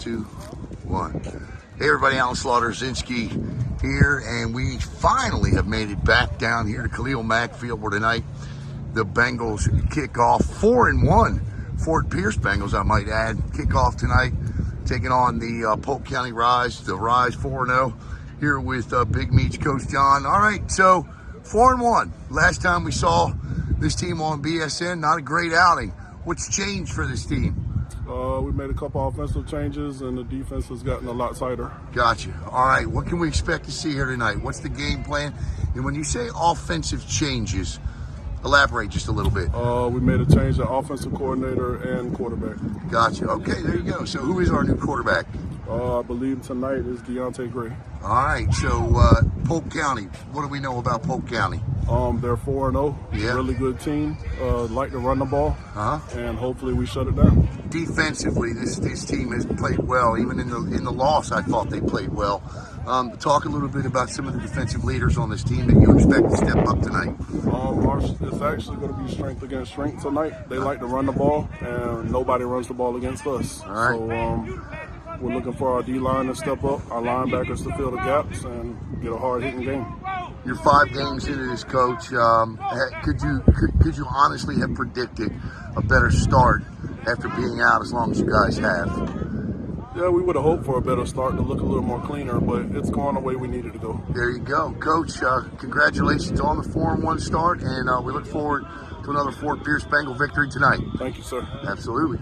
2, 1. Hey everybody, Alan Slaughter-Zinski here, and we finally have made it back down here to Khalil Mack Field where tonight the Bengals kick off 4-1. Fort Pierce Bengals, I might add, kick off tonight, taking on the Polk County Rise, the Rise 4-0, here with Big Meats Coach John. All right, so 4-1. Last time we saw this team on BSN, not a great outing. What's changed for this team? We made a couple offensive changes, and the defense has gotten a lot tighter. Gotcha. All right, what can we expect to see here tonight? What's the game plan? And when you say offensive changes, elaborate just a little bit. We made a change to offensive coordinator and quarterback. Gotcha. Okay, there you go. So who is our new quarterback? I believe tonight is Deontay Gray. All right, so Polk County, what do we know about Polk County? They're 4-0, yeah. Really good team, like to run the ball, and hopefully we shut it down. Defensively, this team has played well. Even in the loss, I thought they played well. Talk a little bit about some of the defensive leaders on this team that you expect to step up tonight. It's actually going to be strength against strength tonight. They like to run the ball, and nobody runs the ball against us. All right. So we're looking for our D-line to step up, our linebackers to fill the gaps, and get a hard-hitting game. You're 5 games into this, Coach. Could you honestly have predicted a better start after being out as long as you guys have? Yeah, we would have hoped for a better start to look a little more cleaner, but it's going the way we needed to go. There you go. Coach, congratulations on the 4-1 start, and we look forward to another Fort Pierce Bengal victory tonight. Thank you, sir. Absolutely.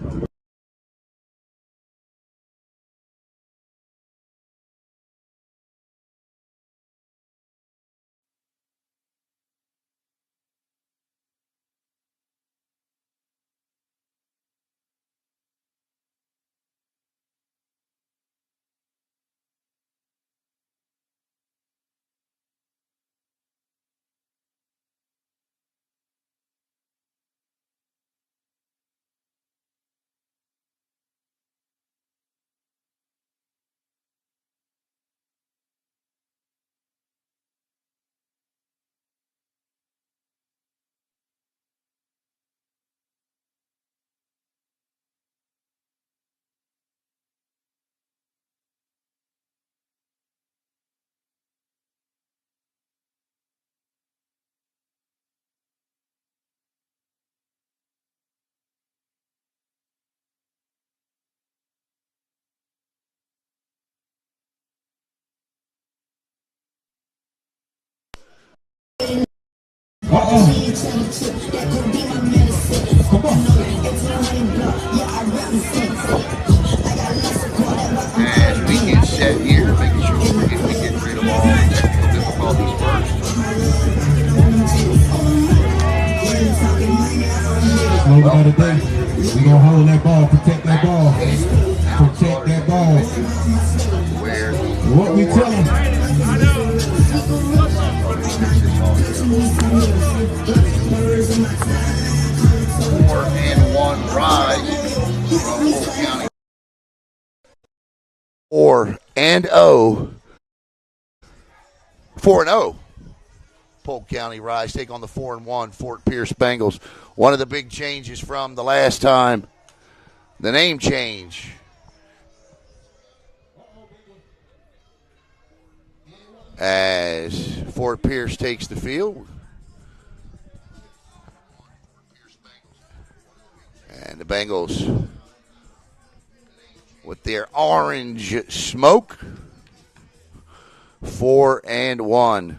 And we get set here, making sure we get rid of all technical difficulties first. Slow down today. We're going to hold that ball, protect that ball. Protect that ball. What we tell them? 4-1 rise from Polk County. 4-0. Polk County Rise take on the 4-1 Fort Pierce Bengals. One of the big changes from the last time, the name change. As Fort Pierce takes the field. And the Bengals with their orange smoke. 4-1.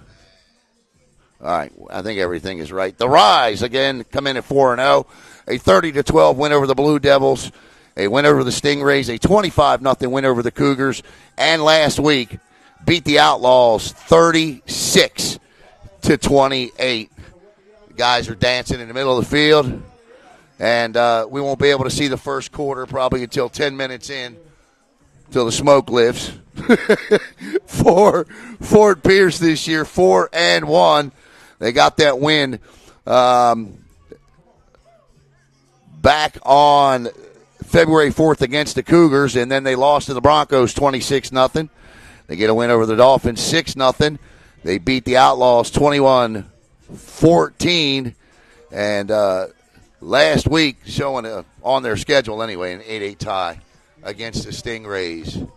All right, I think everything is right. The Rise, again, come in at 4-0. A 30-12 win over the Blue Devils. A win over the Stingrays. A 25-0 win over the Cougars. And last week, beat the Outlaws 36-28. The guys are dancing in the middle of the field. And we won't be able to see the first quarter probably until 10 minutes in, until the smoke lifts. For Fort Pierce this year, 4-1. They got that win back on February 4th against the Cougars, and then they lost to the Broncos 26-0. They get a win over the Dolphins 6-0. They beat the Outlaws 21-14. And last week, showing on their schedule anyway, an 8-8 tie against the Stingrays.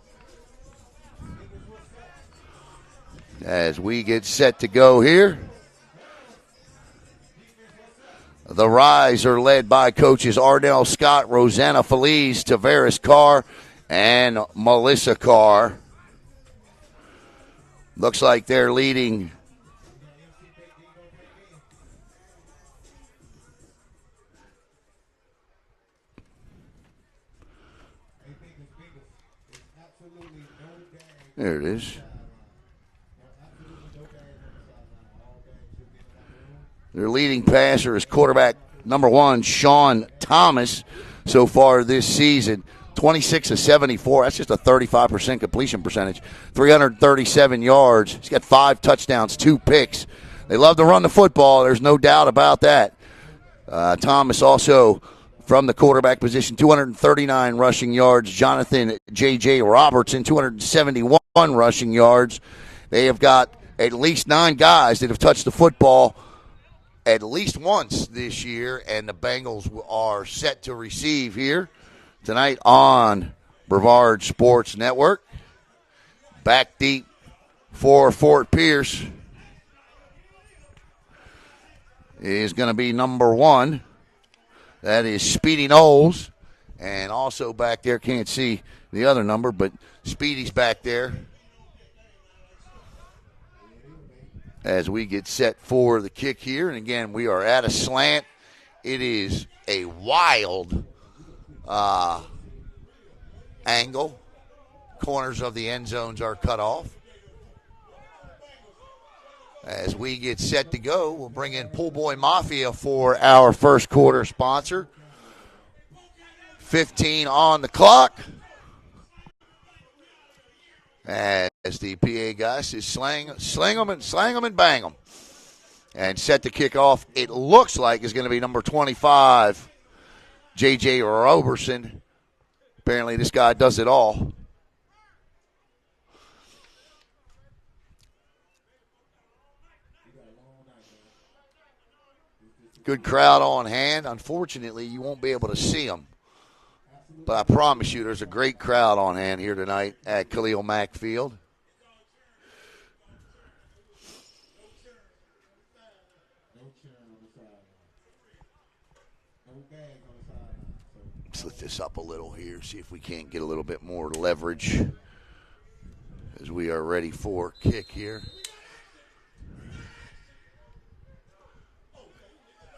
As we get set to go here, the Rise are led by coaches Ardell Scott, Rosanna Feliz, Tavares Carr, and Melissa Carr. Looks like they're leading there it is. Their leading passer is quarterback number 1, Sean Thomas, so far this season. 26 of 74. That's just a 35% completion percentage. 337 yards. He's got 5 touchdowns, 2 picks. They love to run the football. There's no doubt about that. Thomas also from the quarterback position, 239 rushing yards. Jonathan J.J. Robertson, 271 rushing yards. They have got at least 9 guys that have touched the football at least once this year, and the Bengals are set to receive here tonight on Brevard Sports Network. Back deep for Fort Pierce is going to be number 1. That is Speedy Knowles. And also back there, can't see the other number, but Speedy's back there. As we get set for the kick here. And again, we are at a slant. It is a wild angle. Corners of the end zones are cut off. As we get set to go, we'll bring in Pool Boy Mafia for our first quarter sponsor. 15 on the clock. As the PA guy says, sling them and bang them. And set to kick off, it looks like is going to be number 25, J.J. Roberson. Apparently this guy does it all. Good crowd on hand. Unfortunately, you won't be able to see them. But I promise you there's a great crowd on hand here tonight at Khalil Mack Field. Let's lift this up a little here, see if we can't get a little bit more leverage as we are ready for kick here.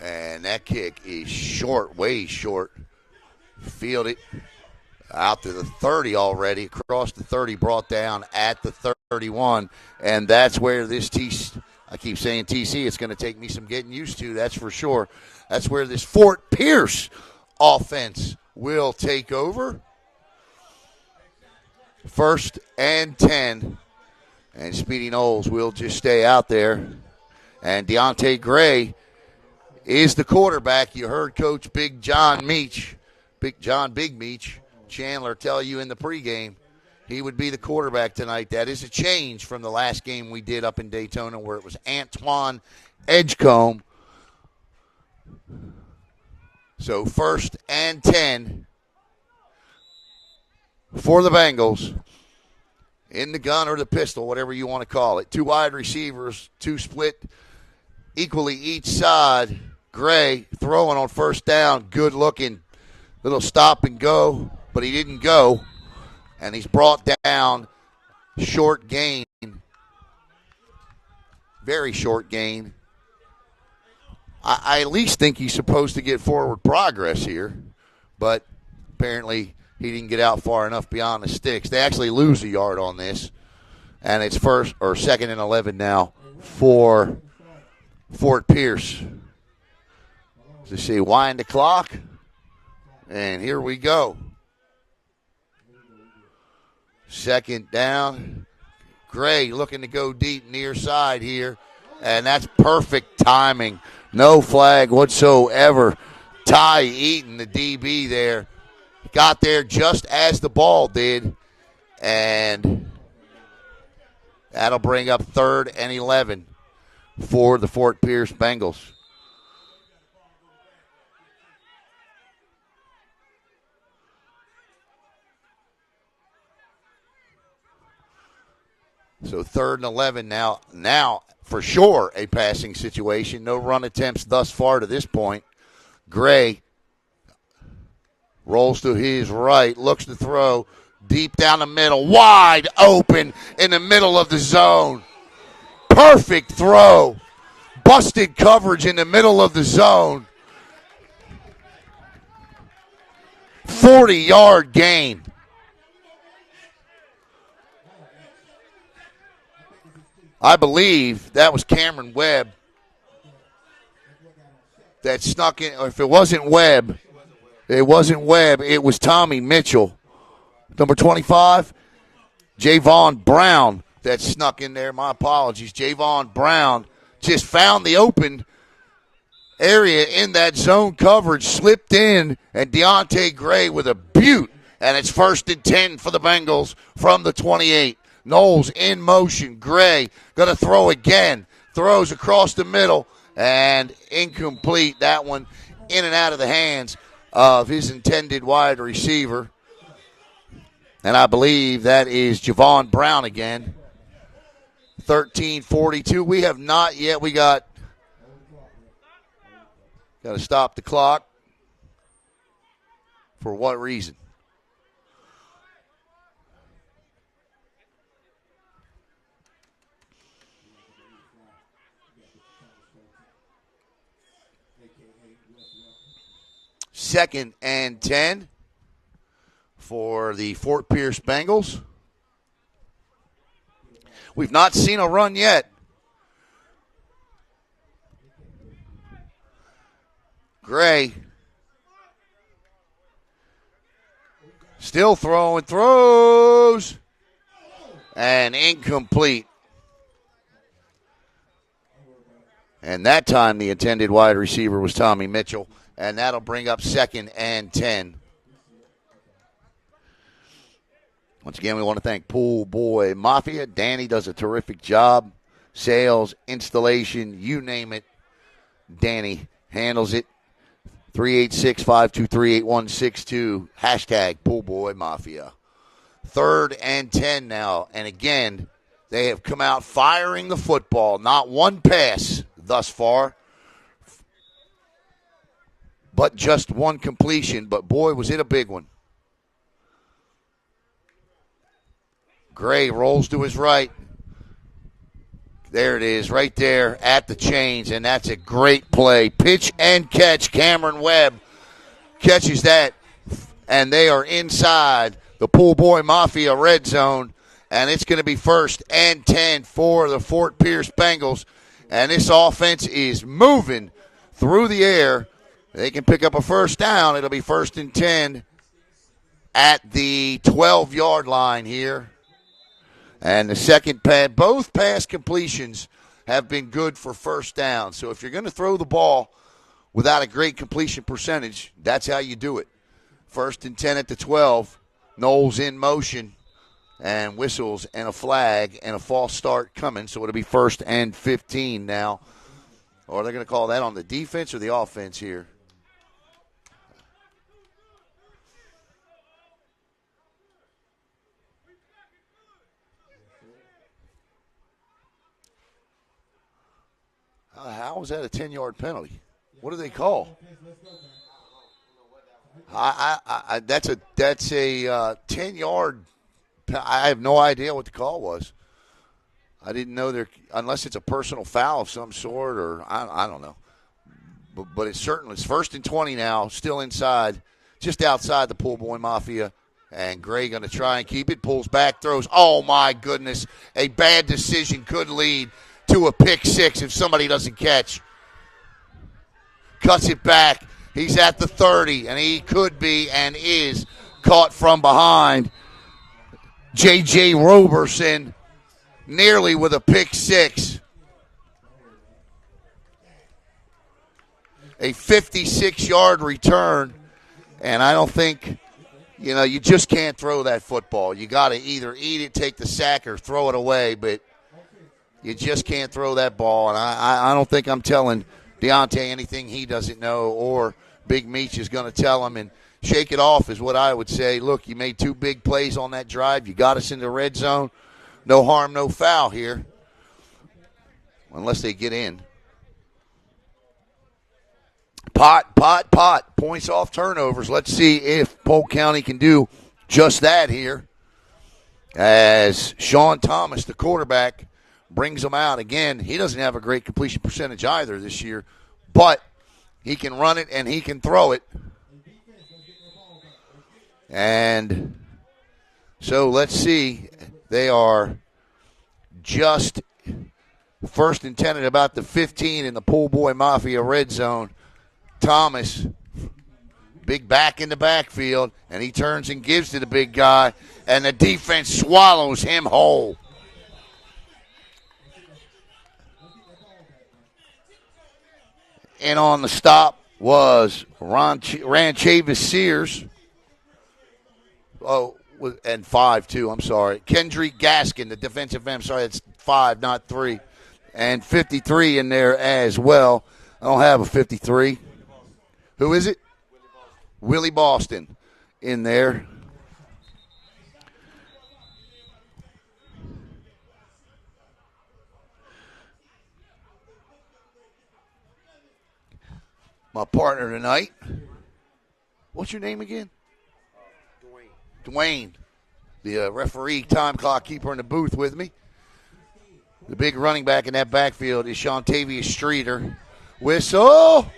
And that kick is short, way short. Field it out to the 30 already, across the 30, brought down at the 31. And that's where this I keep saying TC, it's going to take me some getting used to, that's for sure. That's where this Fort Pierce offense will take over. 1st and 10. And Speedy Knowles will just stay out there. And Deontay Gray is the quarterback. You heard Coach Big John Meach Chandler tell you in the pregame he would be the quarterback tonight. That is a change from the last game we did up in Daytona where it was Antoine Edgecombe. So 1st and 10 for the Bengals. In the gun or the pistol, whatever you want to call it. 2 wide receivers, 2 split equally each side. Gray throwing on 1st down, good looking. Little stop and go, but he didn't go. And he's brought down, short gain. Very short gain. I at least think he's supposed to get forward progress here, but apparently he didn't get out far enough beyond the sticks. They actually lose a yard on this, and it's 2nd and 11 now for Fort Pierce. To see, wind the clock. And here we go. 2nd down. Gray looking to go deep near side here. And that's perfect timing. No flag whatsoever. Ty Eaton, the DB there, got there just as the ball did. And that'll bring up 3rd and 11 for the Fort Pierce Bengals. So 3rd and 11 now. Now, for sure, a passing situation. No run attempts thus far to this point. Gray rolls to his right, looks to throw deep down the middle, wide open in the middle of the zone. Perfect throw. Busted coverage in the middle of the zone. 40-yard gain. I believe that was Cameron Webb that snuck in. Or if it wasn't Webb, it was Tommy Mitchell. Number 25, Javon Brown that snuck in there. My apologies. Javon Brown just found the open area in that zone coverage, slipped in, and Deontay Gray with a beaut. And it's 1st and 10 for the Bengals from the 28. Knowles in motion. Gray going to throw again. Throws across the middle and incomplete. That one in and out of the hands of his intended wide receiver. And I believe that is Javon Brown again. 13:42. We have not yet. We got to stop the clock. For what reason? Second and 10 for the Fort Pierce Bengals. We've not seen a run yet. Gray still throwing, throws, and incomplete. And that time the intended wide receiver was Tommy Mitchell. And that'll bring up 2nd and 10. Once again, we want to thank Pool Boy Mafia. Danny does a terrific job. Sales, installation, you name it. Danny handles it. 386-523-8162. Hashtag Pool Boy Mafia. 3rd and 10 now. And again, they have come out firing the football. Not one pass thus far, but just one completion. But, boy, was it a big one. Gray rolls to his right. There it is, right there at the chains, and that's a great play. Pitch and catch. Cameron Webb catches that, and they are inside the Pool Boy Mafia red zone, and it's going to be 1st and 10 for the Fort Pierce Bengals. And this offense is moving through the air. They can pick up a first down. It'll be 1st and 10 at the 12-yard line here. And the second pass, both pass completions have been good for first down. So if you're going to throw the ball without a great completion percentage, that's how you do it. 1st and 10 at the 12. Knowles in motion and whistles and a flag and a false start coming. So it'll be 1st and 15 now. Or are they going to call that on the defense or the offense here? How was that a 10-yard penalty? What do they call? That's a 10-yard. I have no idea what the call was. I didn't know there, unless it's a personal foul of some sort, or I don't know. But it's 1st and 20 now, still inside, just outside the Pool Boy Mafia. And Gray going to try and keep it, pulls back, throws. Oh, my goodness. A bad decision could lead to a pick six if somebody doesn't catch. Cuts it back. He's at the 30, and he could be and is caught from behind. J.J. Roberson nearly with a pick six. A 56-yard return, and I don't think, you just can't throw that football. You got to either eat it, take the sack, or throw it away, but you just can't throw that ball. And I don't think I'm telling Deontay anything he doesn't know, or Big Meech is going to tell him. And shake it off is what I would say. Look, you made two big plays on that drive. You got us in the red zone. No harm, no foul here. Unless they get in. Pot. Points off turnovers. Let's see if Polk County can do just that here. As Sean Thomas, the quarterback, brings them out. Again, he doesn't have a great completion percentage either this year, but he can run it and he can throw it. And so let's see. They are just first and 10 at about the 15 in the Pool Boy Mafia red zone. Thomas, big back in the backfield, and he turns and gives to the big guy, and the defense swallows him whole. And on the stop was Ranchavis Sears. Oh, and 5, too, I'm sorry. Kendrick Gaskin, the defensive end. I'm sorry, it's 5, not 3. And 53 in there as well. I don't have a 53. Who is it? Willie Boston in there. My partner tonight. What's your name again? Dwayne. The referee, time clock keeper in the booth with me. The big running back in that backfield is Shantavia Streeter. Whistle.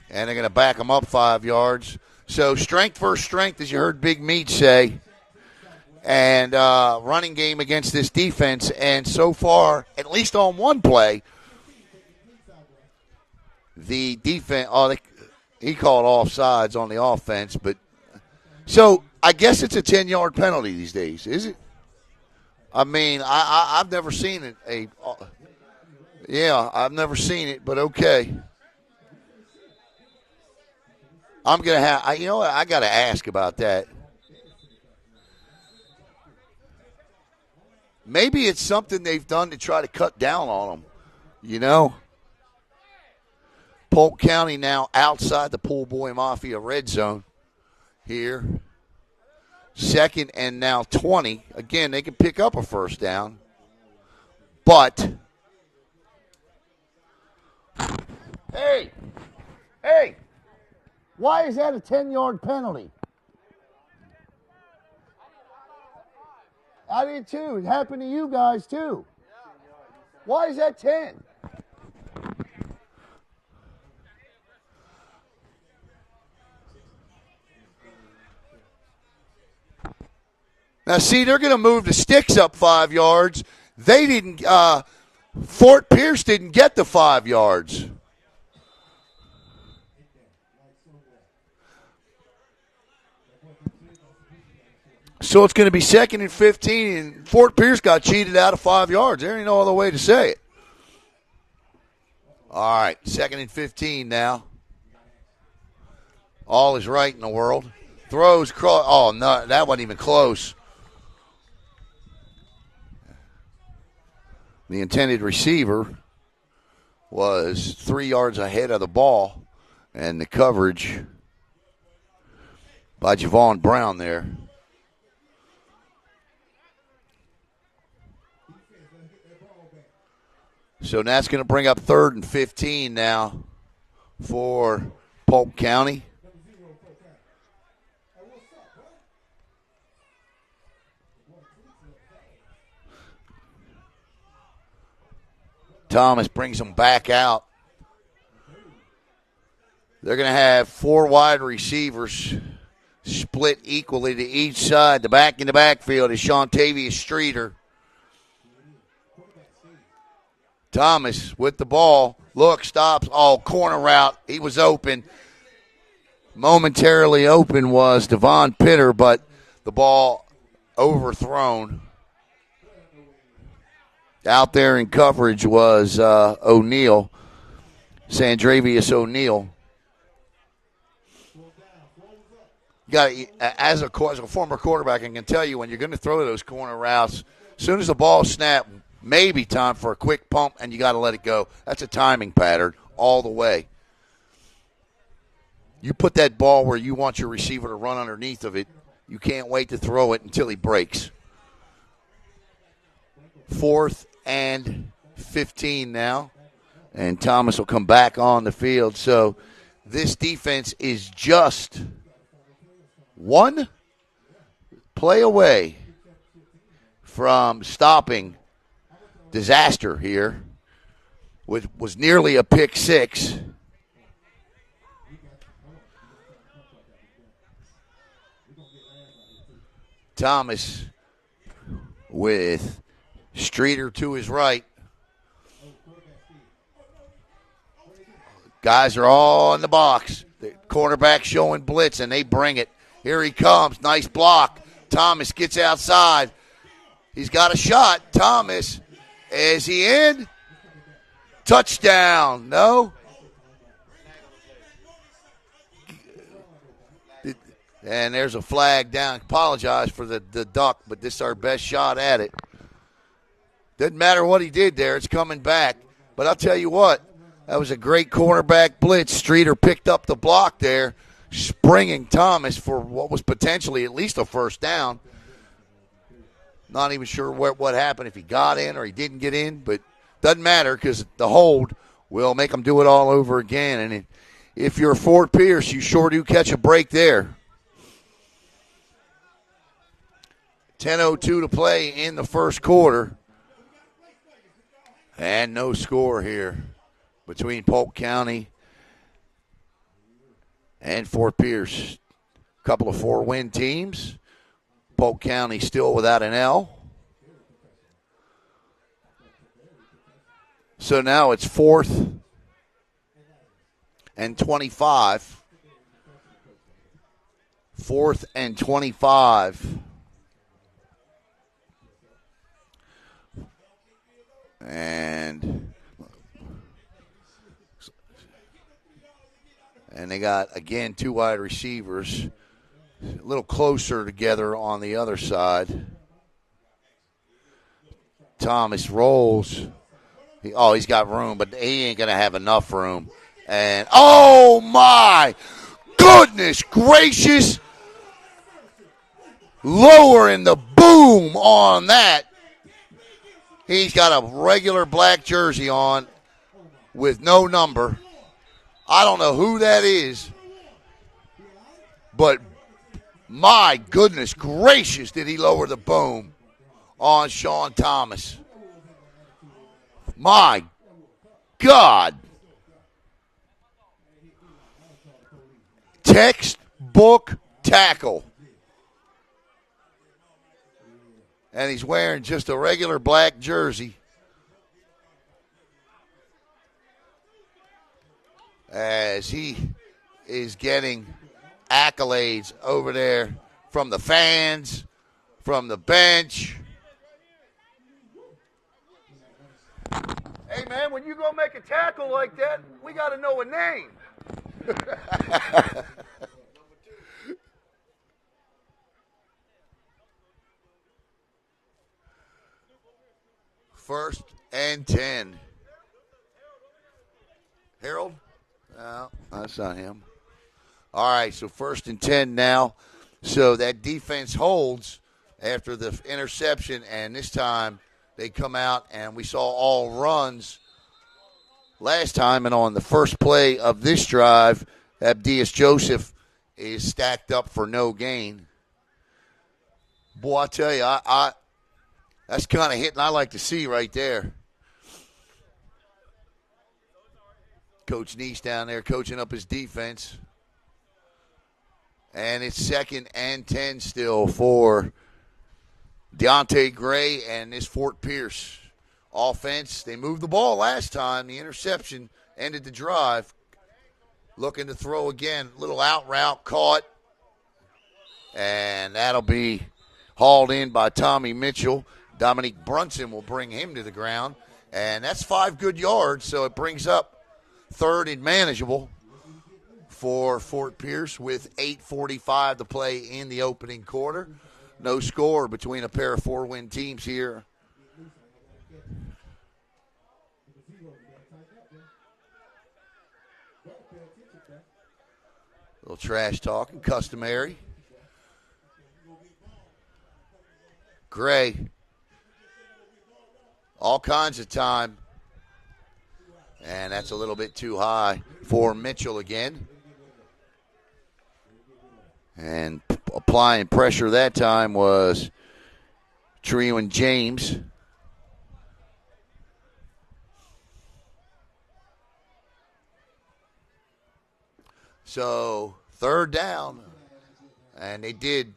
And they're going to back them up 5 yards. So strength versus strength, as you heard Big Meat say. And running game against this defense. And so far, at least on one play, the defense, he called offsides on the offense. But so I guess it's a 10-yard penalty these days, is it? I mean, I've never seen it. I've never seen it, but okay. I'm going to have, I got to ask about that. Maybe it's something they've done to try to cut down on them, Polk County now outside the Pool Boy Mafia red zone here. 2nd and now 20. Again, they can pick up a first down. But, hey, why is that a 10-yard penalty? I did too. It happened to you guys too. Why is that 10? Now, see, they're going to move the sticks up 5 yards. They didn't, Fort Pierce didn't get the 5 yards. So it's going to be 2nd and 15, and Fort Pierce got cheated out of 5 yards. There ain't no other way to say it. All right, 2nd and 15 now. All is right in the world. Throws, oh, no, that wasn't even close. The intended receiver was 3 yards ahead of the ball, and the coverage by Javon Brown there. So that's going to bring up 3rd and 15 now for Polk County. Thomas brings them back out. They're going to have 4 wide receivers split equally to each side. The back in the backfield is Shantavia Streeter. Thomas with the ball. Look, stops. Oh, corner route. He was open. Momentarily open was Devon Pitter, but the ball overthrown. Out there in coverage was O'Neal, Sandravius O'Neal. As a former quarterback, I can tell you when you're going to throw those corner routes, as soon as the ball snaps, maybe time for a quick pump, and you got to let it go. That's a timing pattern all the way. You put that ball where you want your receiver to run underneath of it. You can't wait to throw it until he breaks. 4th and 15 now. And Thomas will come back on the field. So this defense is just one play away from stopping disaster here, which was nearly a pick six. Thomas with Streeter to his right. Guys are all in the box. The cornerback showing blitz, and they bring it. Here he comes. Nice block. Thomas gets outside. He's got a shot. Thomas, is he in? Touchdown. No? And there's a flag down. Apologize for the duck, but this is our best shot at it. Doesn't matter what he did there. It's coming back. But I'll tell you what, that was a great cornerback blitz. Streeter picked up the block there, springing Thomas for what was potentially at least a first down. Not even sure what happened, if he got in or he didn't get in, but doesn't matter because the hold will make them do it all over again. And if you're Fort Pierce, you sure do catch a break there. 10:02 to play in the first quarter. And no score here between Polk County and Fort Pierce. A couple of 4-win teams. Polk County still without an L. So now it's 4th and 25. 4th and 25. And they got, again, 2 wide receivers a little closer together on the other side. Thomas rolls. He's got room, but he ain't going to have enough room. And, oh, my goodness gracious. Lowering the boom on that. He's got a regular black jersey on with no number. I don't know who that is, but my goodness gracious, did he lower the boom on Sean Thomas. My God. Textbook tackle. And he's wearing just a regular black jersey. As he is getting accolades over there from the fans, from the bench. Hey, man, when you go make a tackle like that, we got to know a name. First and 10. Harold? No, that's not him. All right, so 1st and 10 now. So that defense holds after the interception, and this time they come out, and we saw all runs last time. And on the first play of this drive, Abdias Joseph is stacked up for no gain. Boy, I tell you, that's kind of hitting I like to see right there. Coach Neese down there coaching up his defense. And it's 2nd and 10 still for Deontay Gray and this Fort Pierce offense. They moved the ball last time. The interception ended the drive. Looking to throw again. Little out route caught. And that'll be hauled in by Tommy Mitchell. Dominique Brunson will bring him to the ground. And that's 5 good yards, so it brings up 3rd and manageable for Fort Pierce with 8:45 to play in the opening quarter. No score between a pair of 4-win teams here. little trash talking, customary. Gray, all kinds of time. And that's a little bit too high for Mitchell again. And applying pressure that time was Trewen James. So third down, and they did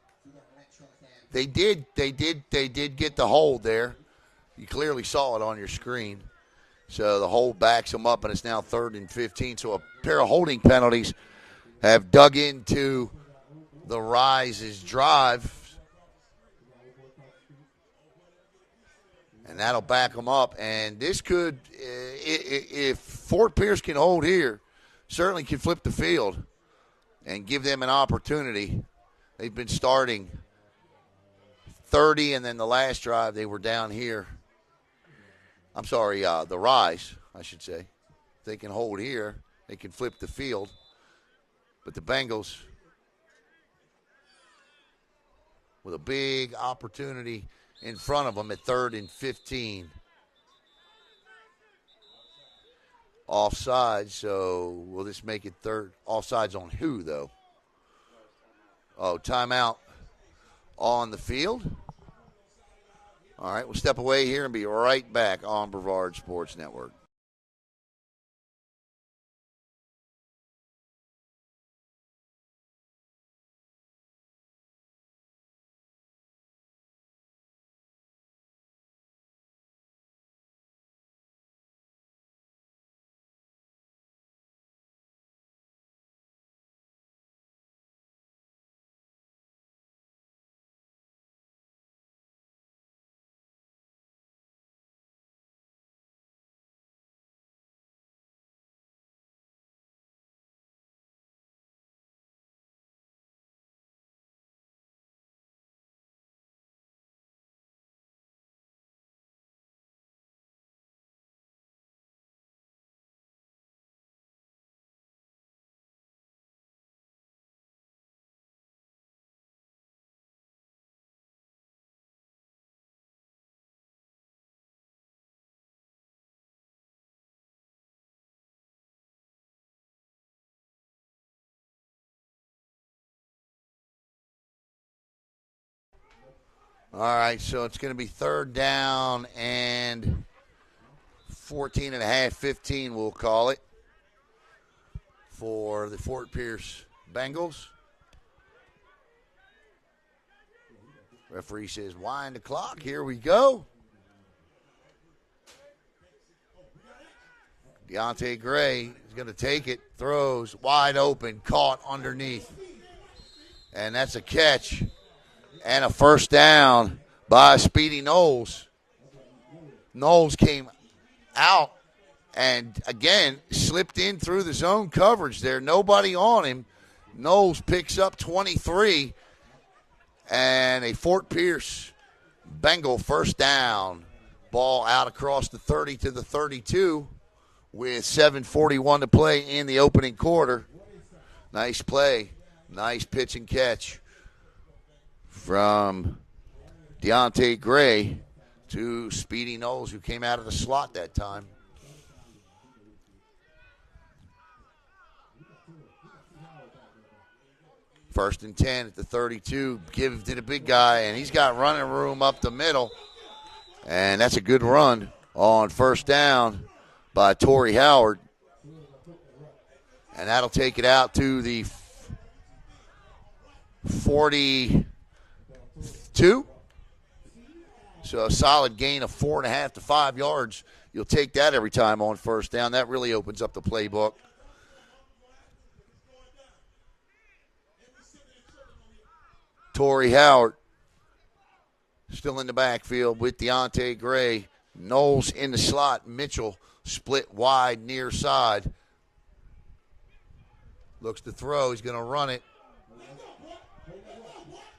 get the hold there. You clearly saw it on your screen. So the hold backs them up, and it's now 3rd and 15. So a pair of holding penalties have dug into the Rise's drive, and that'll back them up. And this could, if Fort Pierce can hold here, certainly can flip the field and give them an opportunity. They've been starting 30, and then the last drive they were down here. I'm sorry, the Rise, I should say. If they can hold here, they can flip the field. But the Bengals with a big opportunity in front of them at 3rd and 15. Offside, so will this make it third? Offsides on who, though? Oh, timeout on the field. All right, we'll step away here and be right back on Brevard Sports Network. All right, so it's going to be 3rd down and 14 and a half, 15 we'll call it, for the Fort Pierce Bengals. Referee says wind the clock. Here we go. Deontay Gray is going to take it, throws, wide open, caught underneath. And that's a catch. And a first down by Speedy Knowles. Knowles came out and, again, slipped in through the zone coverage there. Nobody on him. Knowles picks up 23. And a Fort Pierce Bengal first down. Ball out across the 30 to the 32 with 7:41 to play in the opening quarter. Nice play. Nice pitch and catch from Deontay Gray to Speedy Knowles, who came out of the slot that time. First and 10 at the 32. Give to the big guy, and he's got running room up the middle. And that's a good run on first down by Torrey Howard. And that'll take it out to the 42. So a solid gain of 4.5 to 5 yards. You'll take that every time on first down. That really opens up the playbook. Torrey Howard still in the backfield with Deontay Gray. Knowles in the slot. Mitchell split wide near side. Looks to throw. He's going to run it.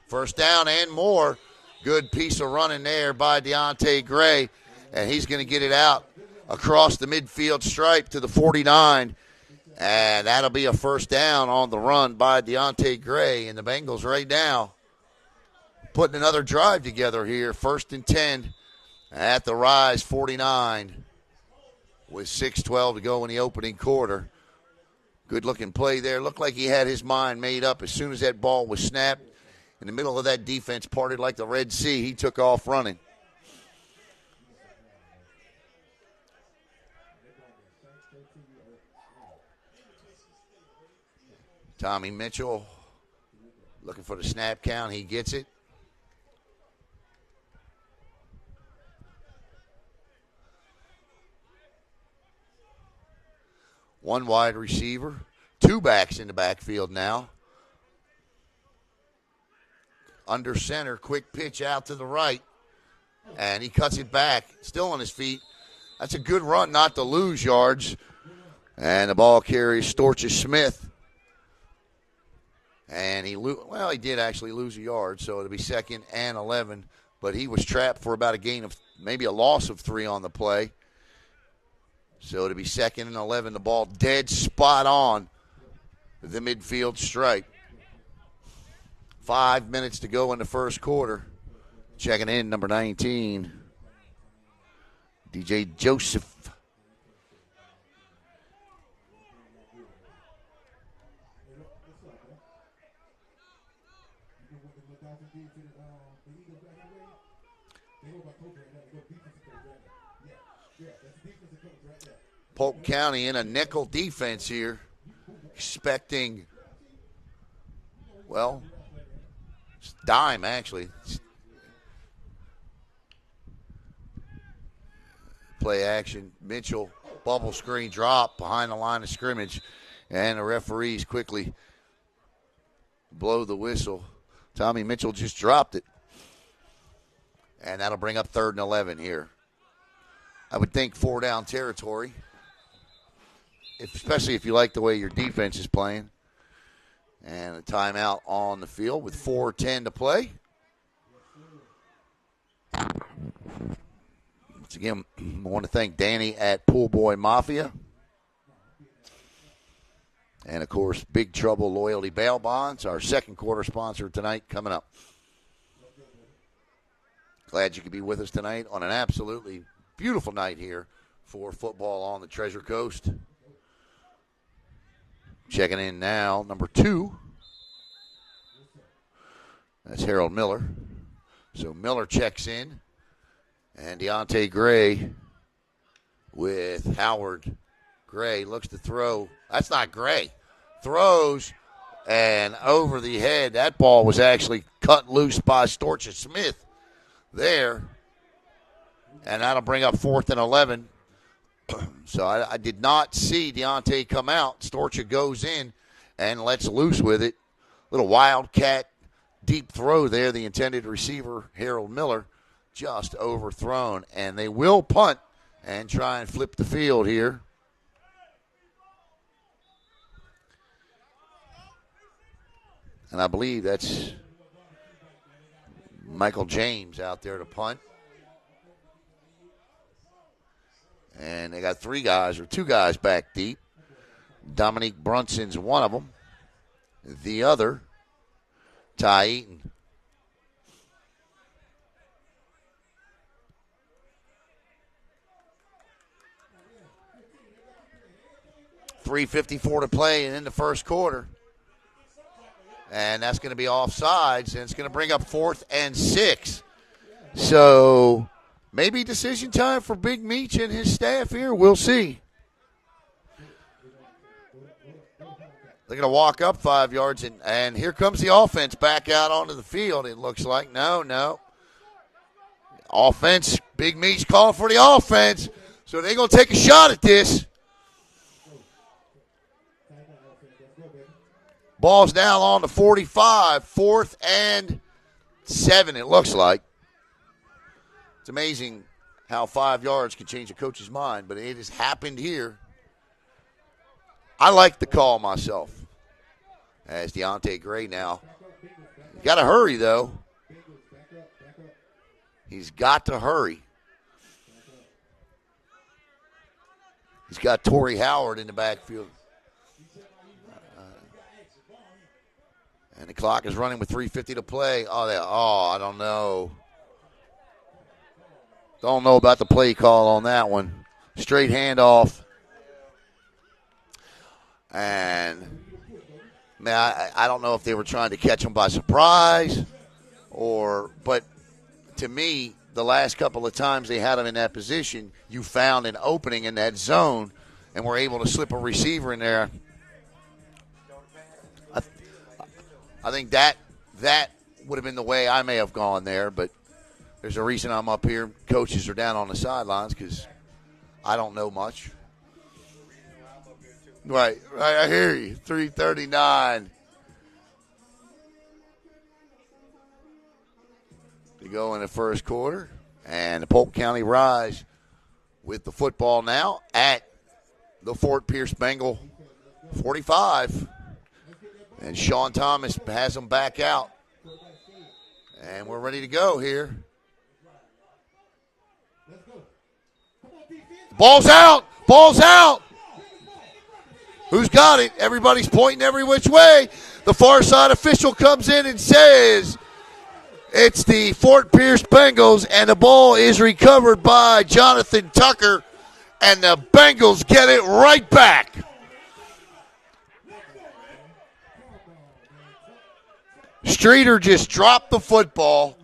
First down and more. Good piece of running there by Deontay Gray. And he's going to get it out across the midfield stripe to the 49. And that'll be a first down on the run by Deontay Gray. And the Bengals right now putting another drive together here. 1st and 10 at the Rise 49 with 6:12 to go in the opening quarter. Good-looking play there. Looked like he had his mind made up. As soon as that ball was snapped, in the middle of that defense parted like the Red Sea, he took off running. Tommy Mitchell looking for the snap count. He gets it. One wide receiver, 2 backs in the backfield now. Under center, quick pitch out to the right, and he cuts it back, still on his feet. That's a good run not to lose yards. And the ball carries Storches Smith. And he did actually lose a yard, so it'll be 2nd and 11. But he was trapped for about a gain of maybe a loss of 3 on the play. So it'll be 2nd and 11. The ball dead spot on the midfield stripe. 5 minutes to go in the first quarter. Checking in, number 19, DJ Joseph. Polk County in a nickel defense here, expecting, well, dime actually. Play action. Mitchell, bubble screen drop behind the line of scrimmage, and the referees quickly blow the whistle. Tommy Mitchell just dropped it, and that'll bring up 3rd and 11 here. I would think 4 down territory, especially if you like the way your defense is playing. And a timeout on the field with 4:10 to play. Once again, I want to thank Danny at Pool Boy Mafia. And, of course, Big Trouble Loyalty Bail Bonds, our second quarter sponsor tonight, coming up. Glad you could be with us tonight on an absolutely beautiful night here for football on the Treasure Coast. Checking in now, number 2. That's Harold Miller. So Miller checks in. And Deontay Gray with Howard. Gray looks to throw. That's not Gray. Throws and over the head. That ball was actually cut loose by Storches Smith there. And that'll bring up 4th and 11. So I did not see Deontay come out. Storcha goes in and lets loose with it. Little wildcat deep throw there. The intended receiver, Harold Miller, just overthrown. And they will punt and try and flip the field here. And I believe that's Michael James out there to punt. And they got 2 guys back deep. Dominique Brunson's one of them. The other, Ty Eaton. .354 to play and in the first quarter. And that's going to be offsides, and it's going to bring up 4th and 6. So maybe decision time for Big Meech and his staff here. We'll see. They're going to walk up 5 yards, and here comes the offense back out onto the field, it looks like. No. Offense, Big Meech calling for the offense. So they're going to take a shot at this. Ball's down on the 45, 4th and 7, it looks like. It's amazing how 5 yards can change a coach's mind, but it has happened here. I like the call myself. As Deontay Gray now. Got to hurry, though. He's got to hurry. He's got Torrey Howard in the backfield. And the clock is running with 3:50 to play. I don't know. Don't know about the play call on that one. Straight handoff. And, man, I don't know if they were trying to catch him by surprise but to me, the last couple of times they had him in that position, you found an opening in that zone and were able to slip a receiver in there. I think that would have been the way I may have gone there, but there's a reason I'm up here. Coaches are down on the sidelines because I don't know much. Right, I hear you. 3:39 to go in the first quarter. And the Polk County Rise with the football now at the Fort Pierce Bengal 45. And Sean Thomas has them back out. And we're ready to go here. Ball's out! Ball's out! Who's got it? Everybody's pointing every which way. The far side official comes in and says it's the Fort Pierce Bengals, and the ball is recovered by Jonathan Tucker, and the Bengals get it right back. Streeter just dropped the football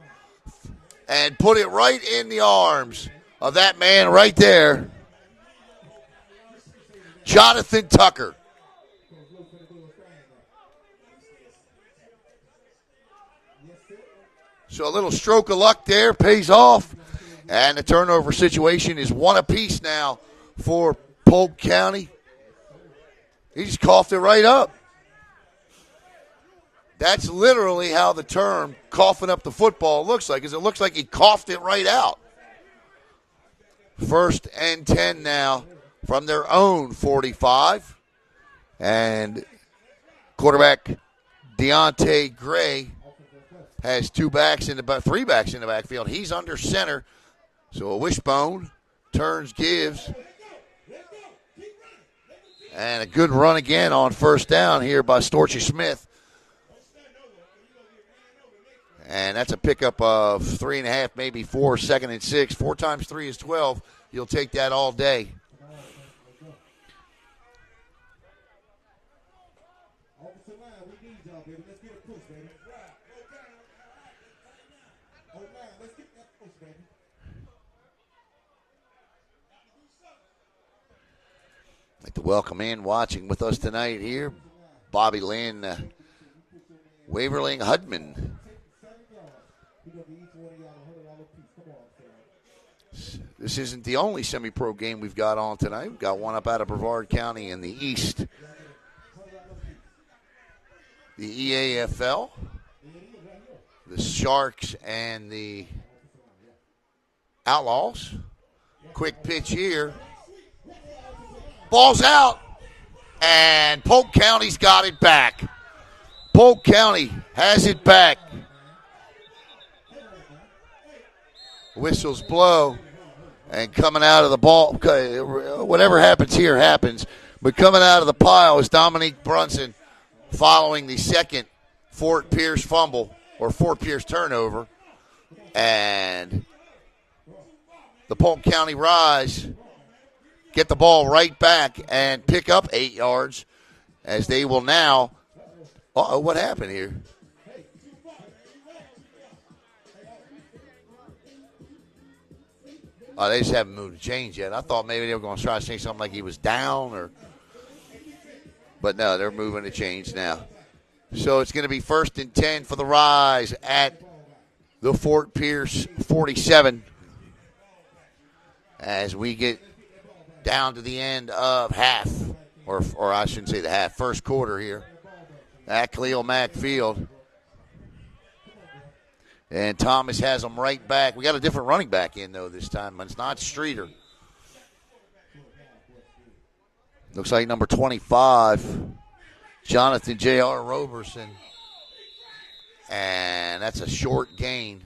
and put it right in the arms of that man right there, Jonathan Tucker. So a little stroke of luck there pays off, and the turnover situation is one apiece now for Polk County. He just coughed it right up. That's literally how the term coughing up the football looks like, is it looks like he coughed it right out. 1st and 10 now from their own 45. And quarterback Deontay Gray has three backs in the backfield. He's under center. So a wishbone, turns, gives. And a good run again on first down here by Storchy Smith. And that's a pickup of 3.5, maybe 4, 2nd and 6. 4 times 3 is 12. You'll take that all day. I'd like to welcome in, watching with us tonight here, Bobby Lynn, Waverling Hudman. This isn't the only semi-pro game we've got on tonight. We've got one up out of Brevard County in the east. The EAFL, the Sharks, and the Outlaws. Quick pitch here. Ball's out, and Polk County's got it back. Polk County has it back. Whistles blow, and coming out of the ball, whatever happens here happens, but coming out of the pile is Dominique Brunson following the second Fort Pierce fumble, or Fort Pierce turnover, and the Polk County Rise get the ball right back and pick up 8 yards, as they will now, what happened here? Oh, they just haven't moved the chains yet. I thought maybe they were going to try to say something like he was down, but no, they're moving the chains now. So it's going to be 1st and 10 for the Rise at the Fort Pierce 47 as we get down to the end of half, or I shouldn't say the half, first quarter here at Cleo Mack Field. And Thomas has them right back. We got a different running back in, though, this time. It's not Streeter. Looks like number 25, Jonathan J.R. Roberson. And that's a short gain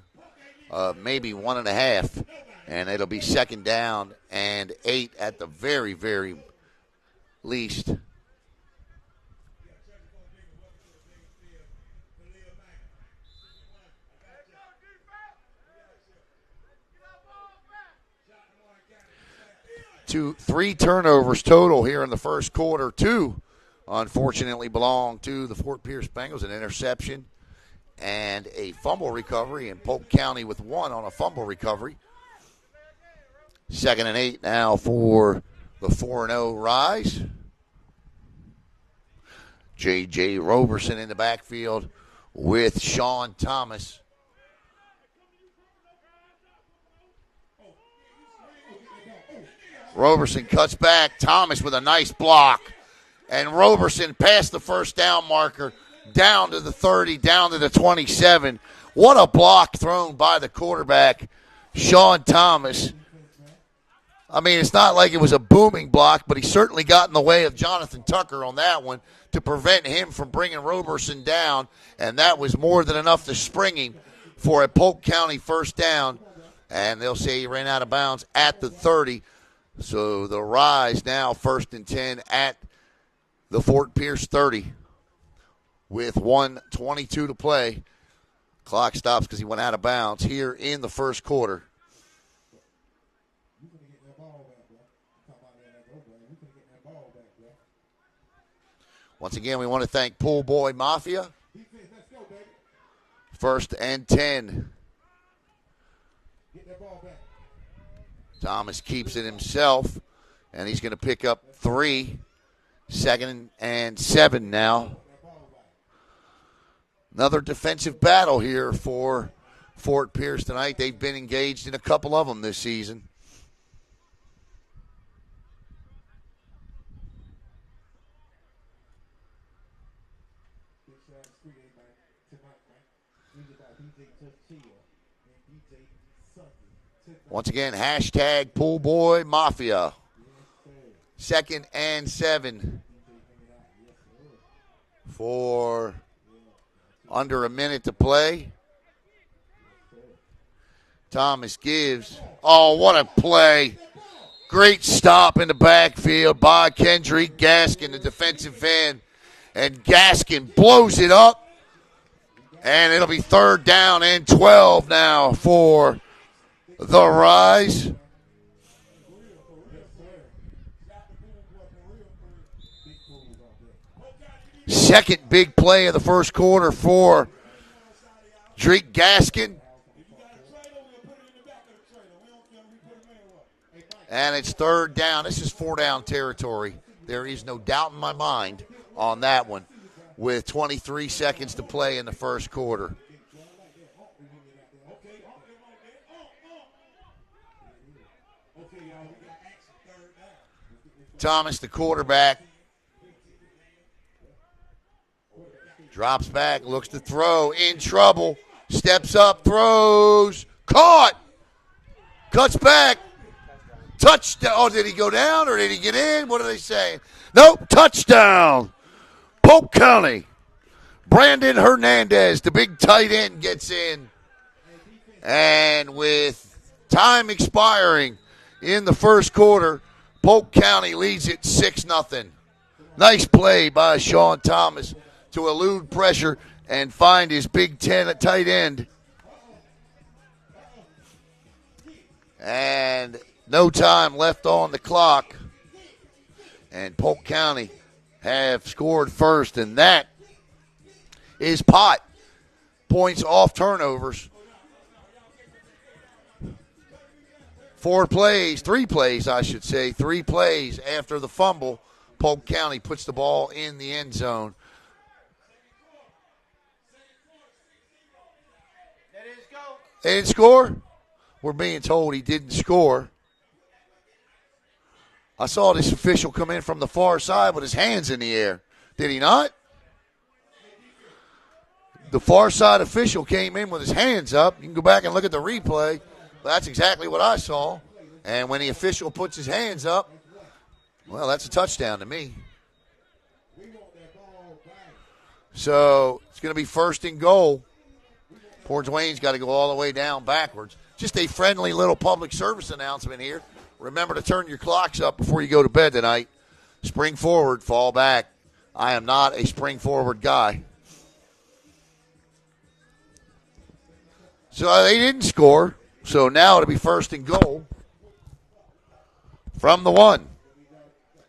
of maybe 1.5. And it'll be 2nd down and 8 at the very, very least. Three turnovers total here in the first quarter. Two, unfortunately, belong to the Fort Pierce Bengals, an interception and a fumble recovery, and Polk County with one on a fumble recovery. 2nd and 8 now for the 4-0 Rise. J.J. Roberson in the backfield with Sean Thomas. Roberson cuts back. Thomas with a nice block. And Roberson past the first down marker, down to the 30, down to the 27. What a block thrown by the quarterback, Sean Thomas. I mean, it's not like it was a booming block, but he certainly got in the way of Jonathan Tucker on that one to prevent him from bringing Roberson down, and that was more than enough to spring him for a Polk County first down, and they'll say he ran out of bounds at the 30. So the Rise now 1st and 10 at the Fort Pierce 30 with 1:22 to play. Clock stops because he went out of bounds here in the first quarter. Once again, we want to thank Pool Boy Mafia. 1st and 10. Thomas keeps it himself, and he's going to pick up 3. 2nd and 7 now. Another defensive battle here for Fort Pierce tonight. They've been engaged in a couple of them this season. Once again, hashtag Pool Boy Mafia. 2nd and 7 for under a minute to play. Thomas gives. Oh, what a play. Great stop in the backfield by Kendrick Gaskin, the defensive end. And Gaskin blows it up. And it'll be 3rd down and 12 now for the Rise. Second big play of the first quarter for Drake Gaskin. And it's 3rd down. This is 4-down territory. There is no doubt in my mind on that one with 23 seconds to play in the first quarter. Thomas, the quarterback, drops back, looks to throw, in trouble, steps up, throws, caught, cuts back, touchdown. Oh, did he go down or did he get in? What are they saying? Nope, touchdown. Polk County. Brandon Hernandez, the big tight end, gets in. And with time expiring in the first quarter, Polk County leads it 6-0. Nice play by Sean Thomas to elude pressure and find his Big Ten at tight end. And no time left on the clock. And Polk County have scored first, and that is pot. Points off turnovers. 3 plays after the fumble. Polk County puts the ball in the end zone. They didn't score? We're being told he didn't score. I saw this official come in from the far side with his hands in the air. Did he not? The far side official came in with his hands up. You can go back and look at the replay. That's exactly what I saw. And when the official puts his hands up, well, that's a touchdown to me. So it's going to be 1st and goal. Port Wayne's got to go all the way down backwards. Just a friendly little public service announcement here. Remember to turn your clocks up before you go to bed tonight. Spring forward, fall back. I am not a spring forward guy. So they didn't score. So now it'll be 1st and goal from the 1.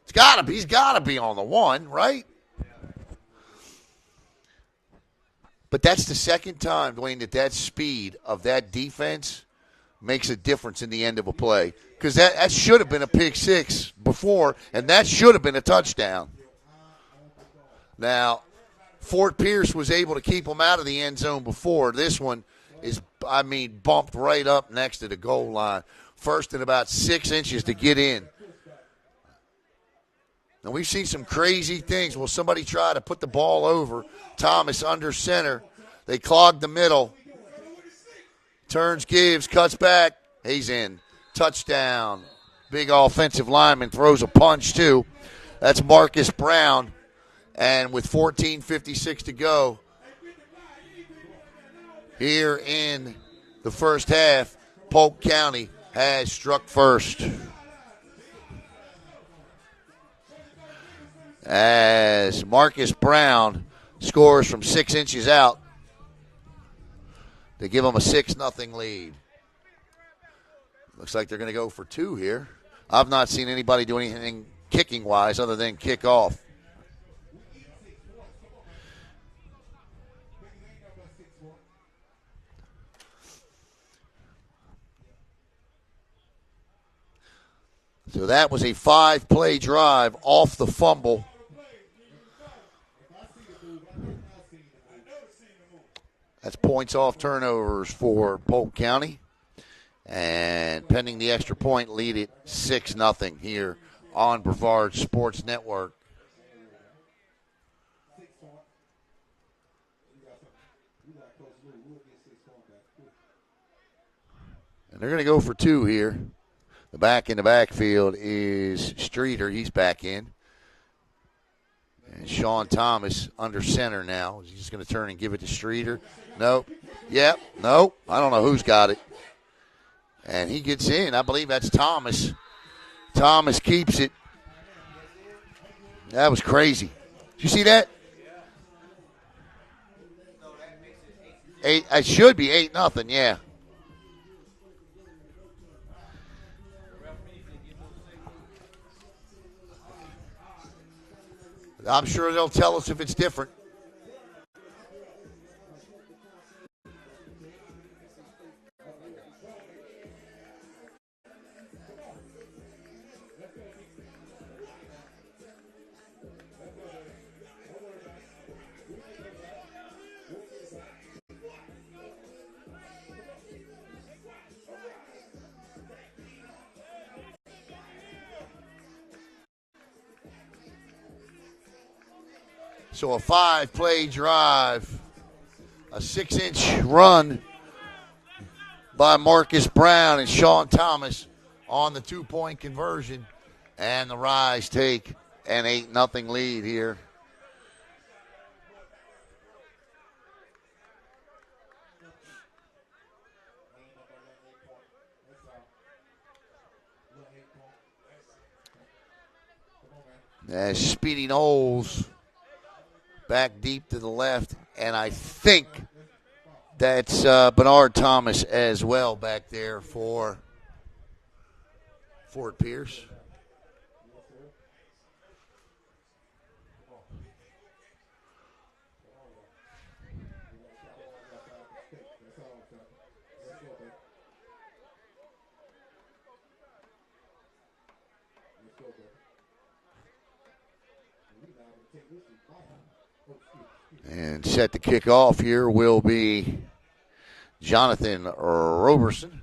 He's got to be on the 1, right? But that's the second time, Dwayne, that speed of that defense makes a difference in the end of a play. Because that should have been a pick six before, and that should have been a touchdown. Now, Fort Pierce was able to keep him out of the end zone before. This one is, bumped right up next to the goal line. First and about 6 inches to get in. Now, we've seen some crazy things. Will somebody try to put the ball over? Thomas under center. They clogged the middle. Turns, gives, cuts back. He's in. Touchdown. Big offensive lineman throws a punch, too. That's Marcus Brown. And with 14:56 to go here in the first half, Polk County has struck first. As Marcus Brown scores from 6 inches out to give them a 6-0 lead. Looks like they're going to go for 2 here. I've not seen anybody do anything kicking-wise other than kick off. So that was a 5-play drive off the fumble. That's points off turnovers for Polk County. And pending the extra point, lead it 6-0 here on Brevard Sports Network. And they're going to go for 2 here. The back in the backfield is Streeter. He's back in. And Sean Thomas under center now. He's just going to turn and give it to Streeter. Nope. Yep. Nope. I don't know who's got it. And he gets in. I believe that's Thomas. Thomas keeps it. That was crazy. Did you see that? It should be 8-0, yeah. I'm sure they'll tell us if it's different. So a 5-play drive, a 6-inch run by Marcus Brown and Sean Thomas on the 2-point conversion. And the Rise take an 8-0 lead here. As Speedy Knowles back deep to the left, and I think that's Bernard Thomas as well back there for Fort Pierce. And set to kick off here will be Jonathan Roberson.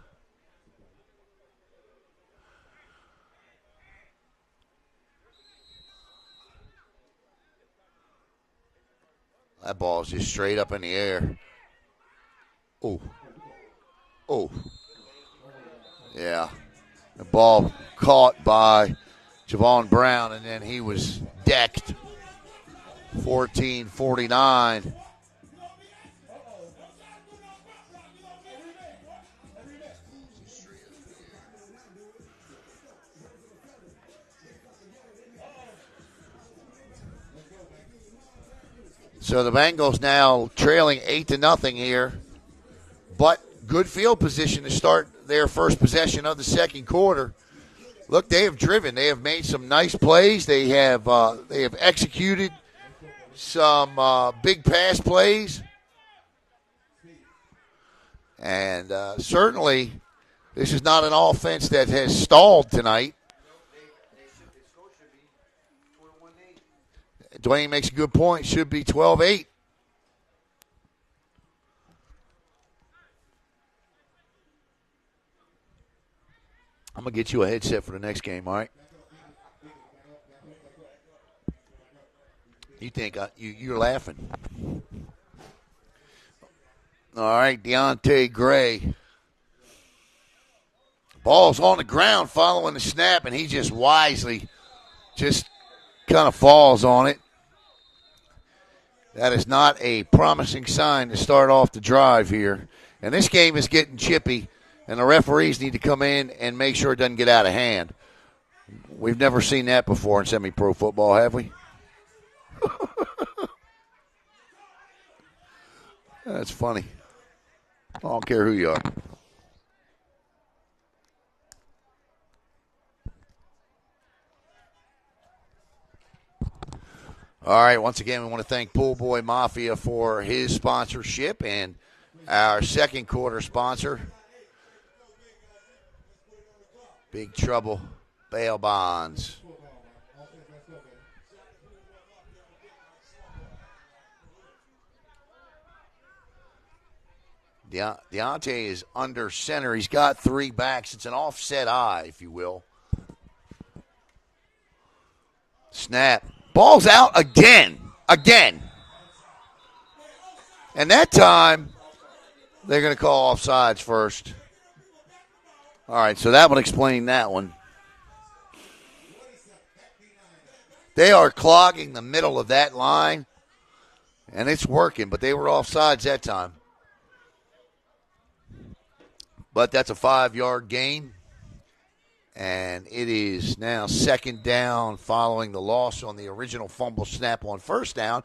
That ball is just straight up in the air. Oh. Oh. Yeah. The ball caught by Javon Brown, and then he was decked. 14-49. So the Bengals now trailing 8-0 here, but good field position to start their first possession of the second quarter. Look, they have driven. They have made some nice plays. They have executed some big pass plays. And certainly this is not an offense that has stalled tonight. Dwayne makes a good point. Should be 12-8. I'm going to get you a headset for the next game, all right? You think you're laughing. All right, Deontay Gray. Ball's on the ground following the snap, and he just wisely just kind of falls on it. That is not a promising sign to start off the drive here. And this game is getting chippy, and the referees need to come in and make sure it doesn't get out of hand. We've never seen that before in semi-pro football, have we? That's funny. I don't care who you are. All right, once again, we want to thank Pool Boy Mafia for his sponsorship and our second quarter sponsor, Big Trouble Bail Bonds. Deontay is under center. He's got three backs. It's an offset eye, if you will. Snap. Ball's out again. And that time, they're going to call offsides first. All right, so that would explain that one. They are clogging the middle of that line, and it's working, but they were offsides that time. But that's a 5-yard gain, and it is now second down following the loss on the original fumble snap on first down.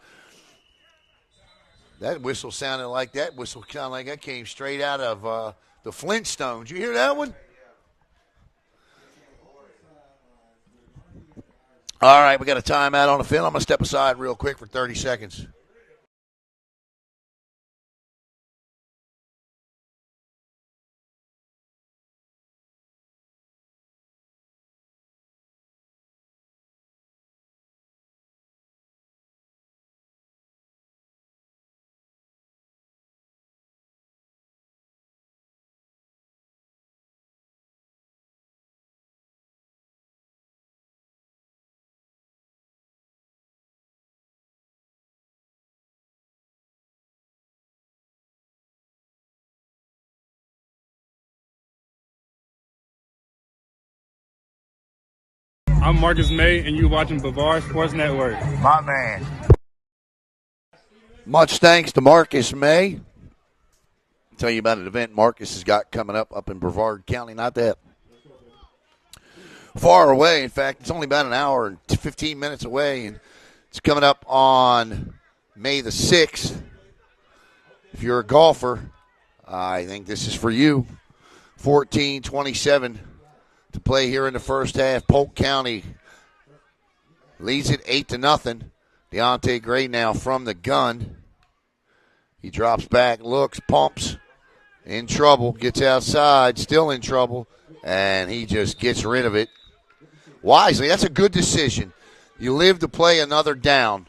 That whistle sounded like that. Whistle sounded like that came straight out of the Flintstones. You hear that one? All right, we got a timeout on the field. I'm going to step aside real quick for 30 seconds. I'm Marcus May, and you're watching Bavar Sports Network. My man. Much thanks to Marcus May. I'll tell you about an event Marcus has got coming up in Brevard County. Not that far away. In fact, it's only about an hour and 15 minutes away, and it's coming up on May the 6th. If you're a golfer, I think this is for you. 14-27 to play here in the first half. Polk County leads it 8-0. Deontay Gray now from the gun. He drops back, looks, pumps, in trouble, gets outside, still in trouble, and he just gets rid of it wisely. That's a good decision. You live to play another down.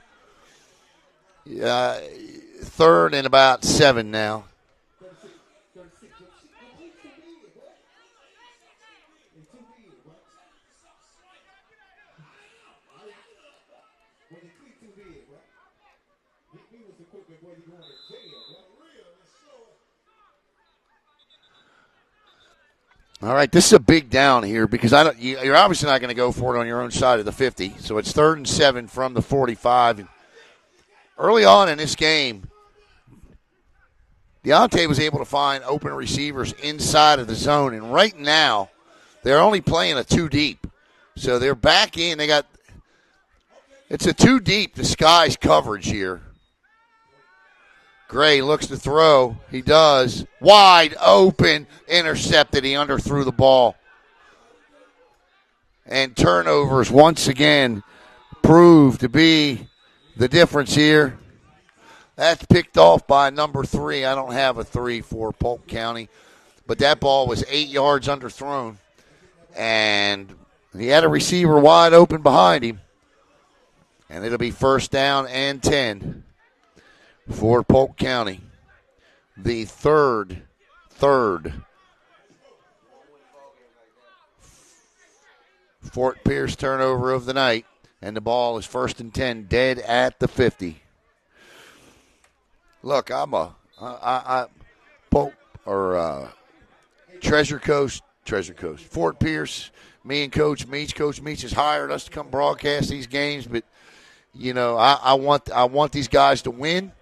Third and about 7 now. All right, this is a big down here because you're obviously not going to go for it on your own side of the 50. So it's 3rd and 7 from the 45. And early on in this game, Deontay was able to find open receivers inside of the zone. And right now, they're only playing a 2 deep. So they're back in. It's a 2 deep disguise coverage here. Gray looks to throw. He does. Wide open. Intercepted. He underthrew the ball. And turnovers once again prove to be the difference here. That's picked off by number 3. I don't have a 3 for Polk County, but that ball was 8 yards underthrown, and he had a receiver wide open behind him, and it'll be first down and 10 for Polk County. The third Fort Pierce turnover of the night, and the ball is first and 10, dead at the 50. Look, Treasure Coast. Fort Pierce, me and Coach Meach has hired us to come broadcast these games, but I want these guys to win.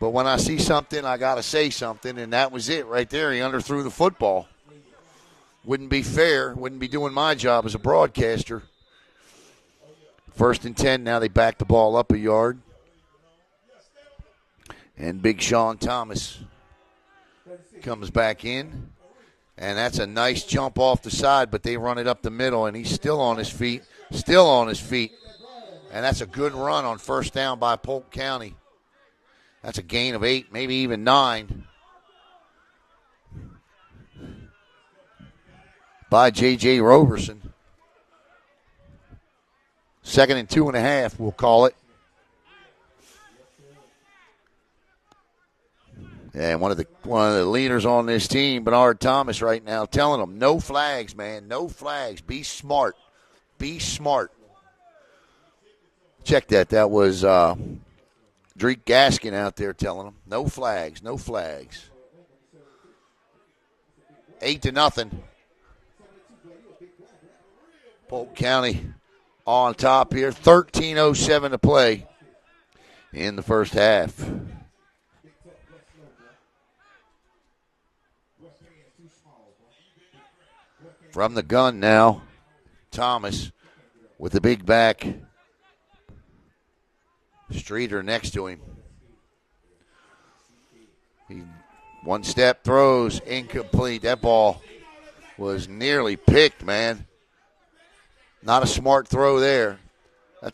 But when I see something, I got to say something, and that was it right there. He underthrew the football. Wouldn't be fair. Wouldn't be doing my job as a broadcaster. First and 10. Now they back the ball up a yard. And Big Sean Thomas comes back in. And that's a nice jump off the side, but they run it up the middle, and he's still on his feet. And that's a good run on first down by Polk County. That's a gain of 8, maybe even 9. By J.J. Roberson. 2nd and 2.5, we'll call it. And one of the leaders on this team, Bernard Thomas, right now, telling them, no flags, man, no flags. Be smart. Be smart. Check that. That was Drake Gaskin out there telling them, no flags, no flags. 8-0. Polk County on top here. 13:07 to play in the first half. From the gun now, Thomas with the big back. Streeter next to him. He one step throws, incomplete. That ball was nearly picked, man. Not a smart throw there.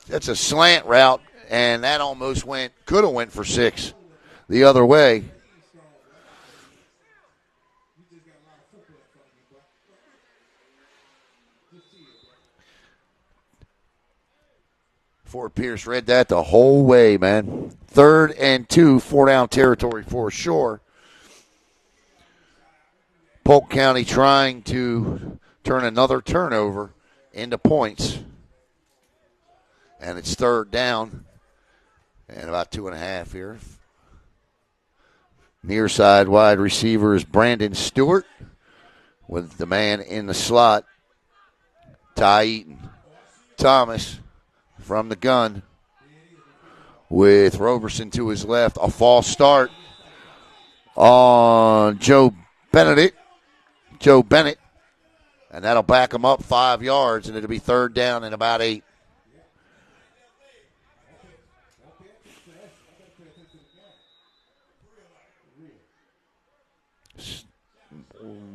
That's a slant route, and that almost could have went for 6 the other way. Fort Pierce read that the whole way, man. 3rd and 2, 4-down territory for sure. Polk County trying to turn another turnover into points. And it's 3rd down and about 2.5 here. Near side wide receiver is Brandon Stewart with the man in the slot, Ty Eaton. Thomas from the gun with Roberson to his left. A false start on Joe Bennett. And that'll back him up 5 yards, and it'll be 3rd down and about 8.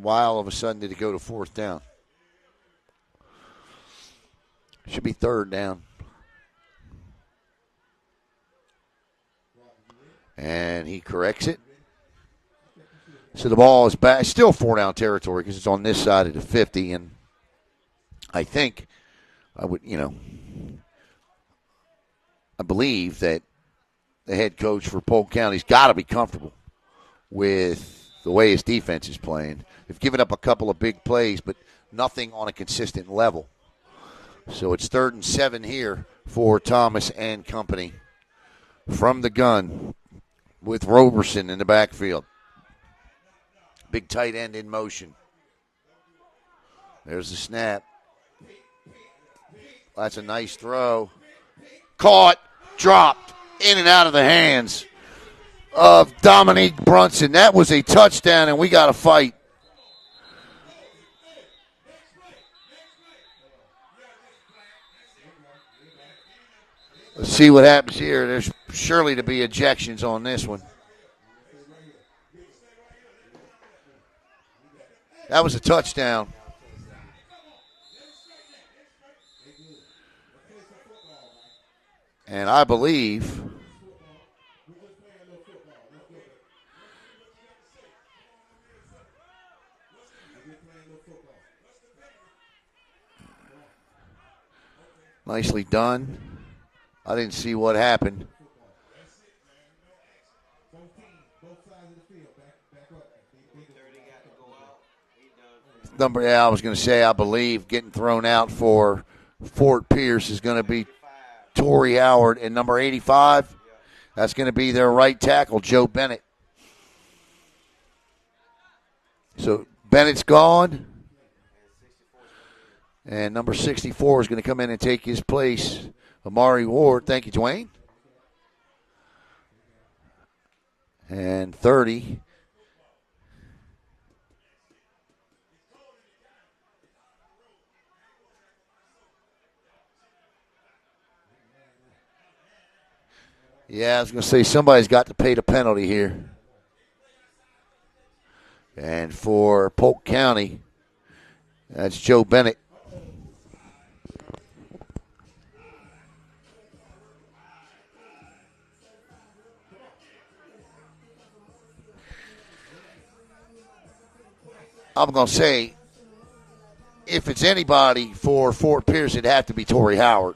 Why all of a sudden did it go to 4th down? Should be 3rd down. And he corrects it. So the ball is back. Still 4-down territory because it's on this side of the 50. And I think I believe that the head coach for Polk County's got to be comfortable with the way his defense is playing. They've given up a couple of big plays, but nothing on a consistent level. So it's 3rd and 7 here for Thomas and company. From the gun with Roberson in the backfield. Big tight end in motion. There's the snap. That's a nice throw. Caught, dropped, in and out of the hands of Dominique Brunson. That was a touchdown, and we got to fight. Let's see what happens here. There's surely to be ejections on this one. That was a touchdown. And I believe nicely done. I didn't see what happened. I was going to say, I believe getting thrown out for Fort Pierce is going to be Torrey Howard, and number 85, that's going to be their right tackle, Joe Bennett. So Bennett's gone, and number 64 is going to come in and take his place, Amari Ward. Thank you, Dwayne. And 30. Yeah, I was going to say somebody's got to pay the penalty here. And for Polk County, that's Joe Bennett. I'm going to say, if it's anybody for Fort Pierce, it'd have to be Torrey Howard.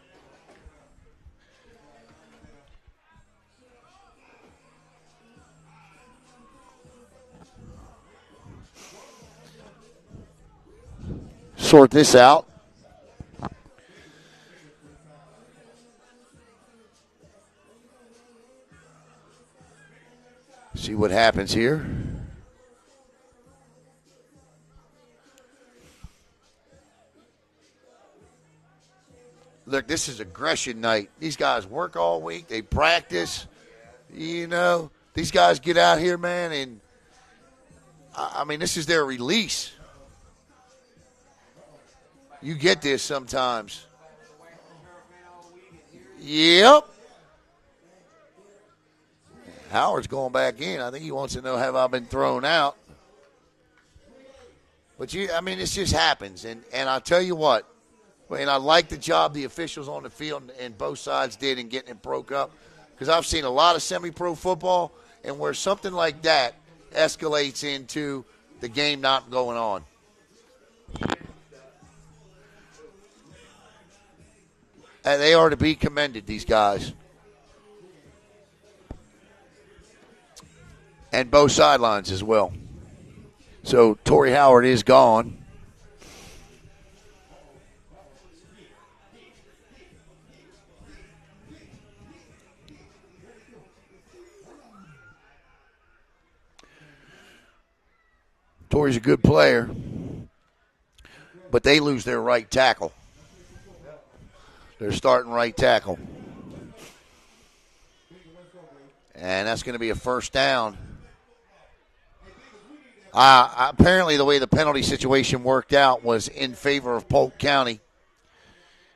Sort this out. See what happens here. Look, this is aggression night. These guys work all week. They practice. You know, these guys get out here, man, and, I mean, this is their release. You get this sometimes. Yep. Howard's going back in. I think he wants to know, have I been thrown out? But, it just happens. And I'll tell you what. And I like the job the officials on the field and both sides did in getting it broke up. Because I've seen a lot of semi-pro football and where something like that escalates into the game not going on. And they are to be commended, these guys. And both sidelines as well. So Torrey Howard is gone. Torrey's a good player, but they lose their right tackle. Their starting right tackle. And that's going to be a first down. Apparently the way the penalty situation worked out was in favor of Polk County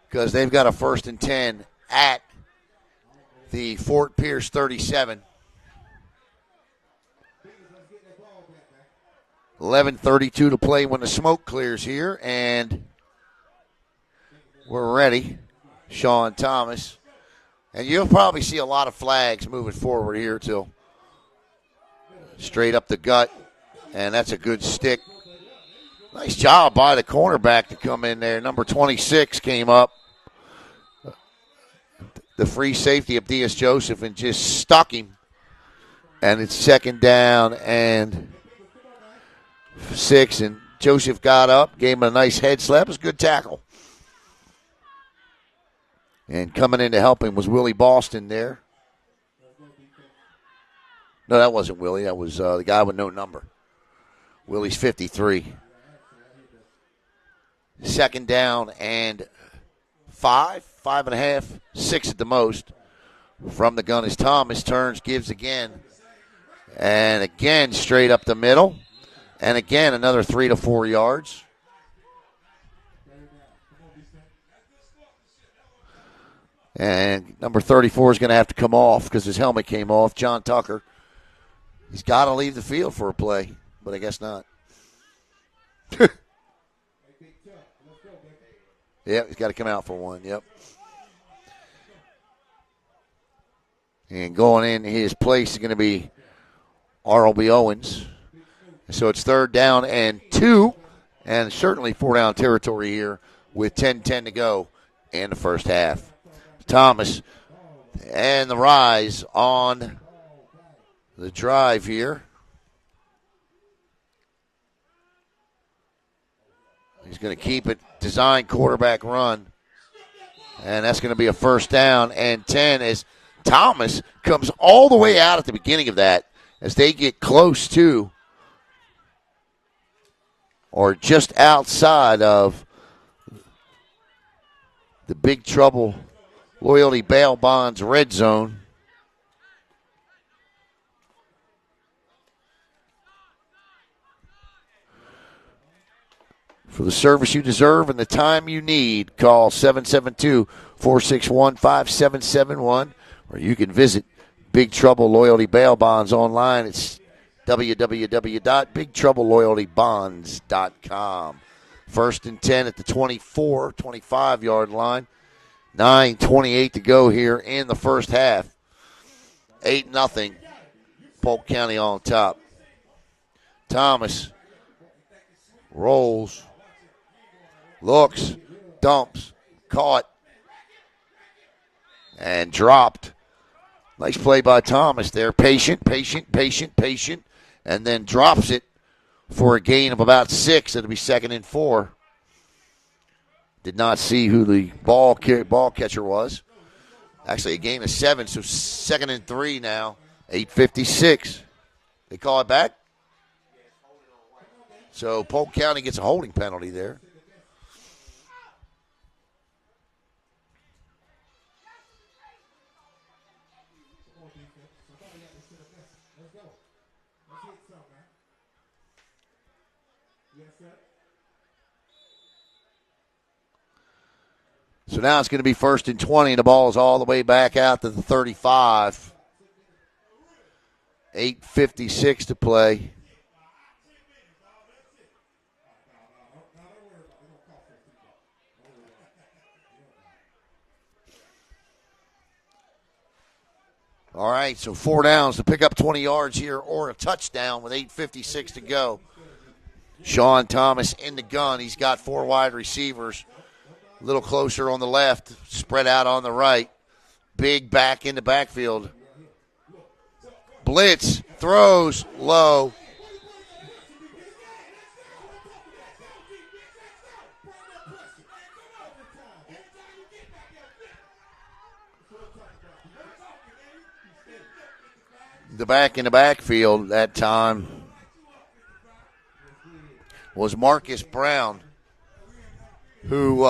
because they've got a 1st and 10 at the Fort Pierce 37. 11:32 to play when the smoke clears here, and we're ready. Sean Thomas. And you'll probably see a lot of flags moving forward here till straight up the gut, and that's a good stick. Nice job by the cornerback to come in there. Number 26 came up. The free safety of D.S. Joseph and just stuck him. And it's 2nd down and 6, and Joseph got up, gave him a nice head slap. It was a good tackle. And coming in to help him was Willie Boston there. No, that wasn't Willie. That was the guy with no number. Willie's 53. 2nd down and 5.5, 6 at the most. From the gun is Thomas. Turns, gives again. And again, straight up the middle. And again, another 3 to 4 yards. And number 34 is going to have to come off because his helmet came off. John Tucker. He's got to leave the field for a play, but I guess not. Yep, he's got to come out for one. Yep. And going in his place is going to be R.O.B. Owens. So it's 3rd down and 2, and certainly 4-down territory here with 10:10 to go in the first half. Thomas and the rise on the drive here. He's going to keep it, design quarterback run, and that's going to be a 1st down and 10 as Thomas comes all the way out at the beginning of that as they get close to or just outside of the Big Trouble Loyalty Bail Bonds red zone. For the service you deserve and the time you need, call 772-461-5771, or you can visit Big Trouble Loyalty Bail Bonds online. It's www.bigtrouble.loyaltybonds.com. 1st and 10 at the 25-yard line. 9:28 to go here in the first half. 8-0. Polk County on top. Thomas rolls, looks, dumps, caught, and dropped. Nice play by Thomas there. Patient, and then drops it for a gain of about 6. It'll be 2nd and 4. Did not see who the ball catcher was. Actually, a gain of 7, so 2nd and 3 now. 8:56. They call it back. So Polk County gets a holding penalty there. So now it's going to be 1st and 20, and the ball is all the way back out to the 35. 8:56 to play. All right, so 4 downs to pick up 20 yards here or a touchdown with 8:56 to go. Sean Thomas in the gun. He's got 4 wide receivers. A little closer on the left, spread out on the right. Big back in the backfield. Blitz, throws, low. The back in the backfield that time was Marcus Brown, who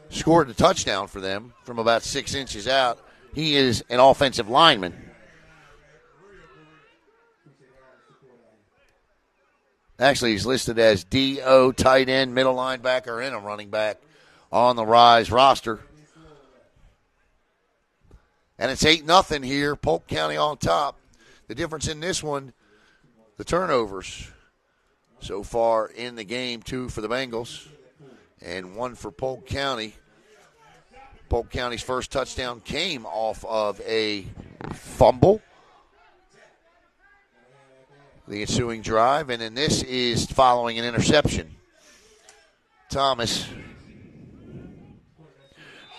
scored the touchdown for them from about 6 inches out. He is an offensive lineman. Actually, he's listed as DO, tight end, middle linebacker, and a running back on the Rise roster. And it's 8-0 here, Polk County on top. The difference in this one, the turnovers so far in the game, 2 for the Bengals and 1 for Polk County. Polk County's first touchdown came off of a fumble, the ensuing drive, and then this is following an interception. Thomas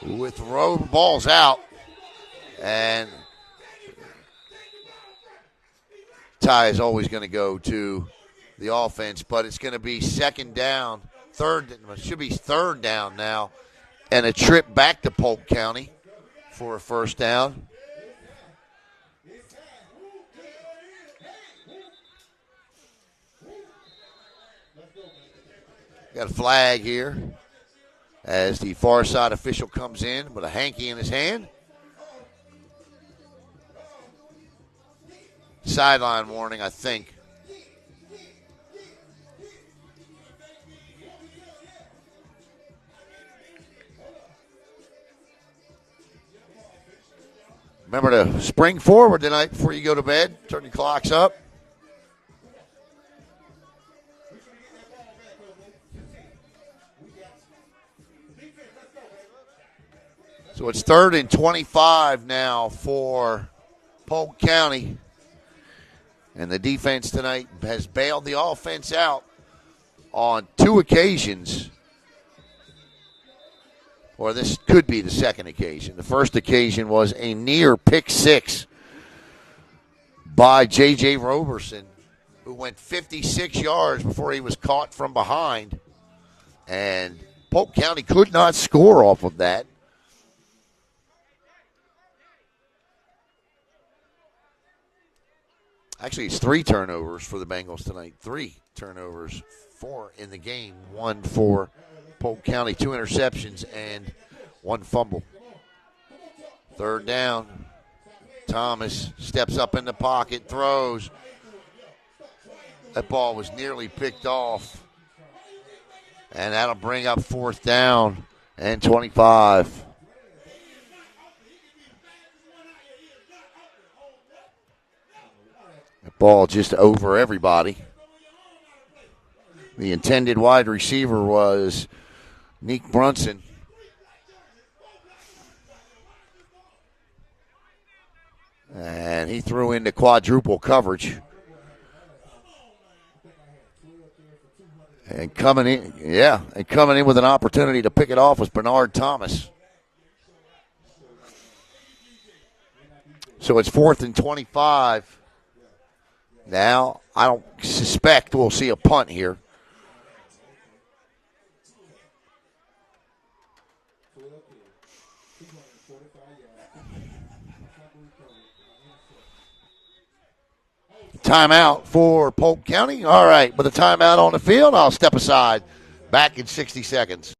with balls out, and tie is always going to go to the offense, but it's going to be 2nd down, should be 3rd down now, and a trip back to Polk County for a 1st down. Got a flag here as the far side official comes in with a hanky in his hand. Sideline warning, I think. Remember to spring forward tonight before you go to bed. Turn your clocks up. So it's 3rd and 25 now for Polk County. And the defense tonight has bailed the offense out on 2 occasions. Or this could be the second occasion. The first occasion was a near pick 6 by J.J. Roberson, who went 56 yards before he was caught from behind. And Polk County could not score off of that. Actually, it's 3 turnovers for the Bengals tonight. 3 turnovers, 4 in the game. 1 for Polk County, 2 interceptions, and 1 fumble. 3rd down. Thomas steps up in the pocket, throws. That ball was nearly picked off. And that'll bring up 4th down and 25. That ball just over everybody. The intended wide receiver was Nick Brunson. And he threw into quadruple coverage. And coming in with an opportunity to pick it off was Bernard Thomas. So it's 4th and 25. Now, I don't suspect we'll see a punt here. Timeout for Polk County. All right, with a timeout on the field, I'll step aside. Back in 60 seconds.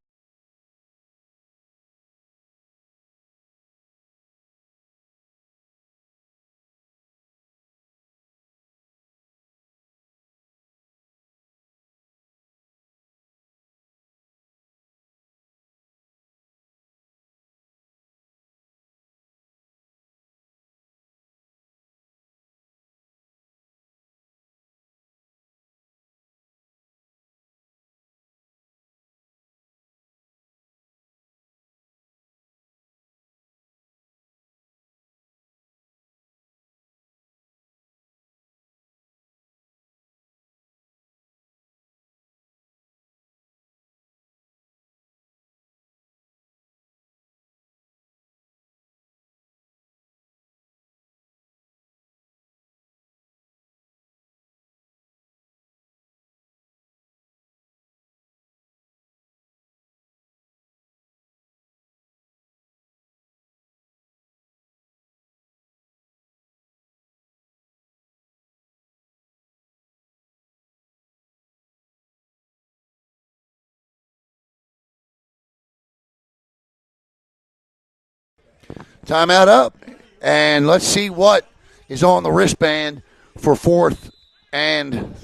Timeout up. And let's see what is on the wristband for 4th and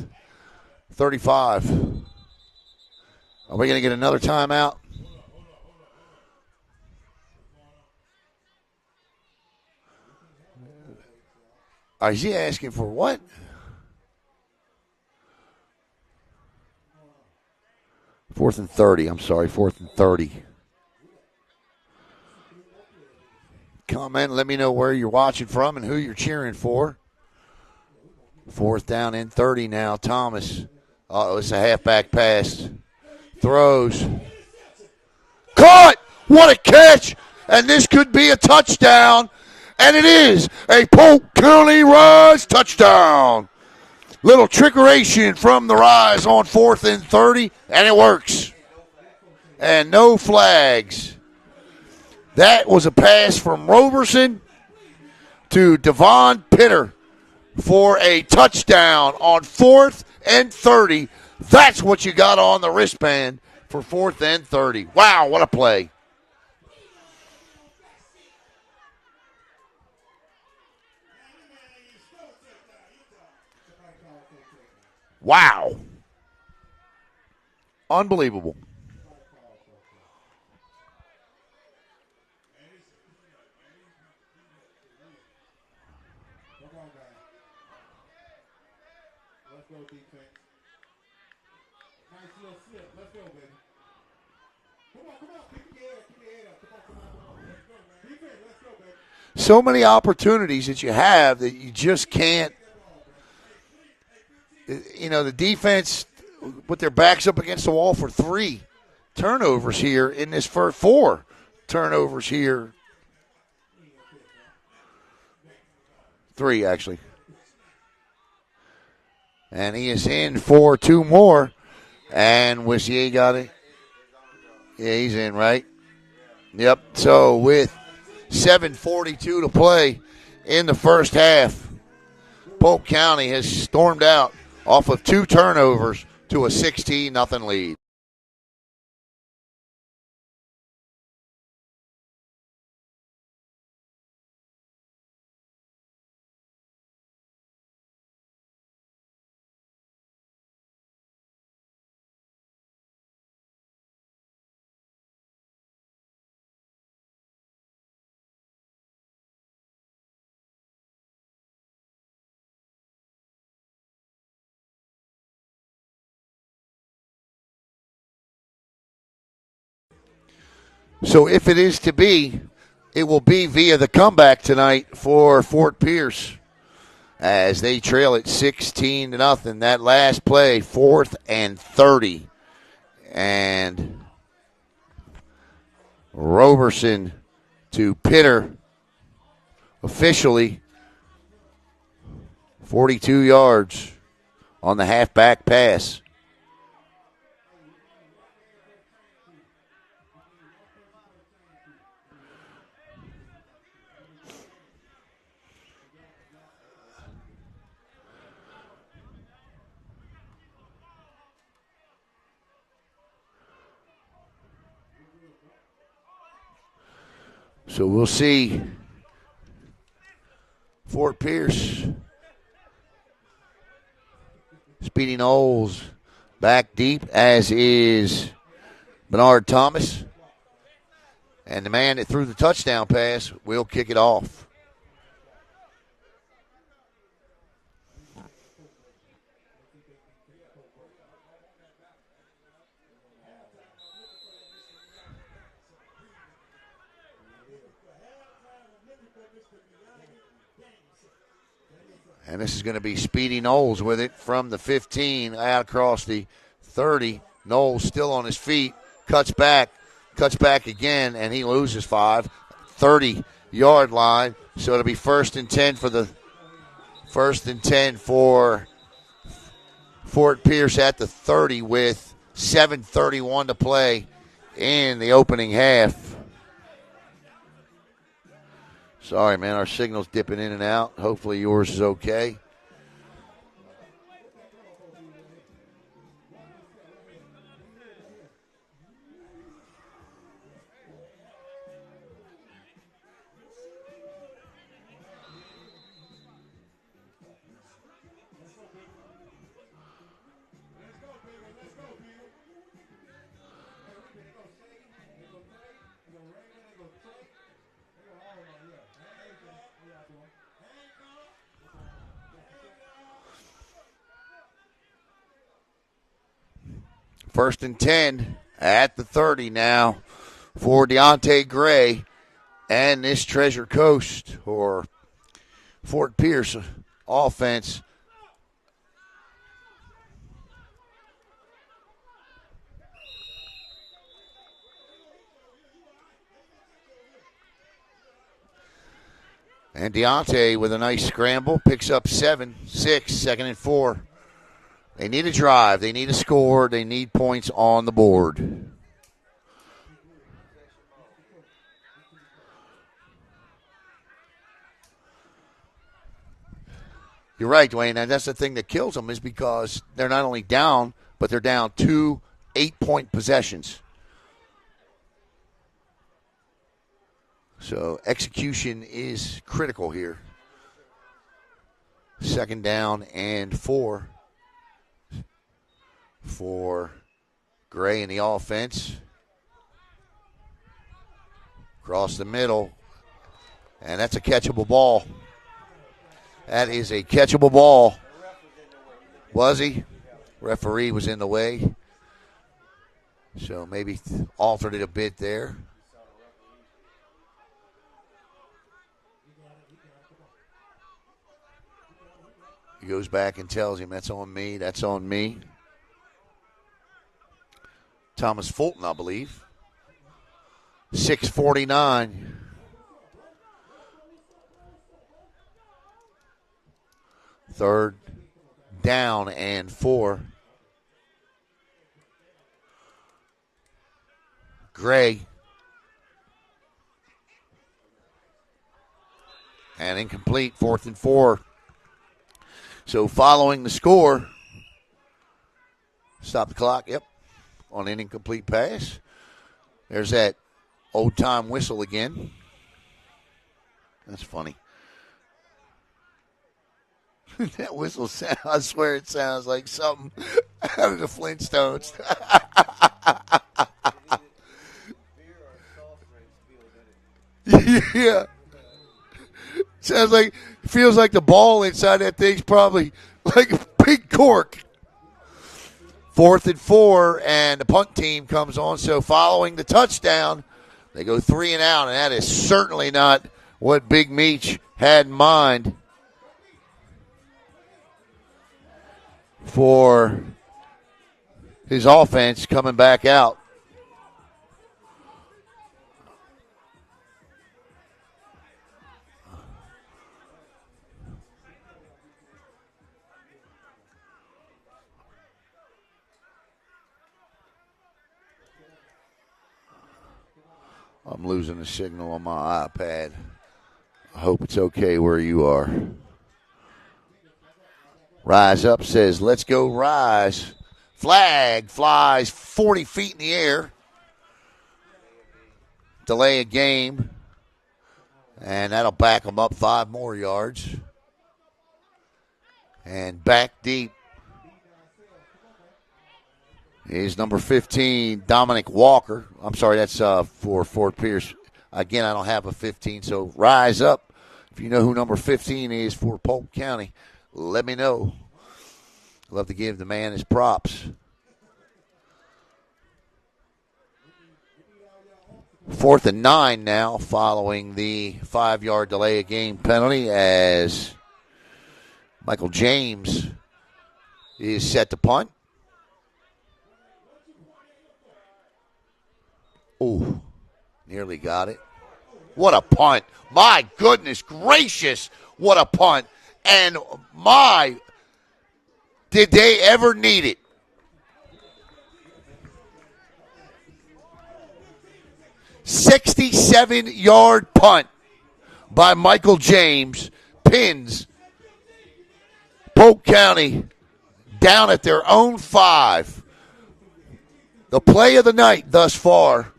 35. Are we going to get another timeout? Is he asking for what? Fourth and 30. I'm sorry, 4th and 30. Comment, let me know where you're watching from and who you're cheering for. 4th down and 30 now. Thomas. It's a halfback pass. Throws. Caught! What a catch! And this could be a touchdown. And it is a Polk County Rise touchdown. Little trickeration from the Rise on 4th and 30, and it works. And no flags. That was a pass from Roberson to Devon Pitter for a touchdown on 4th and 30. That's what you got on the wristband for 4th and 30. Wow, what a play. Wow. Unbelievable. Let's go, defense. Nice little slip. Let's go, baby. Come on. Keep your head up. Come on. Let's go, man. so many opportunities that you have that you just can't. You know, the defense with their backs up against the wall for 3 turnovers here in this first 4 turnovers here. 3, actually. And he is in for 2 more. And Wissier got it. Yeah, he's in, right? Yep. So with 7:42 to play in the first half, Polk County has stormed out off of 2 turnovers to a 16-0 lead. So if it is to be, it will be via the comeback tonight for Fort Pierce as they trail it 16-0. That last play, 4th and 30. And Roberson to Pitter, officially 42 yards on the halfback pass. So we'll see Fort Pierce. Speedy Knowles back deep, as is Bernard Thomas. And the man that threw the touchdown pass will kick it off. And this is going to be Speedy Knowles with it from the 15 out across the 30. Knowles still on his feet, cuts back again, and he loses 5. 30-yard line. So it'll be 1st and 10 for Fort Pierce at the 30 with 7:31 to play in the opening half. Sorry, man, our signal's dipping in and out. Hopefully yours is okay. First and 10 at the 30 now for Deontay Gray and this Treasure Coast or Fort Pierce offense. And Deontay with a nice scramble picks up 7-6, 2nd and 4. They need a drive. They need a score. They need points on the board. You're right, Dwayne. And that's the thing that kills them is because they're not only down, but they're down 2 8-point possessions. So execution is critical here. 2nd down and 4. For Gray in the offense. Across the middle. And that's a catchable ball. That is a catchable ball. Was he? Referee was in the way. So maybe altered it a bit there. He goes back and tells him, that's on me, that's on me. Thomas Fulton, I believe. 6:49. Third down and 4. Gray. And incomplete, 4th and 4. So following the score, stop the clock, yep, on an incomplete pass. There's that old-time whistle again. That's funny. That whistle sound, I swear it sounds like something out of the Flintstones. Yeah. Sounds like, feels like the ball inside that thing's probably like a big cork. 4th and 4, and the punt team comes on. So following the touchdown, they go 3 and out, and that is certainly not what Big Meech had in mind for his offense coming back out. I'm losing the signal on my iPad. I hope it's okay where you are. Rise Up says, let's go Rise. Flag flies 40 feet in the air. Delay a game. And that'll back them up 5 more yards. And back deep is number 15, Dominic Walker. I'm sorry, that's for Fort Pierce. Again, I don't have a 15, so Rise Up. If you know who number 15 is for Polk County, let me know. Love to give the man his props. 4th and 9 now following the 5-yard delay of game penalty as Michael James is set to punt. Oh, nearly got it. What a punt. My goodness gracious, what a punt. And did they ever need it? "67-yard punt by Michael James pins Polk County down at their own 5. The play of the night thus far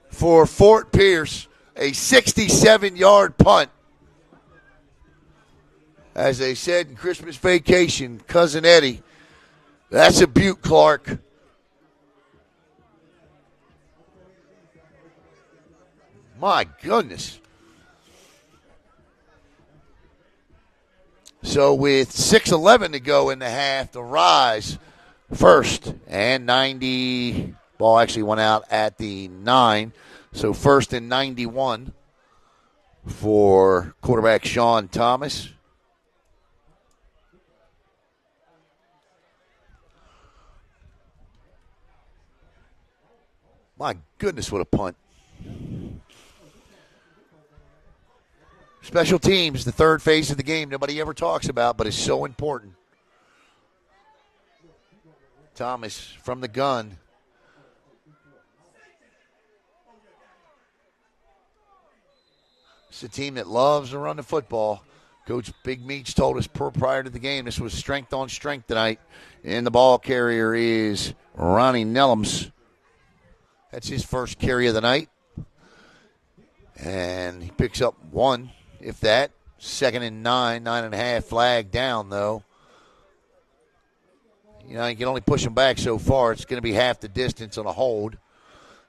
for Fort Pierce, a 67-yard punt. As they said in Christmas Vacation, Cousin Eddie, that's a beaut, Clark. My goodness. So with 6:11 to go in the half, the Rise first and 90. Ball actually went out at the 9. So 1st and 91 for quarterback Sean Thomas. My goodness, what a punt. Special teams, the third phase of the game, nobody ever talks about, but it's so important. Thomas from the gun. It's a team that loves to run the football. Coach Big Meech told us prior to the game this was strength on strength tonight. And the ball carrier is Ronnie Nellums. That's his first carry of the night. And he picks up 1, if that. 2nd and 9, 9.5, flag down, though. You know, you can only push them back so far. It's going to be half the distance on a hold.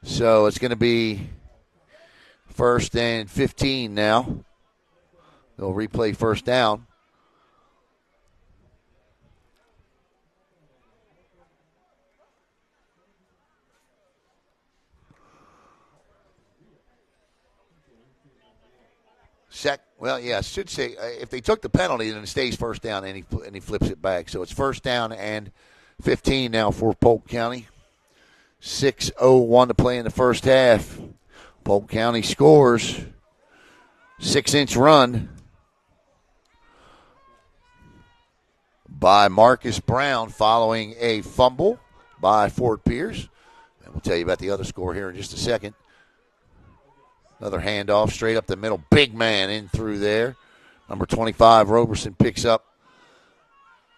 So it's going to be 1st and 15 now. They'll replay first down. Well, yeah, I should say if they took the penalty, then it stays first down, and he flips it back. So it's first down and 15 now for Polk County. 6:01 to play in the first half. Polk County scores. 6-inch run by Marcus Brown following a fumble by Fort Pierce. And we'll tell you about the other score here in just a second. Another handoff straight up the middle. Big man in through there. Number 25, Roberson, picks up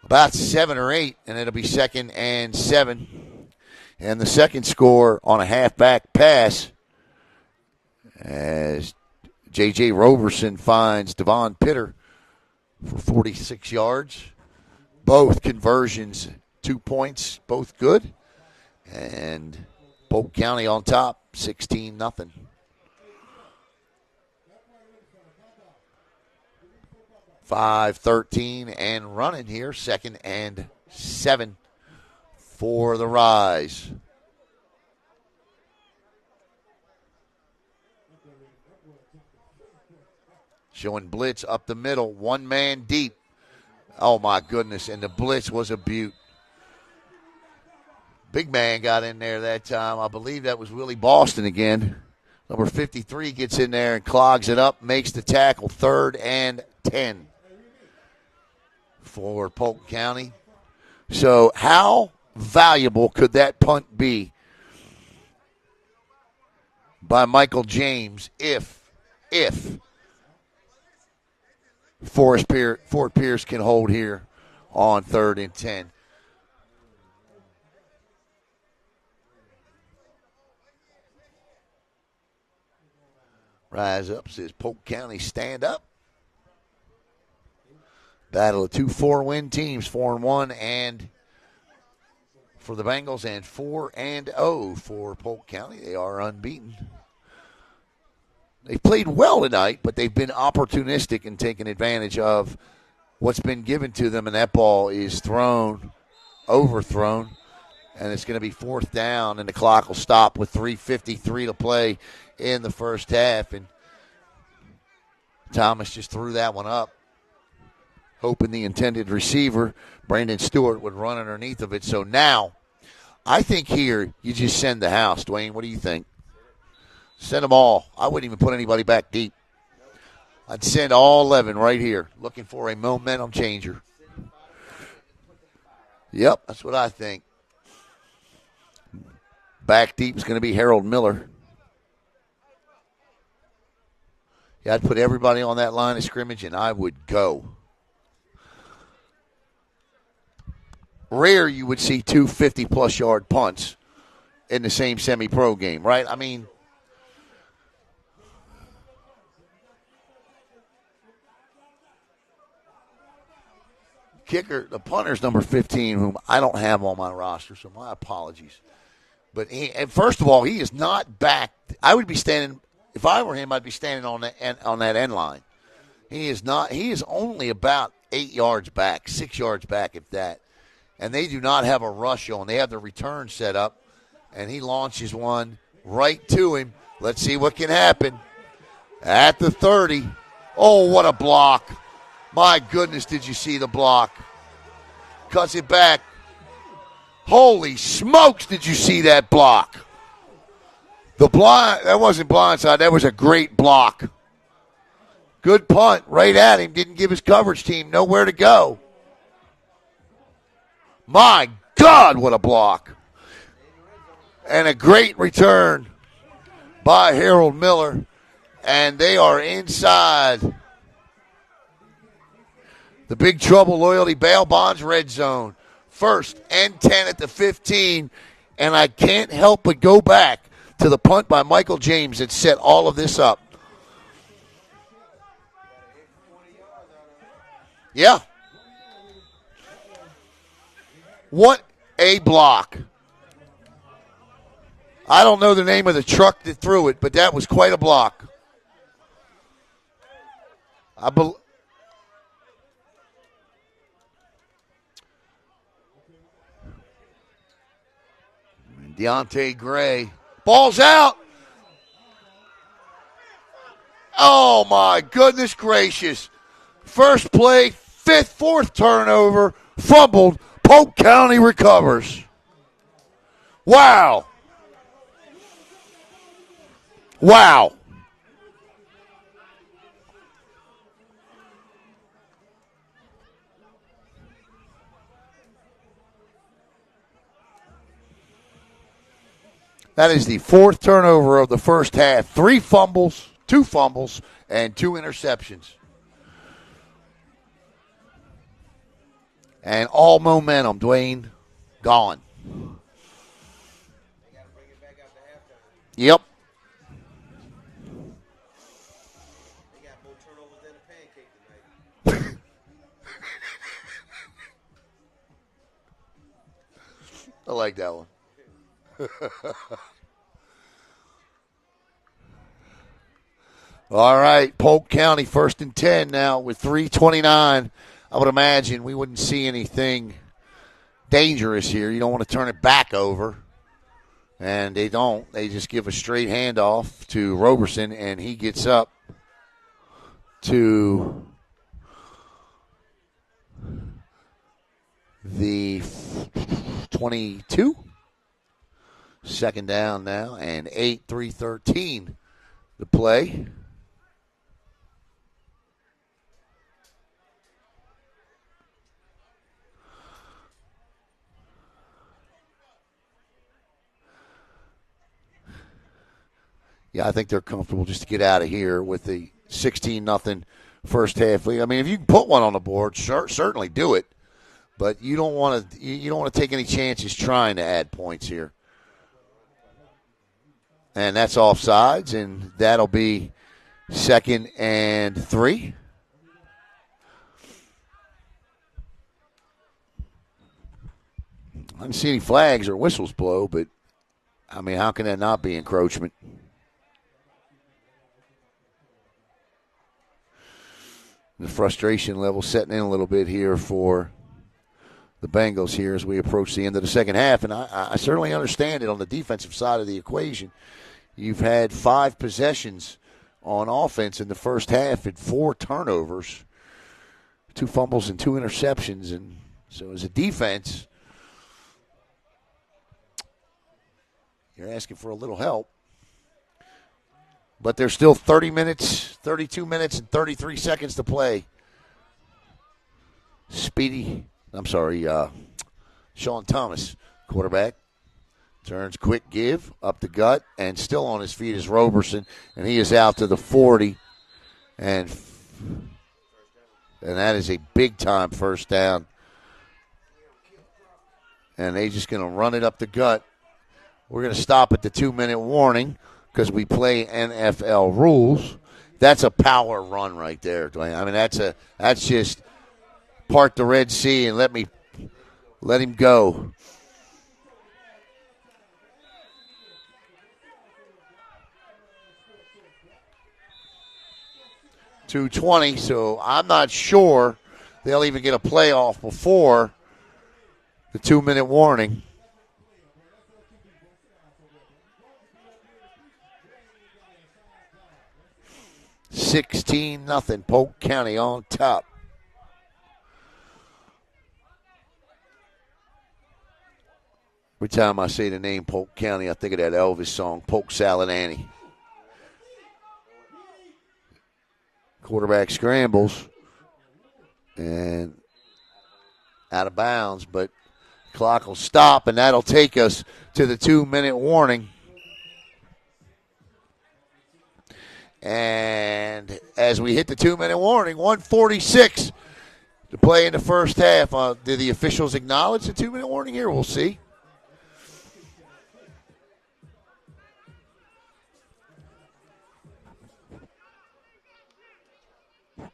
about 7 or 8, and it'll be 2nd and 7. And the second score on a halfback pass as J.J. Roberson finds Devon Pitter for 46 yards. Both conversions, 2 points, both good. And Polk County on top, 16-0. .5:13 and running here, 2nd and 7 for the Rise. Showing blitz up the middle, 1 man deep. Oh, my goodness, and the blitz was a beaut. Big man got in there that time. I believe that was Willie Boston again. Number 53 gets in there and clogs it up, makes the tackle, 3rd and 10 for Polk County. So how valuable could that punt be by Michael James if Fort Pierce can hold here on 3rd and 10? Rise up, says Polk County stand up. Battle of 2 4-win teams, 4-1 and for the Bengals and 4-0 for Polk County. They are unbeaten. They've played well tonight, but they've been opportunistic in taking advantage of what's been given to them, and that ball is overthrown, and it's going to be 4th down, and the clock will stop with 3:53 to play in the first half, and Thomas just threw that one up, hoping the intended receiver, Brandon Stewart, would run underneath of it. So now, I think here you just send the house. Dwayne, what do you think? Send them all. I wouldn't even put anybody back deep. I'd send all 11 right here, looking for a momentum changer. Yep, that's what I think. Back deep is going to be Harold Miller. Yeah, I'd put everybody on that line of scrimmage, and I would go. Rare you would see 2 50-plus yard punts in the same semi-pro game, right? I mean, kicker, the punter's number 15, whom I don't have on my roster, so my apologies. But and first of all, he is not back. I would be standing, if I were him, I'd be standing on that end line. He is not. He is only about 8 yards back, 6 yards back, if that. And they do not have a rush on. They have the return set up, and he launches one right to him. Let's see what can happen. At the 30. Oh, what a block. My goodness, did you see the block? Cuts it back. Holy smokes, did you see that block? That wasn't blindside. That was a great block. Good punt right at him. Didn't give his coverage team nowhere to go. My God, what a block. And a great return by Harold Miller. And they are inside the Big Trouble Loyalty Bail Bonds red zone. 1st and 10 at the 15. And I can't help but go back to the punt by Michael James that set all of this up. Yeah. What a block. I don't know the name of the truck that threw it, but that was quite a block. Deontay Gray. Ball's out. Oh, my goodness gracious. First play, fourth turnover, fumbled. Polk County recovers. Wow. Wow. That is the fourth turnover of the first half. 3 fumbles, 2 fumbles, and 2 interceptions. And all momentum, Dwayne, gone. Yep. I like that one. All right, Polk County 1st and 10 now with 3:29. I would imagine we wouldn't see anything dangerous here. You don't want to turn it back over. And they don't. They just give a straight handoff to Roberson, and he gets up to the 22. Second down now, and 3:13 to play. Yeah, I think they're comfortable just to get out of here with the 16-0 first half lead. I mean, if you can put one on the board, certainly do it, but you don't want to take any chances trying to add points here. And that's offsides, and that'll be 2nd and 3. I didn't see any flags or whistles blow, but, I mean, how can that not be encroachment? The frustration level setting in a little bit here for the Bengals here as we approach the end of the second half. And I certainly understand it on the defensive side of the equation. You've had 5 possessions on offense in the first half and 4 turnovers, 2 fumbles and 2 interceptions. And so as a defense, you're asking for a little help. But there's still 32 minutes, and 33 seconds to play. Sean Thomas, quarterback. Turns, quick give, up the gut, and still on his feet is Roberson, and he is out to the 40. And that is a big-time first down. And they're just going to run it up the gut. We're going to stop at the 2-minute warning, because we play NFL rules. That's a power run right there, Dwayne. I mean, that's just part the Red Sea and let him go. .220, so I'm not sure they'll even get a playoff before the 2-minute warning. 16-0, Polk County on top. Every time I say the name Polk County, I think of that Elvis song, Polk Salad Annie. Quarterback scrambles and out of bounds, but clock will stop, and that'll take us to the 2-minute warning. And as we hit the 2-minute warning, 1:46 to play in the first half. Did the officials acknowledge the 2-minute warning here? We'll see.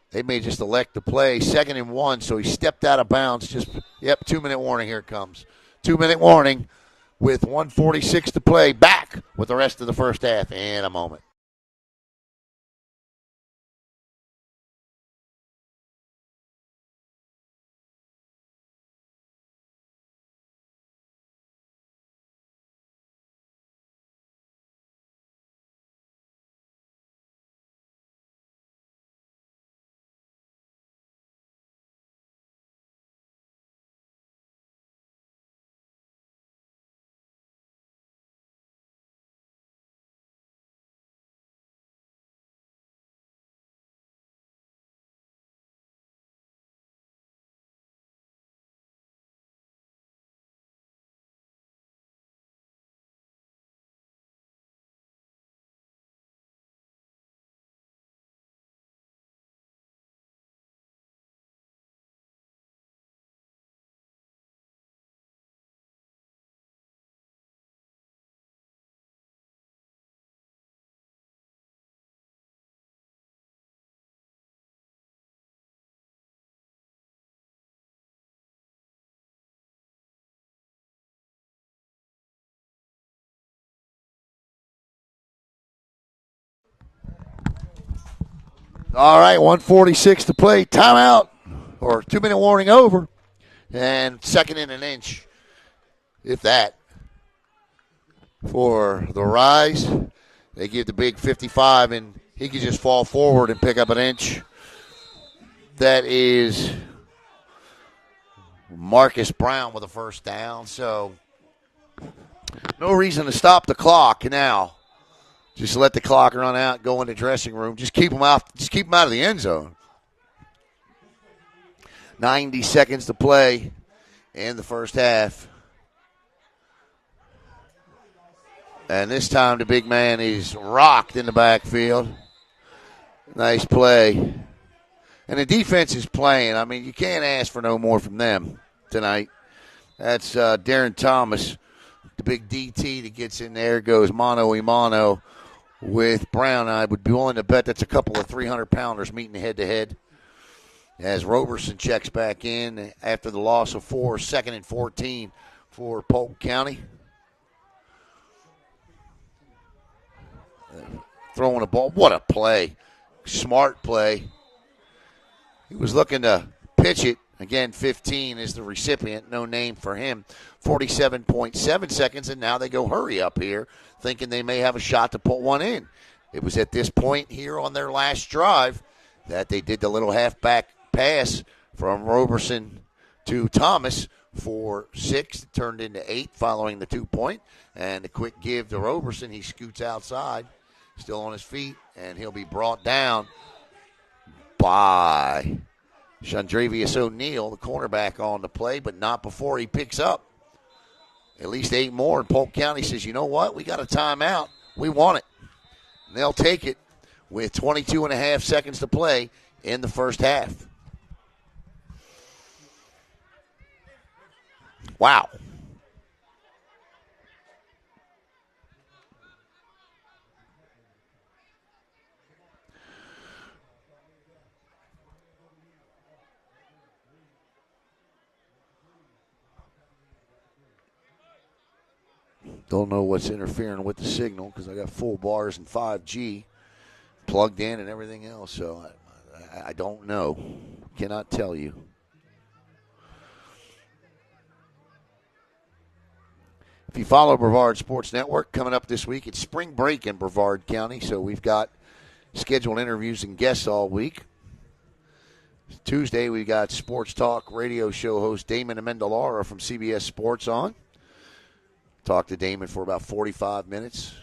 They may just elect to play 2nd and 1, so he stepped out of bounds. 2-minute warning. Here it comes. 2-minute warning with 1:46 to play. Back with the rest of the first half in a moment. All right, 1:46 to play. Timeout or 2-minute warning over. And second and an inch, if that, for the Rise. They give the big 55, and he can just fall forward and pick up an inch. That is Marcus Brown with a first down. So no reason to stop the clock now. Just let the clock run out, go in the dressing room. Just keep them out. Just keep them out of the end zone. 90 seconds to play in the first half. And this time the big man is rocked in the backfield. Nice play. And the defense is playing. I mean, you can't ask for no more from them tonight. That's Darren Thomas, the big DT that gets in there, goes mano-a-mano with Brown. I would be willing to bet that's a couple of 300-pounders meeting head-to-head. As Roberson checks back in after the loss of 4, 2nd and 14 for Polk County. Throwing a ball. What a play. Smart play. He was looking to pitch it. Again, 15 is the recipient. No name for him. 47.7 seconds, and now they go hurry up here, thinking they may have a shot to put one in. It was at this point here on their last drive that they did the little halfback pass from Roberson to Thomas for 6. It turned into 8 following the 2-point. And the quick give to Roberson. He scoots outside, still on his feet, and he'll be brought down by Chandravius O'Neal, the cornerback, on the play, but not before he picks up at least 8 more. And Polk County says, you know what? We got a timeout. We want it. And they'll take it with 22 and a half seconds to play in the first half. Wow. Don't know what's interfering with the signal because I got full bars and 5G plugged in and everything else. So I don't know. Cannot tell you. If you follow Brevard Sports Network, coming up this week, it's spring break in Brevard County. So we've got scheduled interviews and guests all week. Tuesday, we got Sports Talk radio show host Damon Amendolara from CBS Sports on. Talked to Damon for about 45 minutes.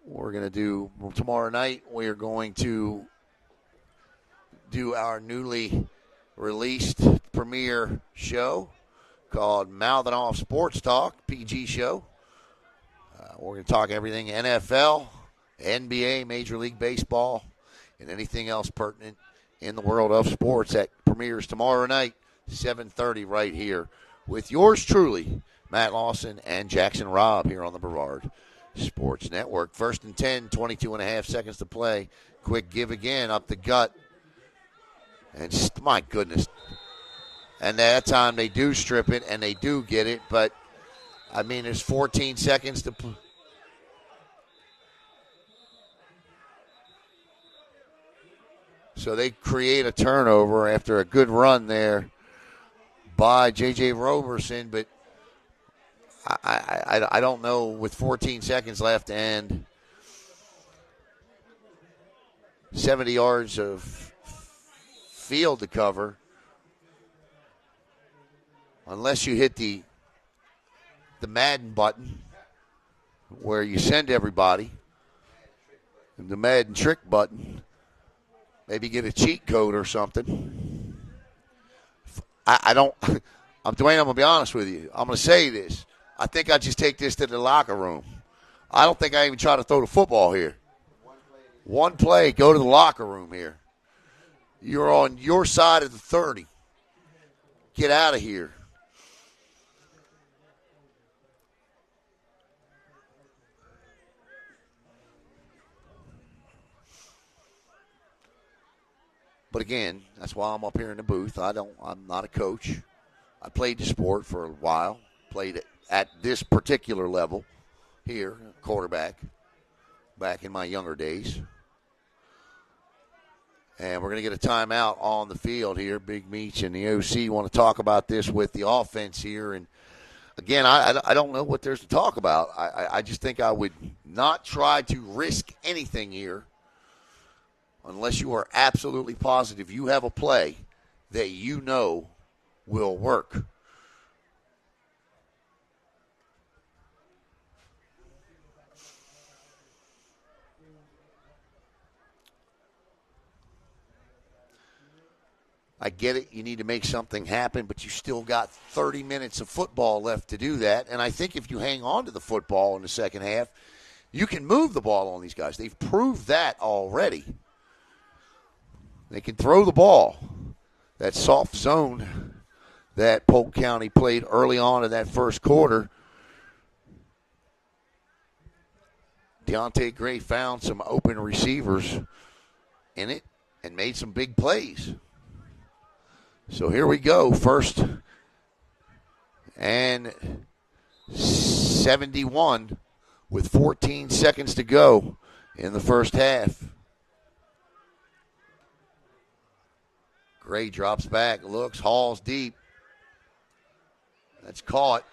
We're going to do, tomorrow night, we are going to do our newly released premiere show called Mouthing Off Sports Talk, PG show. We're going to talk everything NFL, NBA, Major League Baseball, and anything else pertinent in the world of sports. That premieres tomorrow night, 7:30 right here with yours truly, Matt Lawson and Jackson Robb here on the Brevard Sports Network. 1st and 10, 22 and a half seconds to play. Quick give again up the gut. And my goodness. And that time they do strip it and they do get it. But, I mean, there's 14 seconds to play. So they create a turnover after a good run there by J.J. Roberson, but I don't know with 14 seconds left and 70 yards of field to cover, unless you hit the Madden button where you send everybody, and the Madden trick button, maybe get a cheat code or something. Dwayne, I'm going to be honest with you. I'm going to say this. I think I just take this to the locker room. I don't think I even try to throw the football here. One play, go to the locker room here. You're on your side of the 30. Get out of here. But again, that's why I'm up here in the booth. I'm not a coach. I played the sport for a while. Played it at this particular level here, quarterback, back in my younger days. And we're going to get a timeout on the field here. Big Meech and the OC want to talk about this with the offense here. And, again, I don't know what there's to talk about. I just think I would not try to risk anything here unless you are absolutely positive you have a play that you know will work. I get it. You need to make something happen, but you still got 30 minutes of football left to do that. And I think if you hang on to the football in the second half, you can move the ball on these guys. They've proved that already. They can throw the ball. That soft zone that Polk County played early on in that first quarter, Deontay Gray found some open receivers in it and made some big plays. So here we go, first and 71 with 14 seconds to go in the first half. Gray drops back, looks, hauls deep. That's caught.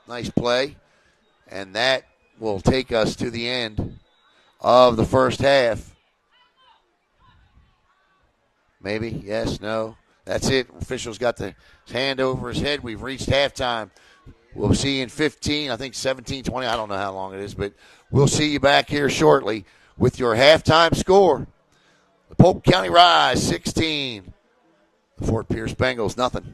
Nice play. And that will take us to the end of the first half. Maybe, yes, no. That's it. Official's got the hand over his head. We've reached halftime. We'll see you in 15, I think 17, 20. I don't know how long it is, but we'll see you back here shortly with your halftime score. The Polk County Rise, 16. The Fort Pierce Bengals, nothing.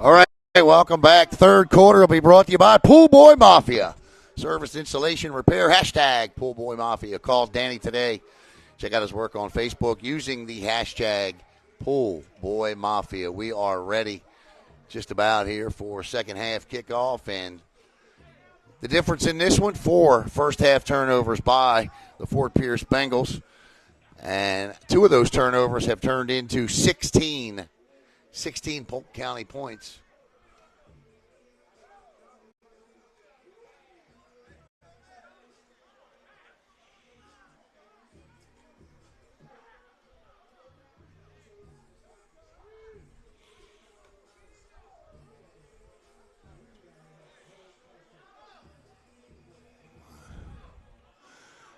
All right, welcome back. Third quarter will be brought to you by Pool Boy Mafia. Service, installation, repair, hashtag Pool Boy Mafia. Call Danny today. Check out his work on Facebook using the hashtag Pool Boy Mafia. We are ready just about here for second half kickoff. And the difference in this one, 4 first half turnovers by the Fort Pierce Bengals. And 2 of those turnovers have turned into 16 Polk County points.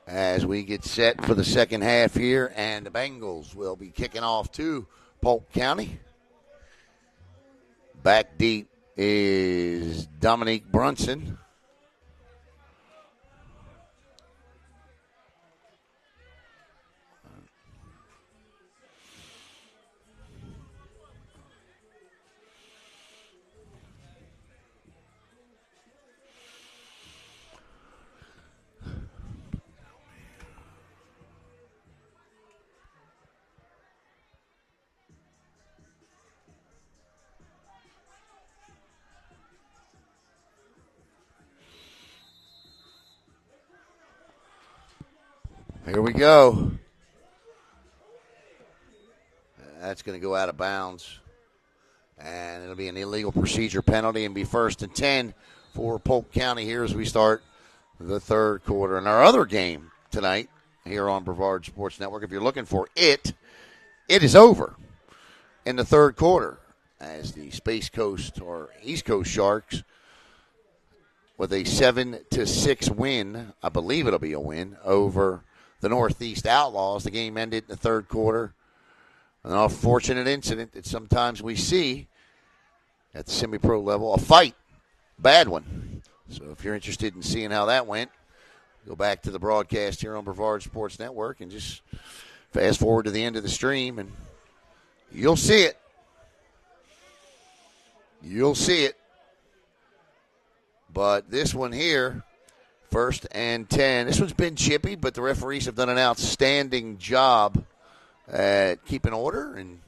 As we get set for the second half here, and the Bengals will be kicking off to Polk County. Back deep is Dominique Brunson. Here we go. That's going to go out of bounds. And it'll be an illegal procedure penalty and be 1st and 10 for Polk County here as we start the third quarter. And our other game tonight here on Brevard Sports Network, if you're looking for it, it is over in the third quarter as the Space Coast or East Coast Sharks with a 7-6 win, I believe it'll be a win, over the Northeast Outlaws. The game ended in the third quarter. An unfortunate incident that sometimes we see at the Semipro level, a fight, bad one. So if you're interested in seeing how that went, go back to the broadcast here on Brevard Sports Network and just fast forward to the end of the stream and you'll see it. You'll see it. But this one here, 1st and 10. This one's been chippy, but the referees have done an outstanding job at keeping order. And,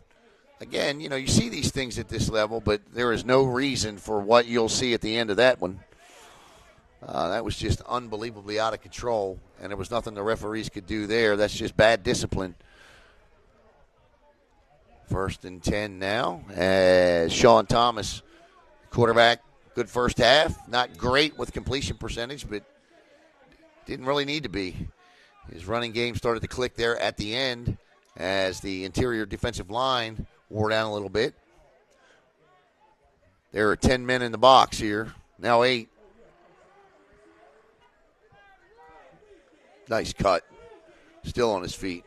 again, you see these things at this level, but there is no reason for what you'll see at the end of that one. That was just unbelievably out of control, and there was nothing the referees could do there. That's just bad discipline. 1st and 10 now as Sean Thomas, quarterback, good first half. Not great with completion percentage, but didn't really need to be. His running game started to click there at the end as the interior defensive line wore down a little bit. There are 10 men in the box here. Now 8. Nice cut. Still on his feet.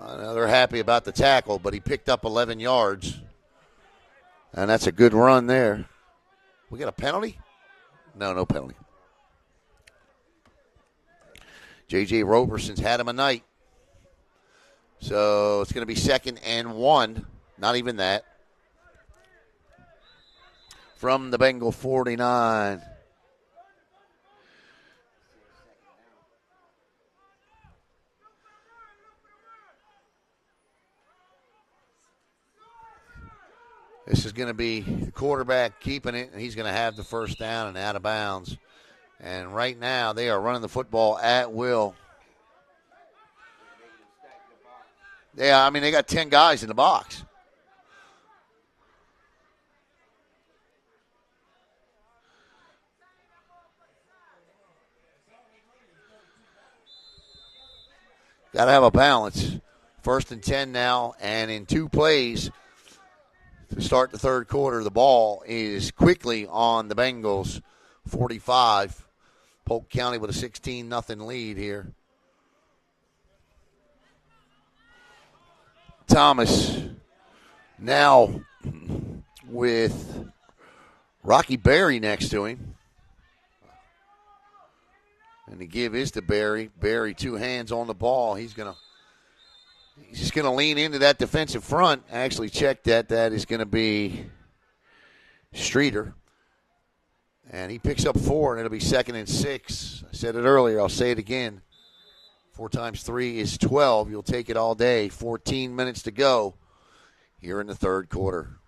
They're happy about the tackle, but he picked up 11 yards. And that's a good run there. We got a penalty? No penalty. J.J. Roberson's had him a night. So it's going to be 2nd and 1. Not even that. From the Bengal 49. This is going to be the quarterback keeping it, and he's going to have the first down and out of bounds. And right now they are running the football at will. Yeah, they got 10 guys in the box. Got to have a balance. 1st and 10 now, and in 2 plays to start the third quarter, the ball is quickly on the Bengals 45. Polk County with a 16-0 lead here. Thomas now with Rocky Berry next to him. And the give is to Berry. Berry 2 hands on the ball. He's going to He's just going to lean into that defensive front. I actually checked that. That is going to be Streeter. And he picks up 4, and it'll be 2nd and 6. I said it earlier. I'll say it again. 4 times 3 is 12. You'll take it all day. 14 minutes to go here in the third quarter.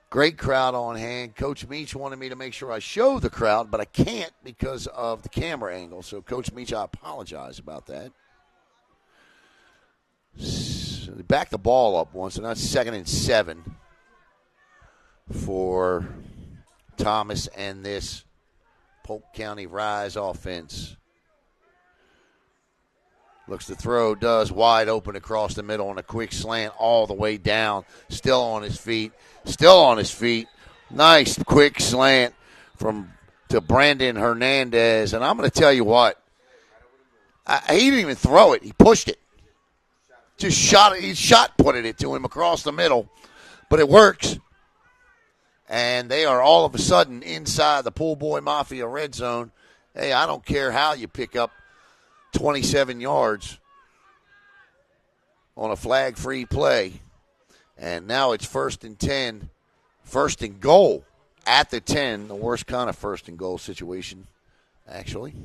Great crowd on hand. Coach Meach wanted me to make sure I show the crowd, but I can't because of the camera angle. So, Coach Meach, I apologize about that. So they back the ball up once, so now it's 2nd and 7 for Thomas and this Polk County Rise offense. Looks to throw, does wide open across the middle on a quick slant all the way down. Still on his feet. Nice quick slant to Brandon Hernandez. And I'm going to tell you what, he didn't even throw it. He pushed it. Just shot it. He shot-putted it to him across the middle. But it works. And they are all of a sudden inside the Pool Boy Mafia red zone. Hey, I don't care how you pick up 27 yards on a flag-free play. And now it's 1st and 10, 1st and goal at the 10, the worst kind of 1st and goal situation, actually.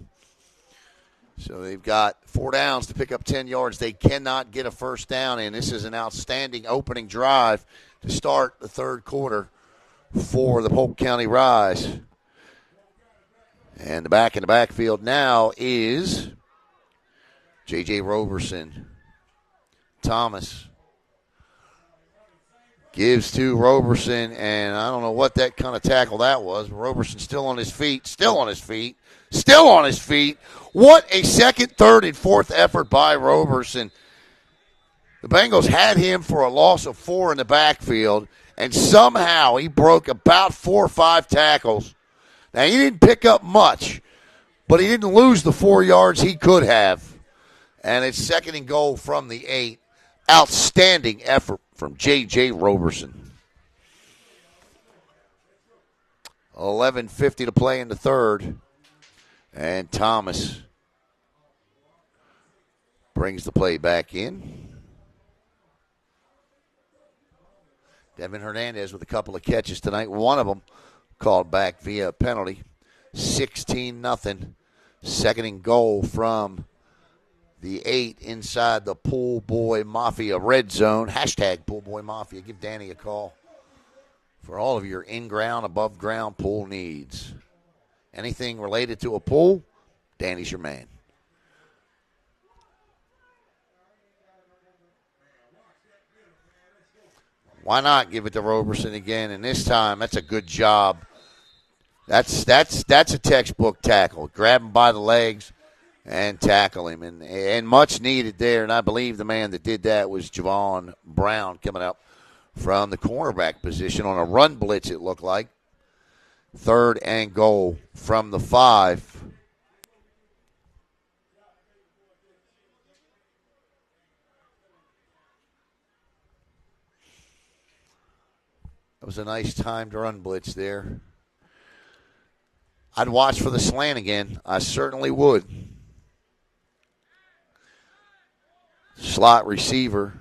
So they've got 4 downs to pick up 10 yards. They cannot get a first down, and this is an outstanding opening drive to start the third quarter for the Polk County Rise. And the back in the backfield now is J.J. Roberson. Thomas gives to Roberson, and I don't know what that kind of tackle that was. Roberson still on his feet. What a second, third, and fourth effort by Roberson. The Bengals had him for a loss of 4 in the backfield, and somehow he broke about 4 or 5 tackles. Now, he didn't pick up much, but he didn't lose the 4 yards he could have. And it's 2nd and goal from the 8. Outstanding effort from J.J. Roberson. 11:50 to play in the third. And Thomas brings the play back in. Devin Hernandez with a couple of catches tonight. One of them called back via penalty. 16-0. 2nd and goal from the 8 inside the Pool Boy Mafia red zone. Hashtag Pool Boy Mafia. Give Danny a call for all of your in-ground, above-ground pool needs. Anything related to a pool, Danny's your man. Why not give it to Roberson again? And this time, that's a good job. That's a textbook tackle. Grab him by the legs and tackle him. And much needed there. And I believe the man that did that was Javon Brown coming up from the cornerback position on a run blitz, it looked like. 3rd and goal from the 5. That was a nice timed run blitz there. I'd watch for the slant again. I certainly would. Slot receiver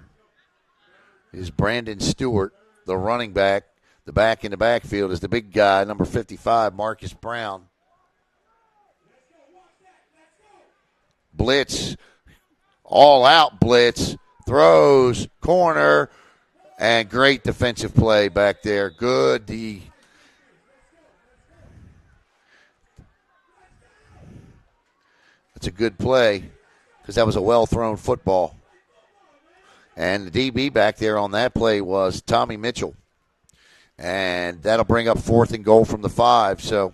is Brandon Stewart, the running back. The back in the backfield is the big guy, number 55, Marcus Brown. Blitz, all-out blitz, throws, corner, and great defensive play back there. Good D. That's a good play because that was a well-thrown football. And the DB back there on that play was Tommy Mitchell. And that'll bring up 4th and goal from the 5. So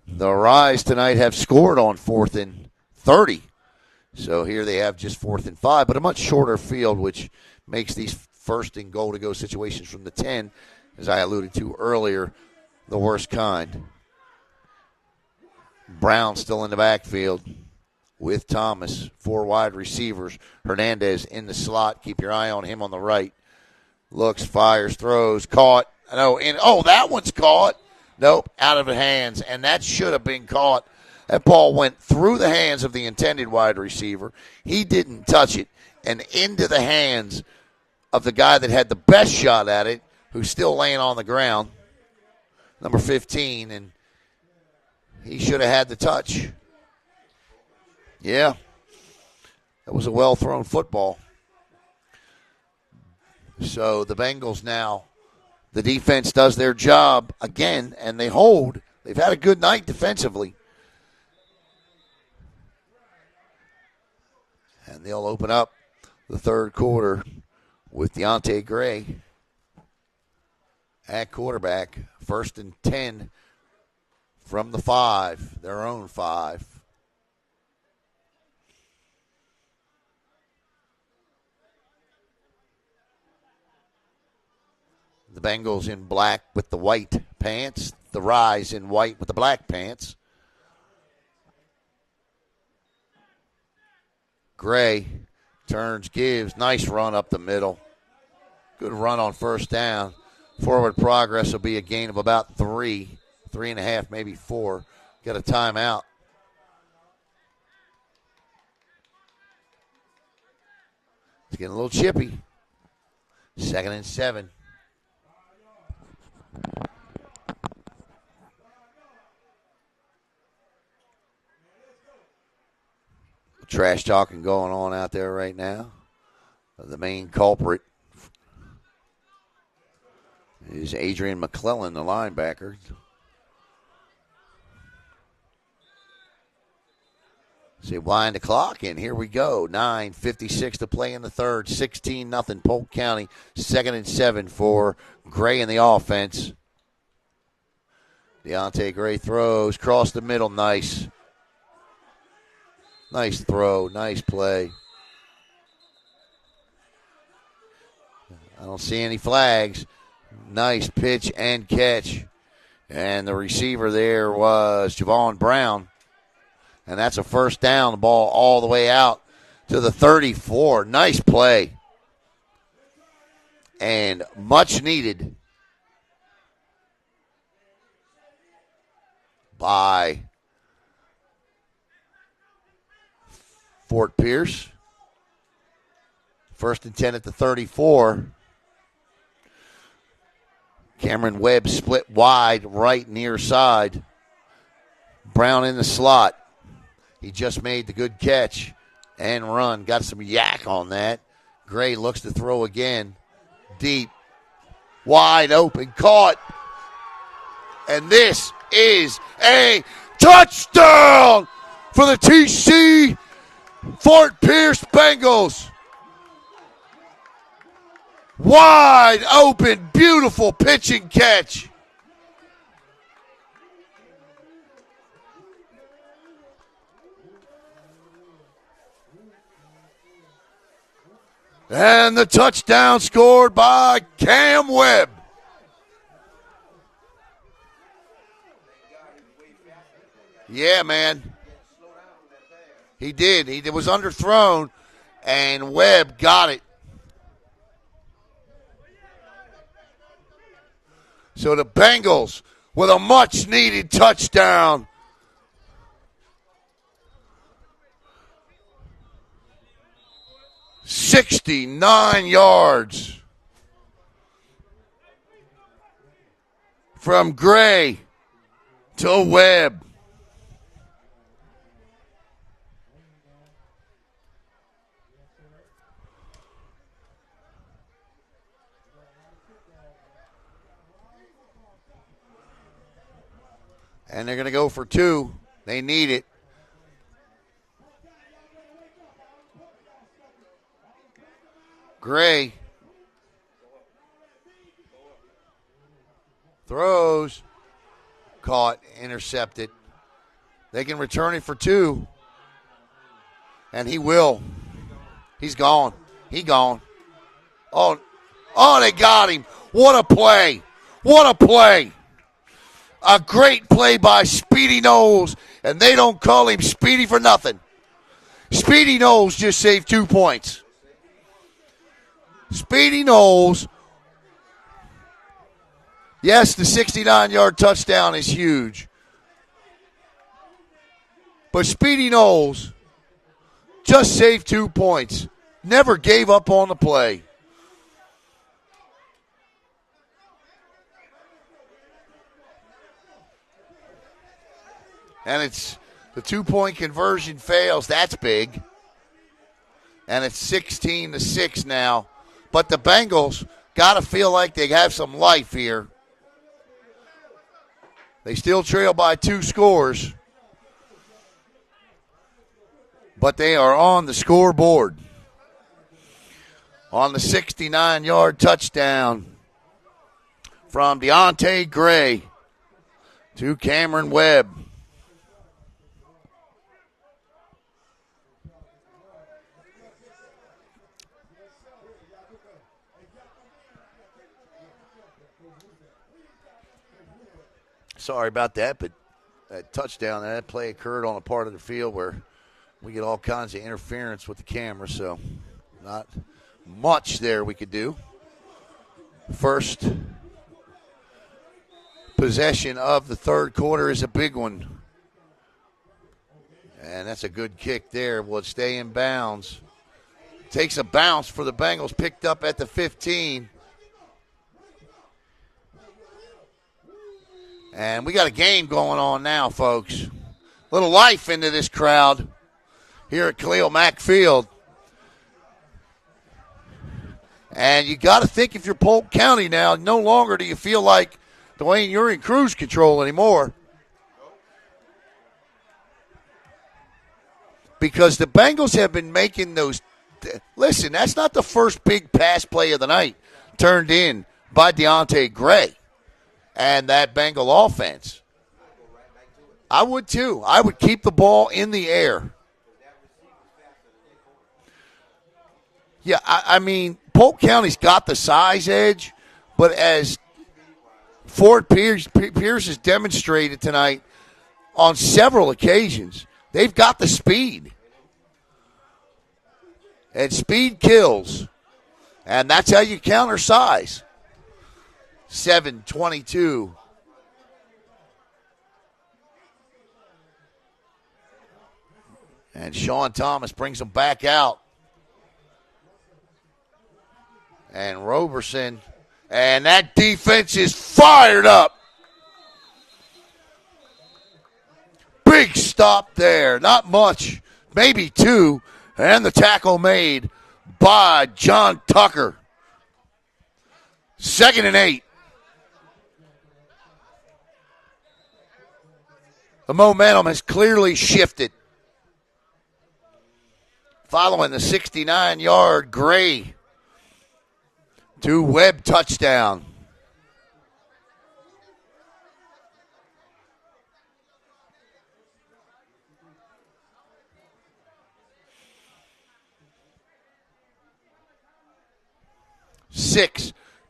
the Rise tonight have scored on 4th and 30. So here they have just 4th and 5, but a much shorter field, which makes these 1st and goal to go situations from the 10, as I alluded to earlier, the worst kind. Brown still in the backfield with Thomas. 4 wide receivers. Hernandez in the slot. Keep your eye on him on the right. Looks, fires, throws, caught. That one's caught. Nope, out of the hands, and that should have been caught. That ball went through the hands of the intended wide receiver. He didn't touch it, and into the hands of the guy that had the best shot at it, who's still laying on the ground, number 15, and he should have had the touch. Yeah, that was a well-thrown football. So the Bengals now, the defense does their job again, and they hold. They've had a good night defensively. And they'll open up the third quarter with Deontay Gray at quarterback. 1st and 10 from the 5, their own 5. The Bengals in black with the white pants. The Rise in white with the black pants. Gray turns, gives. Nice run up the middle. Good run on first down. Forward progress will be a gain of about 3, 3.5, maybe 4. Got a timeout. It's getting a little chippy. 2nd and 7. Trash talking going on out there right now. The main culprit is Adrian McClellan, the linebacker. So wind the clock, and here we go. 9:56 to play in the third. 16-0 Polk County. 2nd and 7 for Gray in the offense. Deontay Gray throws, cross the middle, nice. Nice throw, nice play. I don't see any flags. Nice pitch and catch. And the receiver there was Javon Brown. And that's a first down. The ball all the way out to the 34. Nice play. And much needed by Fort Pierce. 1st and 10 at the 34. Cameron Webb split wide, right near side. Brown in the slot. He just made the good catch and run. Got some yak on that. Gray looks to throw again. Deep. Wide open. Caught. And this is a touchdown for the TC Fort Pierce Bengals. Wide open, beautiful pitch and catch. And the touchdown scored by Cam Webb. Yeah, man. He did. It was underthrown, and Webb got it. So the Bengals with a much-needed touchdown. $69 yards from Gray to Webb. And they're going to go for 2. They need it. Gray throws, caught, intercepted. They can return it for 2. And he will. He's gone. He gone. Oh, they got him. What a play. What a play. A great play by Speedy Knowles, and they don't call him Speedy for nothing. Speedy Knowles just saved 2 points. Speedy Knowles Yes, the 69-yard touchdown is huge. But Speedy Knowles just saved 2 points. Never gave up on the play. And it's the 2-point conversion fails. That's big. And it's 16-6 now. But the Bengals got to feel like they have some life here. They still trail by 2 scores. But they are on the scoreboard. On the 69-yard touchdown from Deontay Gray to Cameron Webb. Sorry about that, but that touchdown, that play occurred on a part of the field where we get all kinds of interference with the camera, so not much there we could do. First possession of the third quarter is a big one. And that's a good kick there. Will it stay in bounds? Takes a bounce for the Bengals, picked up at the 15. And we got a game going on now, folks. A little life into this crowd here at Khalil Mack Field. And you got to think if you're Polk County now, no longer do you feel like, Dwayne, you're in cruise control anymore. Because the Bengals have been making those. Listen, that's not the first big pass play of the night turned in by Deontay Gray and that Bengal offense. I would too. I would keep the ball in the air. Yeah, I mean, Polk County's got the size edge, but as Fort Pierce has demonstrated tonight on several occasions, they've got the speed. And speed kills. And that's how you counter size. 7-22. And Sean Thomas brings them back out. And Roberson. And that defense is fired up. Big stop there. Not much. Maybe 2. And the tackle made by John Tucker. 2nd and 8. The momentum has clearly shifted. Following the 69-yard Gray to Webb touchdown.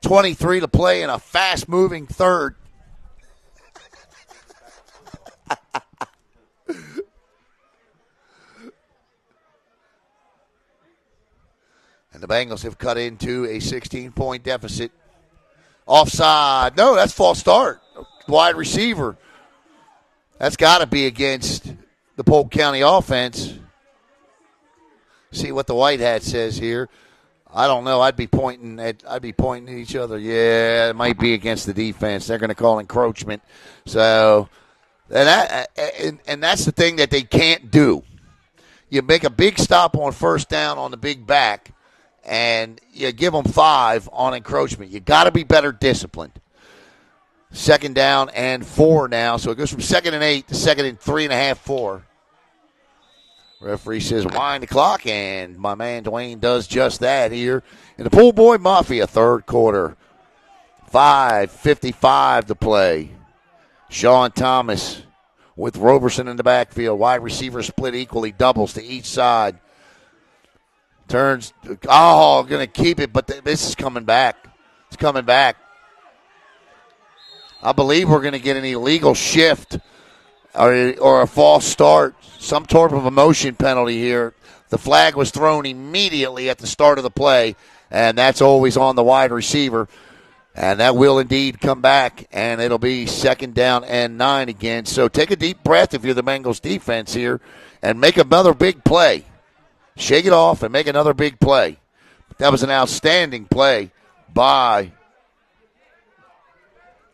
.23 to play in a fast-moving third. And the Bengals have cut into a 16-point deficit. Offside. No, that's false start. Wide receiver. That's got to be against the Polk County offense. See what the white hat says here. I don't know. I'd be pointing at each other. Yeah, it might be against the defense. They're going to call encroachment. So, and that's the thing that they can't do. You make a big stop on first down on the big back, and you give them 5 on encroachment. You got to be better disciplined. 2nd down and 4 now. So it goes from 2nd and 8 to 2nd and 3.5, 4. Referee says wind the clock, and my man Dwayne does just that here in the Pool Boy Mafia third quarter. 5:55 to play. Sean Thomas with Roberson in the backfield. Wide receiver split equally, doubles to each side. Turns, going to keep it, but this is coming back. It's coming back. I believe we're going to get an illegal shift or a false start, some sort of a motion penalty here. The flag was thrown immediately at the start of the play, and that's always on the wide receiver. And that will indeed come back, and it'll be 2nd down and 9 again. So take a deep breath if you're the Bengals defense here and make another big play. Shake it off and make another big play. That was an outstanding play by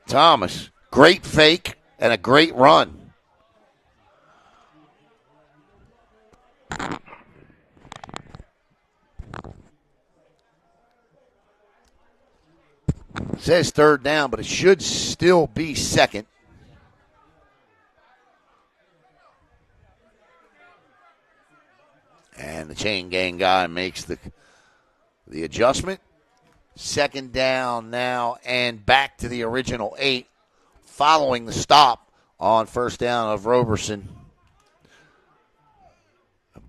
Thomas. Great fake and a great run. It says 3rd down, but it should still be 2nd. And the chain gang guy makes the adjustment. 2nd down now and back to the original 8 following the stop on 1st down of Roberson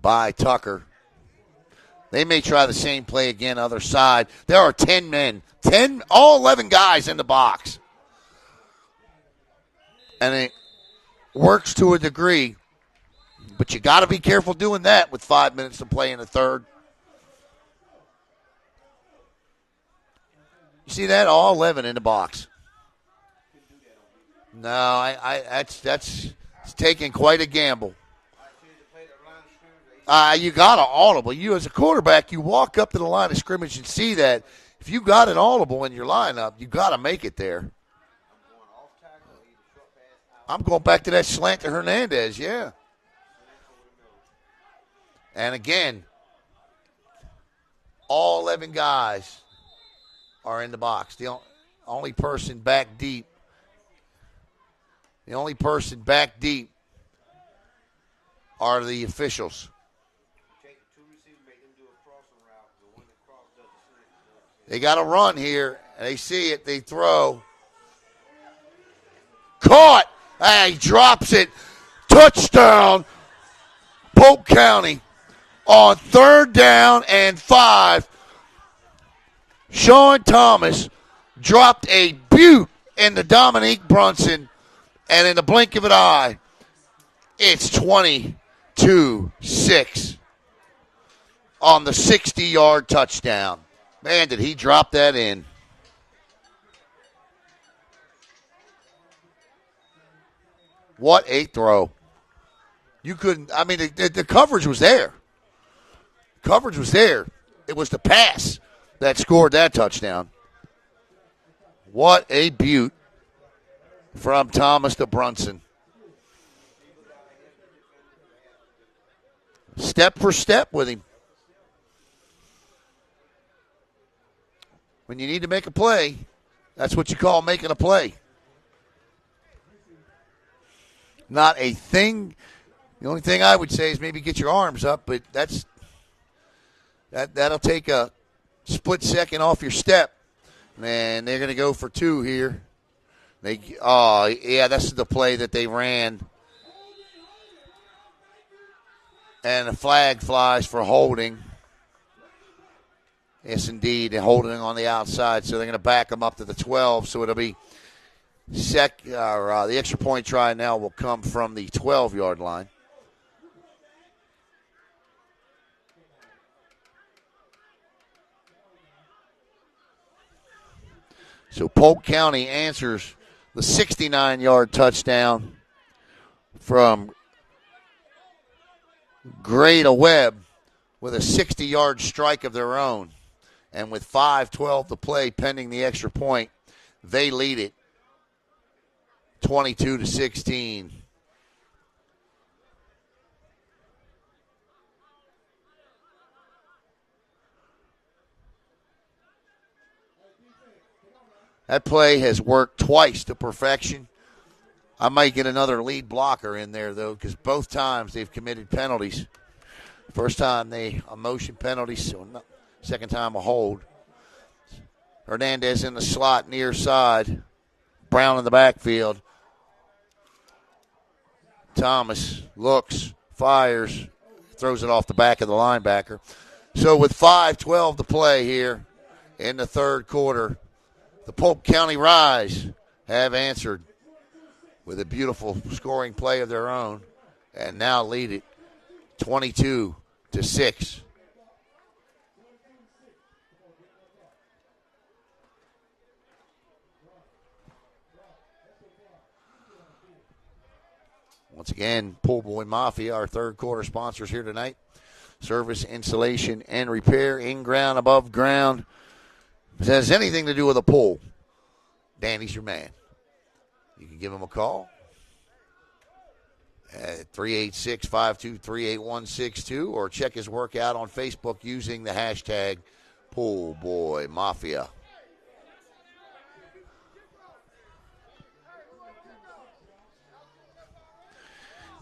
by Tucker. They may try the same play again, other side. There are 10 men, all 11 guys in the box. And it works to a degree, but you got to be careful doing that with 5 minutes to play in the third. You see that? All 11 in the box. No, that's taking quite a gamble. You got an audible. You, as a quarterback, you walk up to the line of scrimmage and see that. If you got an audible in your lineup, you got to make it there. I'm going back to that slant to Hernandez, yeah. And again, all 11 guys are in the box. The only person back deep. The only person back deep are the officials. They got a run here. They see it. They throw. Caught. He drops it. Touchdown. Polk County on 3rd down and 5. Sean Thomas dropped a beaut into Dominique Brunson, and in the blink of an eye, it's 22-6 on the 60-yard touchdown. Man, did he drop that in. What a throw. You couldn't, I mean, the coverage was there. Coverage was there. It was the pass that scored that touchdown. What a beaut from Thomas to Brunson. Step for step with him. When you need to make a play, that's what you call making a play. Not a thing. The only thing I would say is maybe get your arms up, but that'll take a split second off your step. And they're going to go for 2 here. That's the play that they ran. And a flag flies for holding. Yes, indeed, and holding on the outside. So they're going to back them up to the 12. So it'll be the extra point try now will come from the 12-yard line. So Polk County answers the 69-yard touchdown from Greta Webb with a 60-yard strike of their own. And with 5:12 to play pending the extra point, they lead it 22-16. That play has worked twice to perfection. I might get another lead blocker in there, though, because both times they've committed penalties. First time a motion penalty, so second time a hold. Hernandez in the slot near side. Brown in the backfield. Thomas looks, fires, throws it off the back of the linebacker. So with 5:12 to play here in the third quarter, the Polk County Rise have answered with a beautiful scoring play of their own and now lead it 22-6. Once again, Pool Boy Mafia, our third quarter sponsors here tonight. Service, installation, and repair, in-ground, above ground. If it has anything to do with a pool, Danny's your man. You can give him a call at 386-523-8162 or check his work out on Facebook using the hashtag Pool Boy Mafia.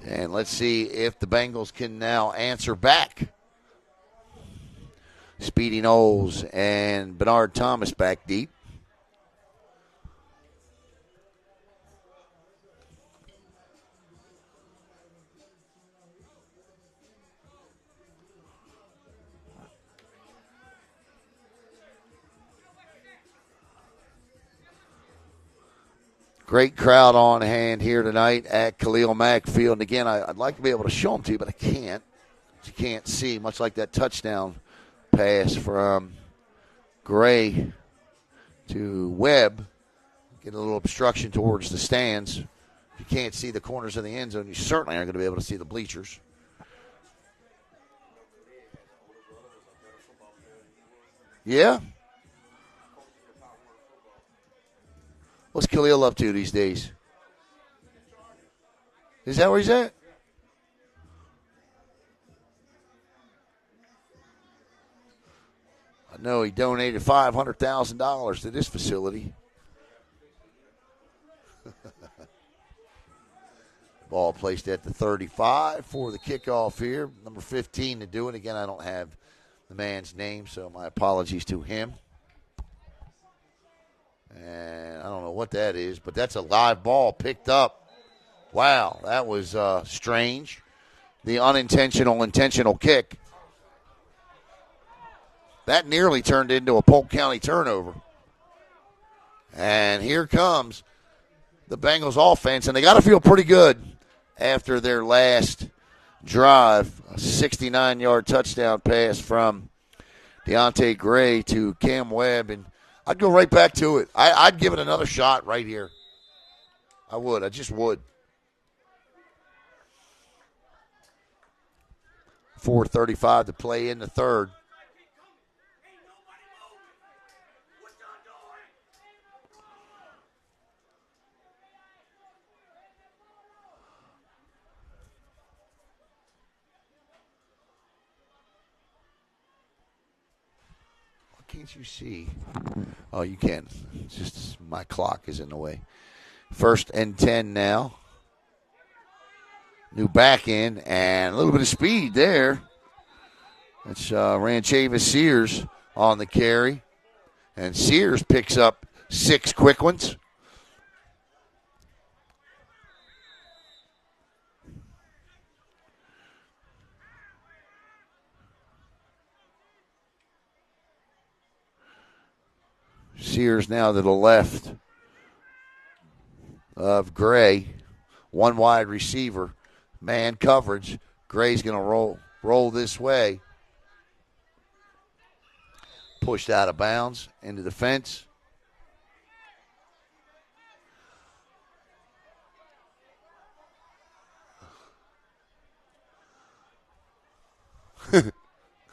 And let's see if the Bengals can now answer back. Speedy Knowles and Bernard Thomas back deep. Great crowd on hand here tonight at Khalil Mack Field. And again, I'd like to be able to show them to you, but I can't. You can't see, much like that touchdown pass from Gray to Webb. Get a little obstruction towards the stands. If you can't see the corners of the end zone, you certainly aren't going to be able to see the bleachers. Yeah? What's Khalil up to these days? Is that where he's at? I know he donated $500,000 to this facility. Ball placed at the 35 for the kickoff here. Number 15 to do it. Again, I don't have the man's name, so my apologies to him. And I don't know what that is, but that's a live ball picked up. Wow, that was strange. The intentional kick. That nearly turned into a Polk County turnover. And here comes the Bengals offense, and they got to feel pretty good after their last drive. A 69-yard touchdown pass from Deontay Gray to Cam Webb, and I'd go right back to it. I'd give it another shot right here. I would. I just would. 4:35 to play in the third. Can't you see? Oh, you can. It's just my clock is in the way. 1st and 10 now. New back end and a little bit of speed there. That's Ranchavis Sears on the carry. And Sears picks up 6 quick ones. Sears now to the left of Gray. One wide receiver. Man coverage. Gray's going to roll this way. Pushed out of bounds into the fence.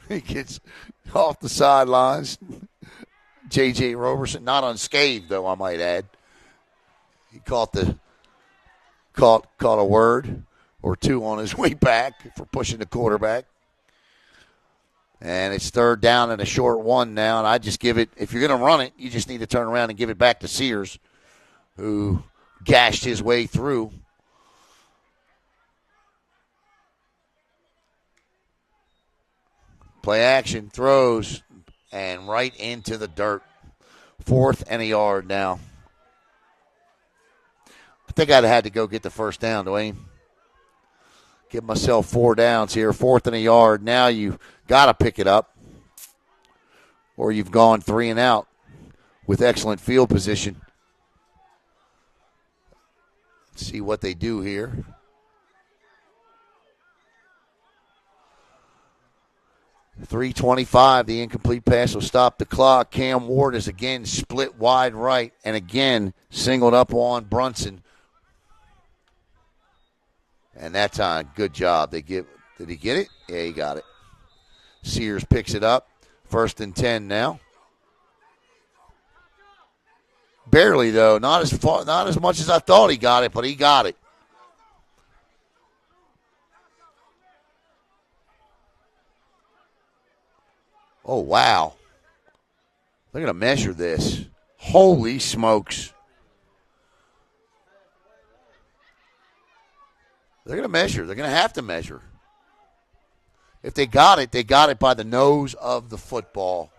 He gets off the sidelines. J.J. Roberson, not unscathed, though, I might add. He caught a word or two on his way back for pushing the quarterback. And it's 3rd down and a short one now, and I just give it, if you're going to run it, you just need to turn around and give it back to Sears, who gashed his way through. Play action, throws, and right into the dirt. 4th and a yard now. I think I'd have had to go get the first down, Dwayne. Give myself 4 downs here. 4th and a yard. Now you got to pick it up. Or you've gone 3 and out with excellent field position. Let's see what they do here. .325, the incomplete pass will stop the clock. Cam Ward is again split wide right and again singled up on Brunson. And that time, good job. Did he get it? Yeah, he got it. Sears picks it up. 1st and 10 now. Barely, though. Not as much as I thought he got it, but he got it. Oh, wow. They're going to measure this. Holy smokes. They're going to measure. They're going to have to measure. If they got it by the nose of the football.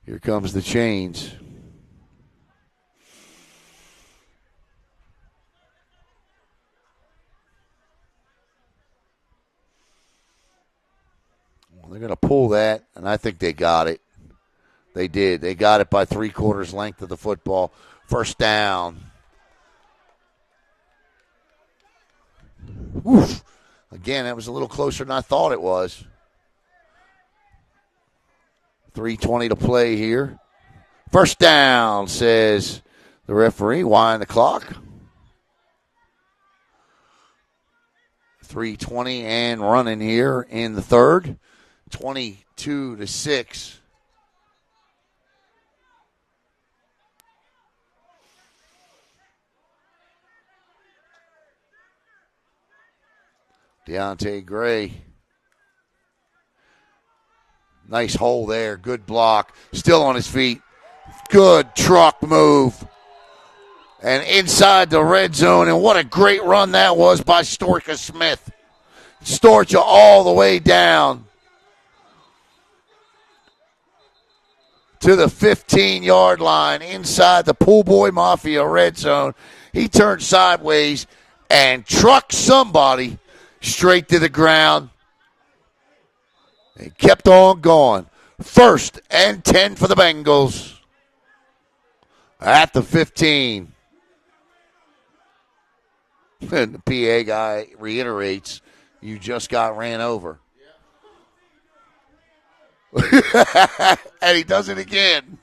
Here comes the chains. Well, they're going to pull that, and I think they got it. They did. They got it by 3/4 length of the football. 1st down. Oof. Again, that was a little closer than I thought it was. 3:20 to play here. 1st down, says the referee. Wind the clock. 3:20 and running here in the 3rd. 22-6. Deontay Gray. Nice hole there. Good block. Still on his feet. Good truck move. And inside the red zone. And what a great run that was by Storka Smith. Storcha all the way down to the 15-yard line inside the Pool Boy Mafia red zone. He turned sideways and trucked somebody straight to the ground. He kept on going. 1st and 10 for the Bengals at the 15. And the PA guy reiterates, you just got ran over. And he does it again.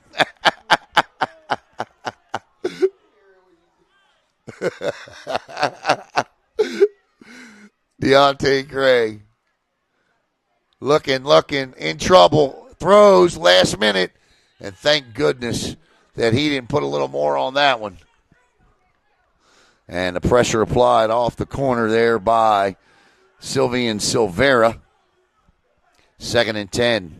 Deontay Gray. Looking, in trouble. Throws last minute. And thank goodness that he didn't put a little more on that one. And the pressure applied off the corner there by Sylvian Silvera. 2nd and 10.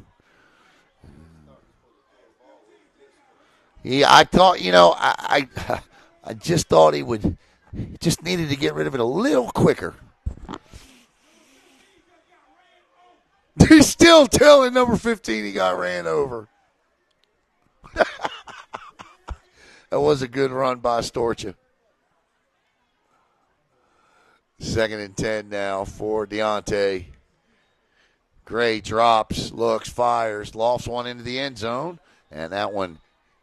Yeah, I thought, I just thought he just needed to get rid of it a little quicker. He's still telling number 15 he got ran over. That was a good run by Storcha. 2nd and 10 now for Deontay. Gray drops, looks, fires, lofts one into the end zone, and that one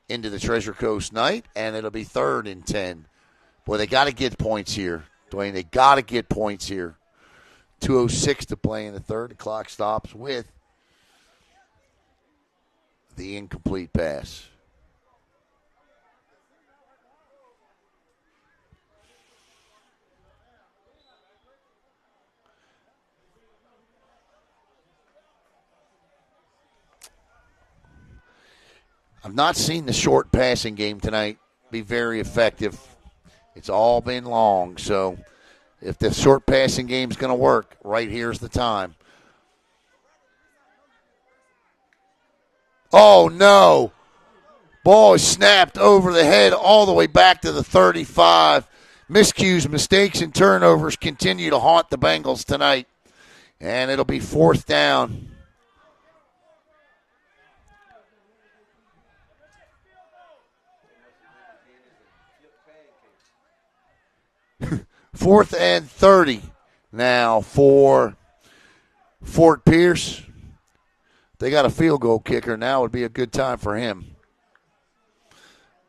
into the Treasure Coast Knight, and it'll be 3rd and 10. Boy, they got to get points here, Dwayne. They got to get points here. 2:06 to play in the 3rd. The clock stops with the incomplete pass. I've not seen the short passing game tonight be very effective. It's all been long, so if the short passing game is going to work, right here's the time. Oh, no. Ball is snapped over the head all the way back to the 35. Miscues, mistakes, and turnovers continue to haunt the Bengals tonight. And it'll be 4th down. Fourth and 30 now for Fort Pierce. They got a field goal kicker. Now would be a good time for him.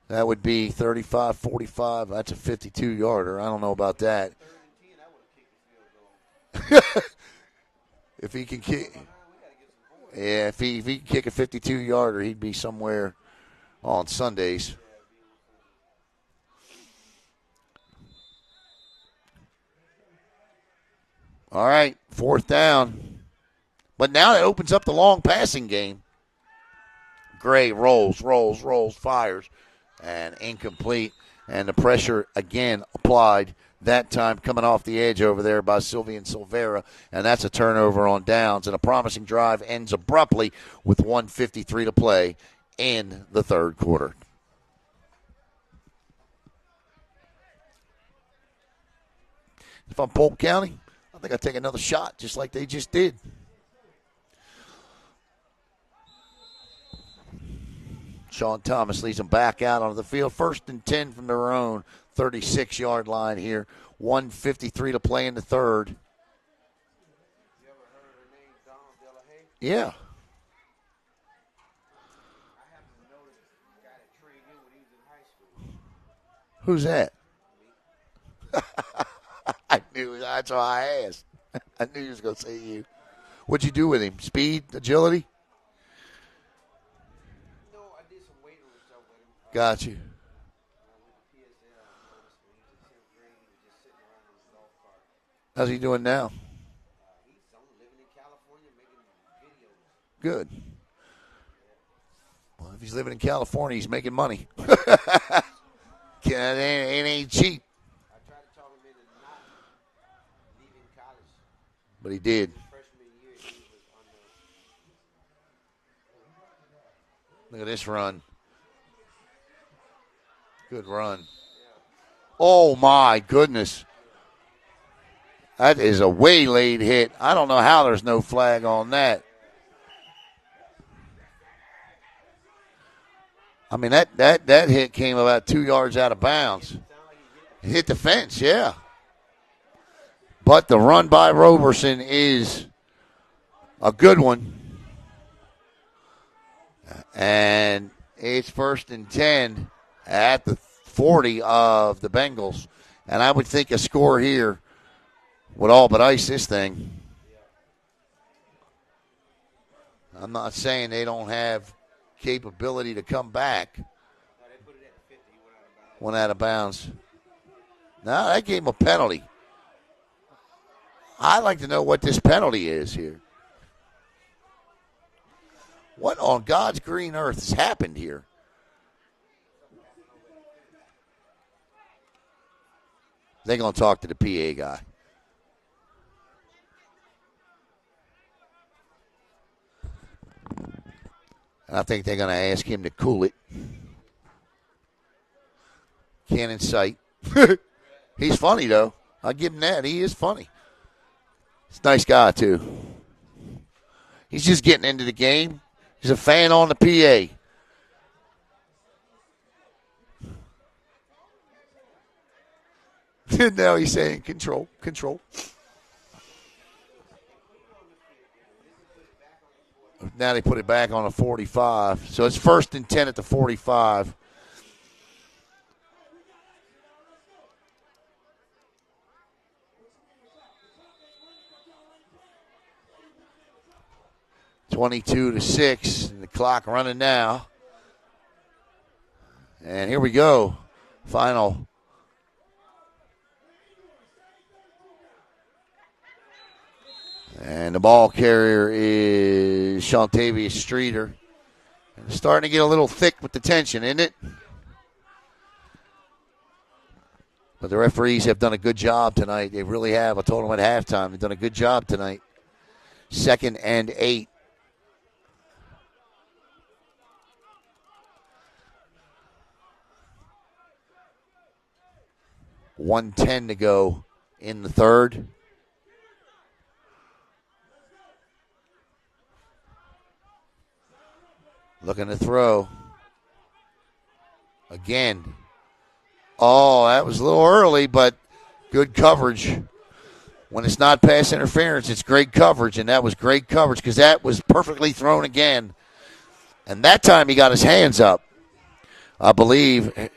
That would be 35-45. That's a 52-yarder. I don't know about that. If he can kick, yeah, if he can kick a 52-yarder, he'd be somewhere on Sundays. All right, 4th down. But now it opens up the long passing game. Gray rolls, fires, and incomplete. And the pressure again applied, that time coming off the edge over there by Sylvian Silvera. And that's a turnover on downs. And a promising drive ends abruptly with 1:53 to play in the third quarter. If I'm Polk County, I think I'd take another shot just like they just did. Sean Thomas leads them back out onto the field. 1st and 10 from their own 36-yard line here. 1:53 to play in the third. You ever heard her name, Doubleheader? Yeah. I happen to know this guy that trained him when he was in high school. Who's that? I knew. That's why I asked. I knew he was going to say you. What'd you do with him? Speed? Agility? No, I did some weight room stuff with him. Got you. When I went to PSL, I noticed when he was in 10th grade, he was just sitting around in his golf cart. How's he doing now? He's living in California making videos. Good. Well, if he's living in California, he's making money. It ain't cheap. I tried to talk him into not leaving college. But he did. Freshman year, he was under. Look at this run. Good run. Oh, my goodness. That is a way-laid hit. I don't know how there's no flag on that. I mean, that hit came about 2 yards out of bounds. It hit the fence, yeah. But the run by Roberson is a good one. And it's 1st and 10 at the 40 of the Bengals. And I would think a score here would all but ice this thing. I'm not saying they don't have capability to come back. No, they put it at 50. He Went out of bounds. No, that gave him a penalty. I'd like to know what this penalty is here. What on God's green earth has happened here? They're going to talk to the PA guy. I think they're going to ask him to cool it. Cannon sight. He's funny, though. I'll give him that. He is funny. He's a nice guy, too. He's just getting into the game. He's a fan on the PA. Now he's saying control, control. Now they put it back on a 45. So it's 1st and 10 at the 45. (22-6), and the clock running now. And here we go. Final. And the ball carrier is Shantavius Streeter. And it's starting to get a little thick with the tension, isn't it? But the referees have done a good job tonight. They really have. I told them at halftime. They've done a good job tonight. 2nd and 8. .110 to go in the third. Looking to throw. Again. Oh, that was a little early, but good coverage. When it's not pass interference, it's great coverage, and that was great coverage because that was perfectly thrown again. And that time he got his hands up, I believe.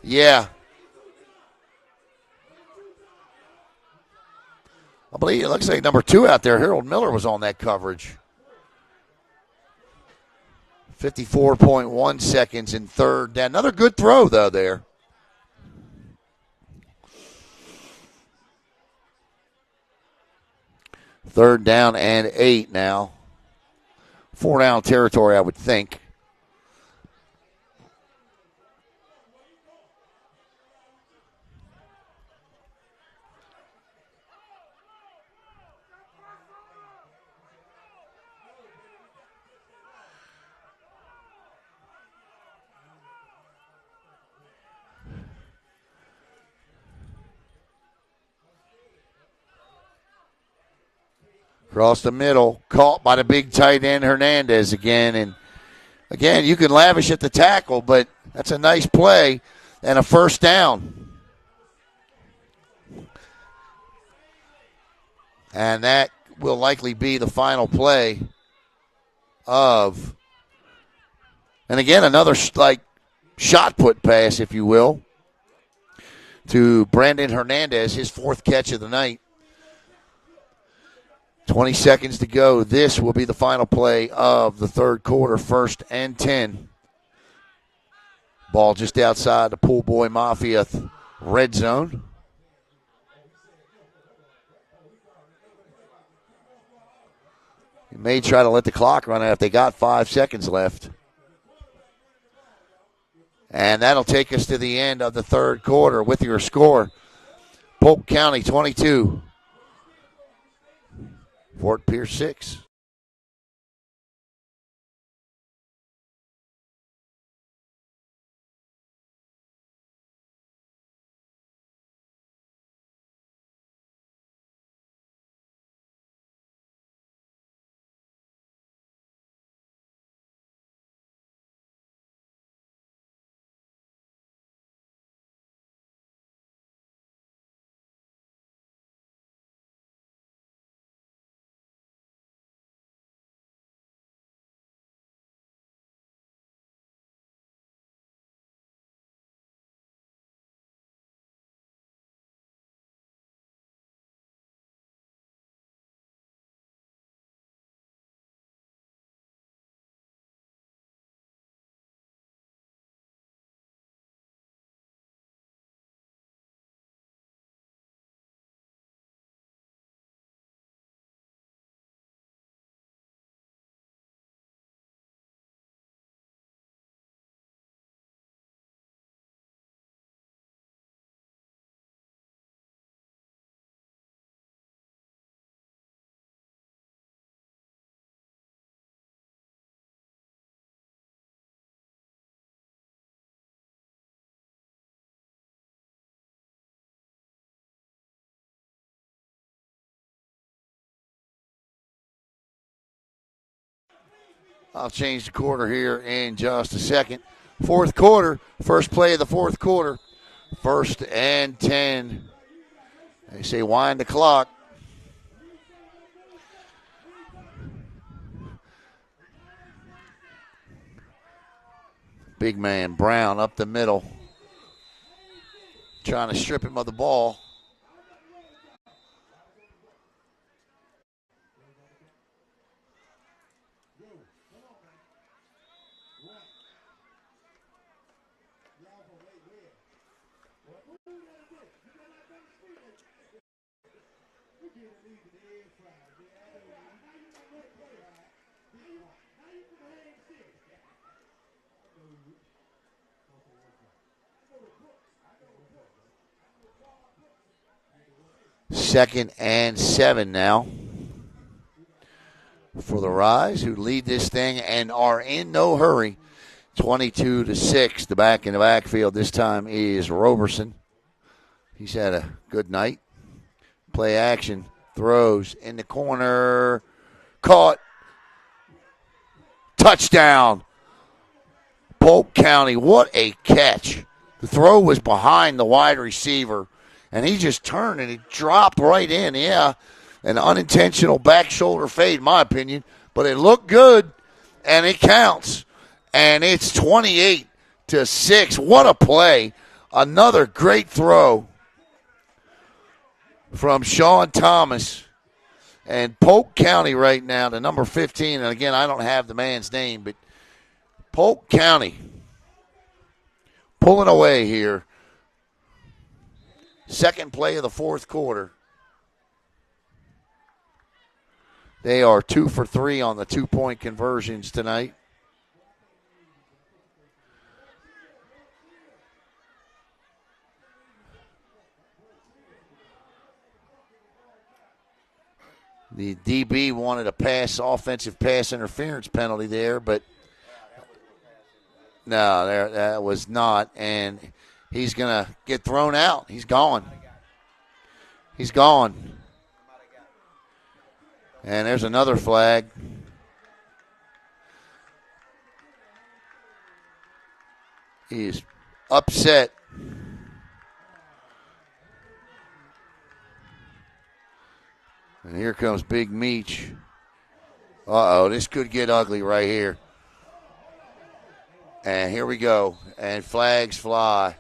Yeah. I believe it looks like number 2 out there, Harold Miller, was on that coverage. 54.1 seconds in third down. Another good throw, though, there. 3rd down and 8 now. 4 down territory, I would think. Across the middle, caught by the big tight end Hernandez again. And again, you can lavish at the tackle, but that's a nice play and a 1st down. And that will likely be the final play of, and again, another shot put pass, if you will, to Brandon Hernandez, his 4th catch of the night. 20 seconds to go. This will be the final play of the 3rd quarter, 1st and 10. Ball just outside the Pool Boy Mafia red zone. You may try to let the clock run out if they got 5 seconds left. And that'll take us to the end of the 3rd quarter with your score. Polk County 22. Fort Pierce 6. I'll change the quarter here in just a second. 4th quarter, first play of the 4th quarter. 1st and 10. They say wind the clock. Big man Brown up the middle, trying to strip him of the ball. Second and 7 now for the Rise, who lead this thing and are in no hurry. 22-6. The back in the backfield this time is Roberson. He's had a good night. Play action, throws in the corner, caught, touchdown. Polk County, what a catch. The throw was behind the wide receiver, and he just turned and it dropped right in. Yeah, an unintentional back shoulder fade, in my opinion, but it looked good, and it counts. And it's 28-6. What a play. Another great throw from Sean Thomas. And Polk County right now, the number 15, and again, I don't have the man's name, but Polk County pulling away here. Second play of the 4th quarter. They are 2 for 3 on the 2-point conversions tonight. The DB wanted a offensive pass interference penalty there, but no, that was not. And he's going to get thrown out. He's gone. He's gone. And there's another flag. He's upset. And here comes Big Meech. Uh-oh, this could get ugly right here. And here we go. And flags fly.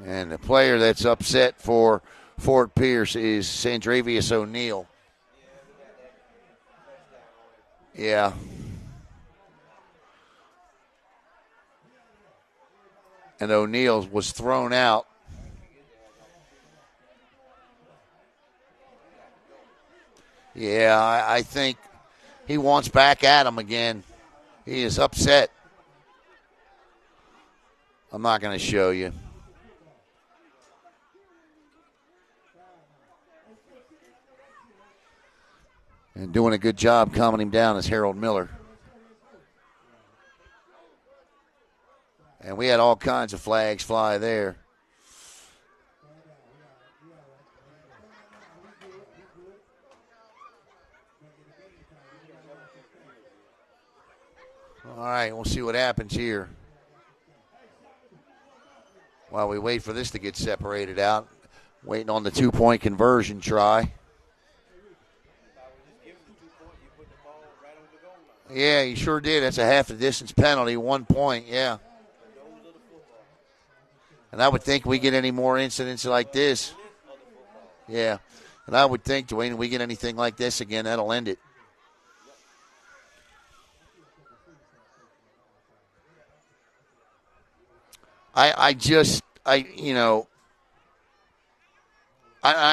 And the player that's upset for Fort Pierce is Sandravius O'Neal. Yeah. And O'Neal was thrown out. Yeah, I think he wants back at him again. He is upset. I'm not going to show you. And doing a good job calming him down is Harold Miller. And we had all kinds of flags fly there. All right, we'll see what happens here. While we wait for this to get separated out, waiting on the 2-point conversion try. Yeah, you sure did. That's a half the distance penalty, 1 point, yeah. And I would think we get any more incidents like this. Yeah. And I would think, Dwayne, if we get anything like this again, that'll end it. I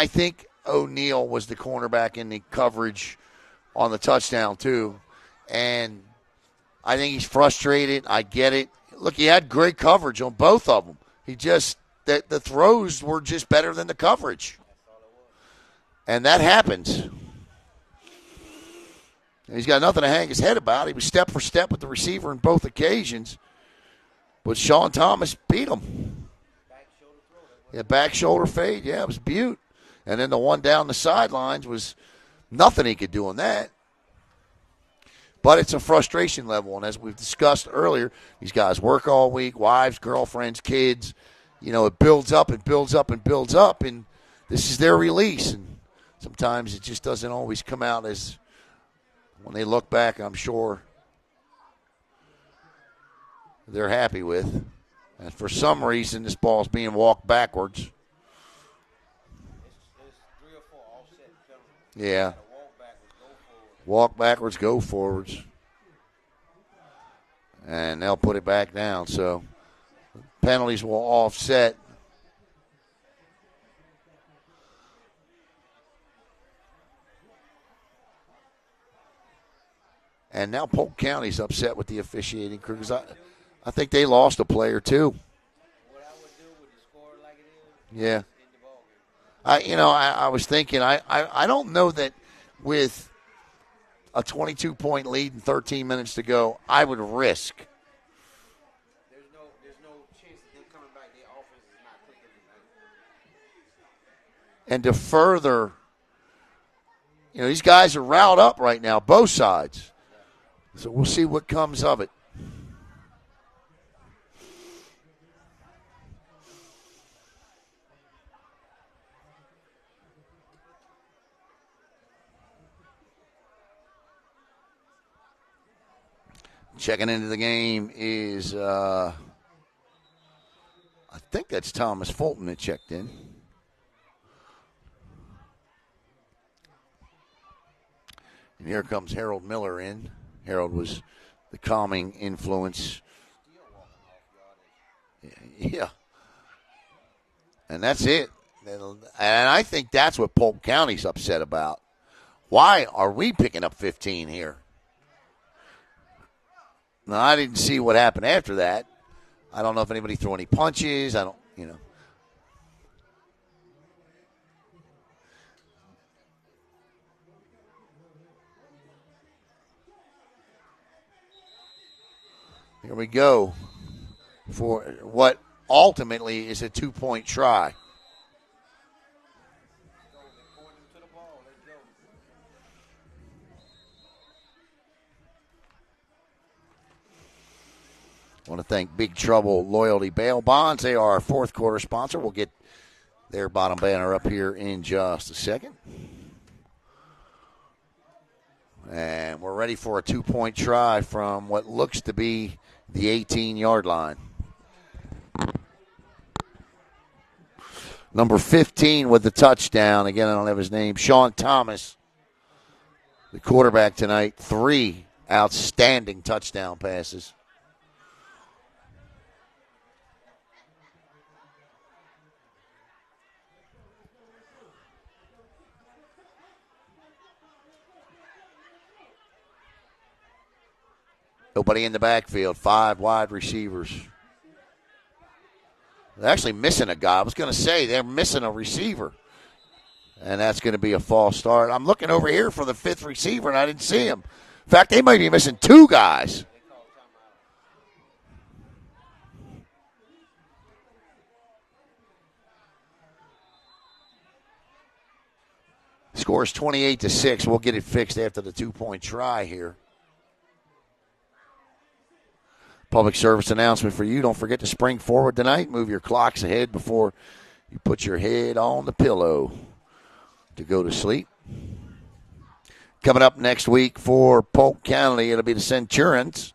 think O'Neal was the cornerback in the coverage on the touchdown, too. And I think he's frustrated. I get it. Look, he had great coverage on both of them. He just, the throws were just better than the coverage. And that happens. And he's got nothing to hang his head about. He was step for step with the receiver in both occasions. But Sean Thomas beat him. Yeah, back shoulder fade. Yeah, it was beaut. And then the one down the sidelines was nothing he could do on that. But it's a frustration level. And as we've discussed earlier, these guys work all week, wives, girlfriends, kids. You know, it builds up and builds up and builds up. And this is their release. And sometimes it just doesn't always come out as when they look back, I'm sure they're happy with. And for some reason, this ball's being walked backwards. Yeah. Walk backwards, go forwards. And they'll put it back down. So penalties will offset. And now Polk County's upset with the officiating crew because I think they lost a player too. Yeah. I was thinking, I don't know that with a 22-point lead and 13 minutes to go, I would risk. There's no chance of them coming back. Their offense is not clicking tonight. And to further, these guys are riled up right now, both sides. So we'll see what comes of it. Checking into the game is, I think that's Thomas Fulton that checked in. And here comes Harold Miller in. Harold was the calming influence. Yeah. And that's it. And I think that's what Polk County's upset about. Why are we picking up 15 here? Now, I didn't see what happened after that. I don't know if anybody threw any punches. I don't, Here we go for what ultimately is a 2-point try. I want to thank Big Trouble Loyalty Bail Bonds. They are our fourth quarter sponsor. We'll get their bottom banner up here in just a second. And we're ready for a 2-point try from what looks to be the 18-yard line. Number 15 with the touchdown. Again, I don't have his name. Sean Thomas, the quarterback tonight. 3 outstanding touchdown passes. Nobody in the backfield. 5 wide receivers. They're actually missing a guy. I was going to say they're missing a receiver. And that's going to be a false start. I'm looking over here for the 5th receiver, and I didn't see him. In fact, they might be missing 2 guys. Scores 28-6. We'll get it fixed after the 2-point try here. Public service announcement for you. Don't forget to spring forward tonight. Move your clocks ahead before you put your head on the pillow to go to sleep. Coming up next week for Polk County, it'll be the Centurions.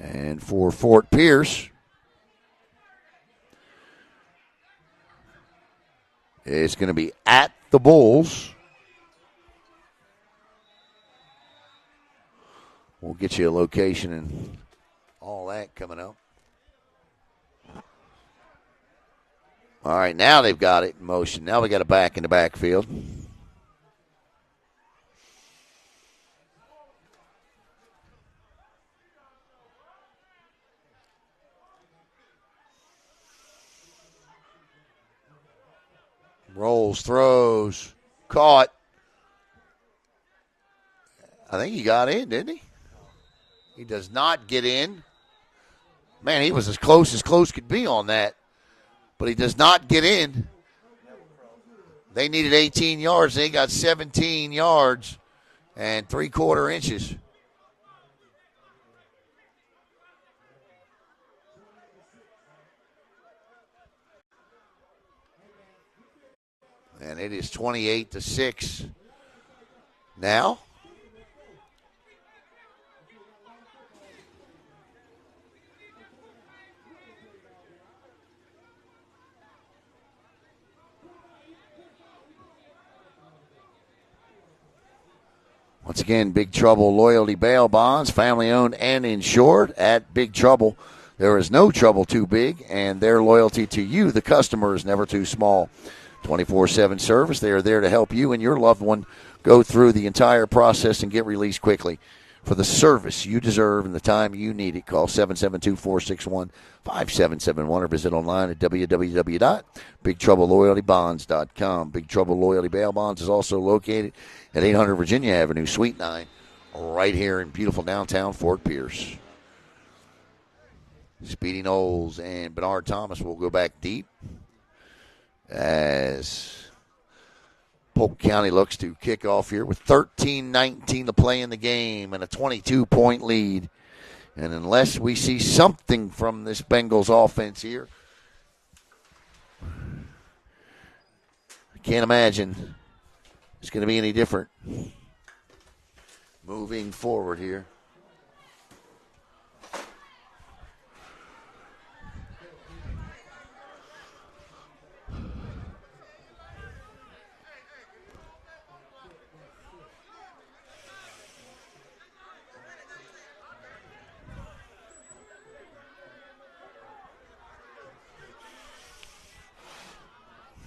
And for Fort Pierce, it's going to be at the Bulls. We'll get you a location and all that coming up. All right, now they've got it in motion. Now we got a back in the backfield. Rolls, throws, caught. I think he got in, didn't he? He does not get in. Man, he was as close could be on that. But he does not get in. They needed 18 yards. They got 17 yards and 3/4 inches. And it is 28-6 now. Once again, Big Trouble Loyalty Bail Bonds, family owned and insured. At Big Trouble, there is no trouble too big, and their loyalty to you, the customer, is never too small. 24/7 service. They are there to help you and your loved one go through the entire process and get released quickly. For the service you deserve and the time you need it, call 772-461-5771 or visit online at www.bigtrouble.loyaltybonds.com. Big Trouble Loyalty Bail Bonds is also located at 800 Virginia Avenue, Suite 9, right here in beautiful downtown Fort Pierce. Speedy Knowles and Bernard Thomas will go back deep as Polk County looks to kick off here with 13-19 to play in the game and a 22-point lead. And unless we see something from this Bengals offense here, I can't imagine it's going to be any different moving forward here.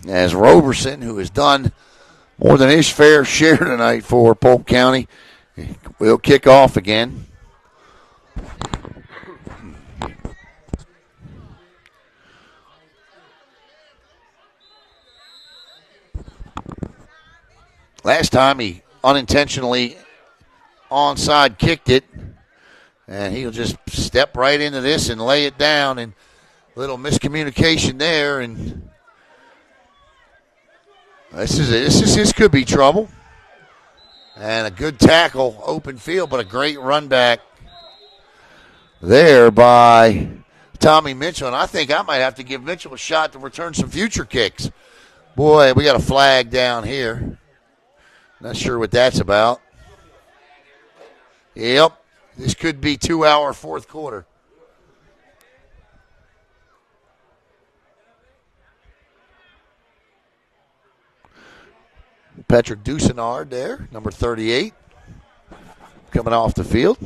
as Roberson, who has done more than his fair share tonight for Polk County, will kick off again. Last time he unintentionally onside kicked it, and he'll just step right into this and lay it down, and little miscommunication there, and this could be trouble. And a good tackle, open field, but a great run back there by Tommy Mitchell. And I think I might have to give Mitchell a shot to return some future kicks. Boy, we got a flag down here. Not sure what that's about. Yep, this could be 2-hour fourth quarter. Patrick Dusenard there, number 38, coming off the field.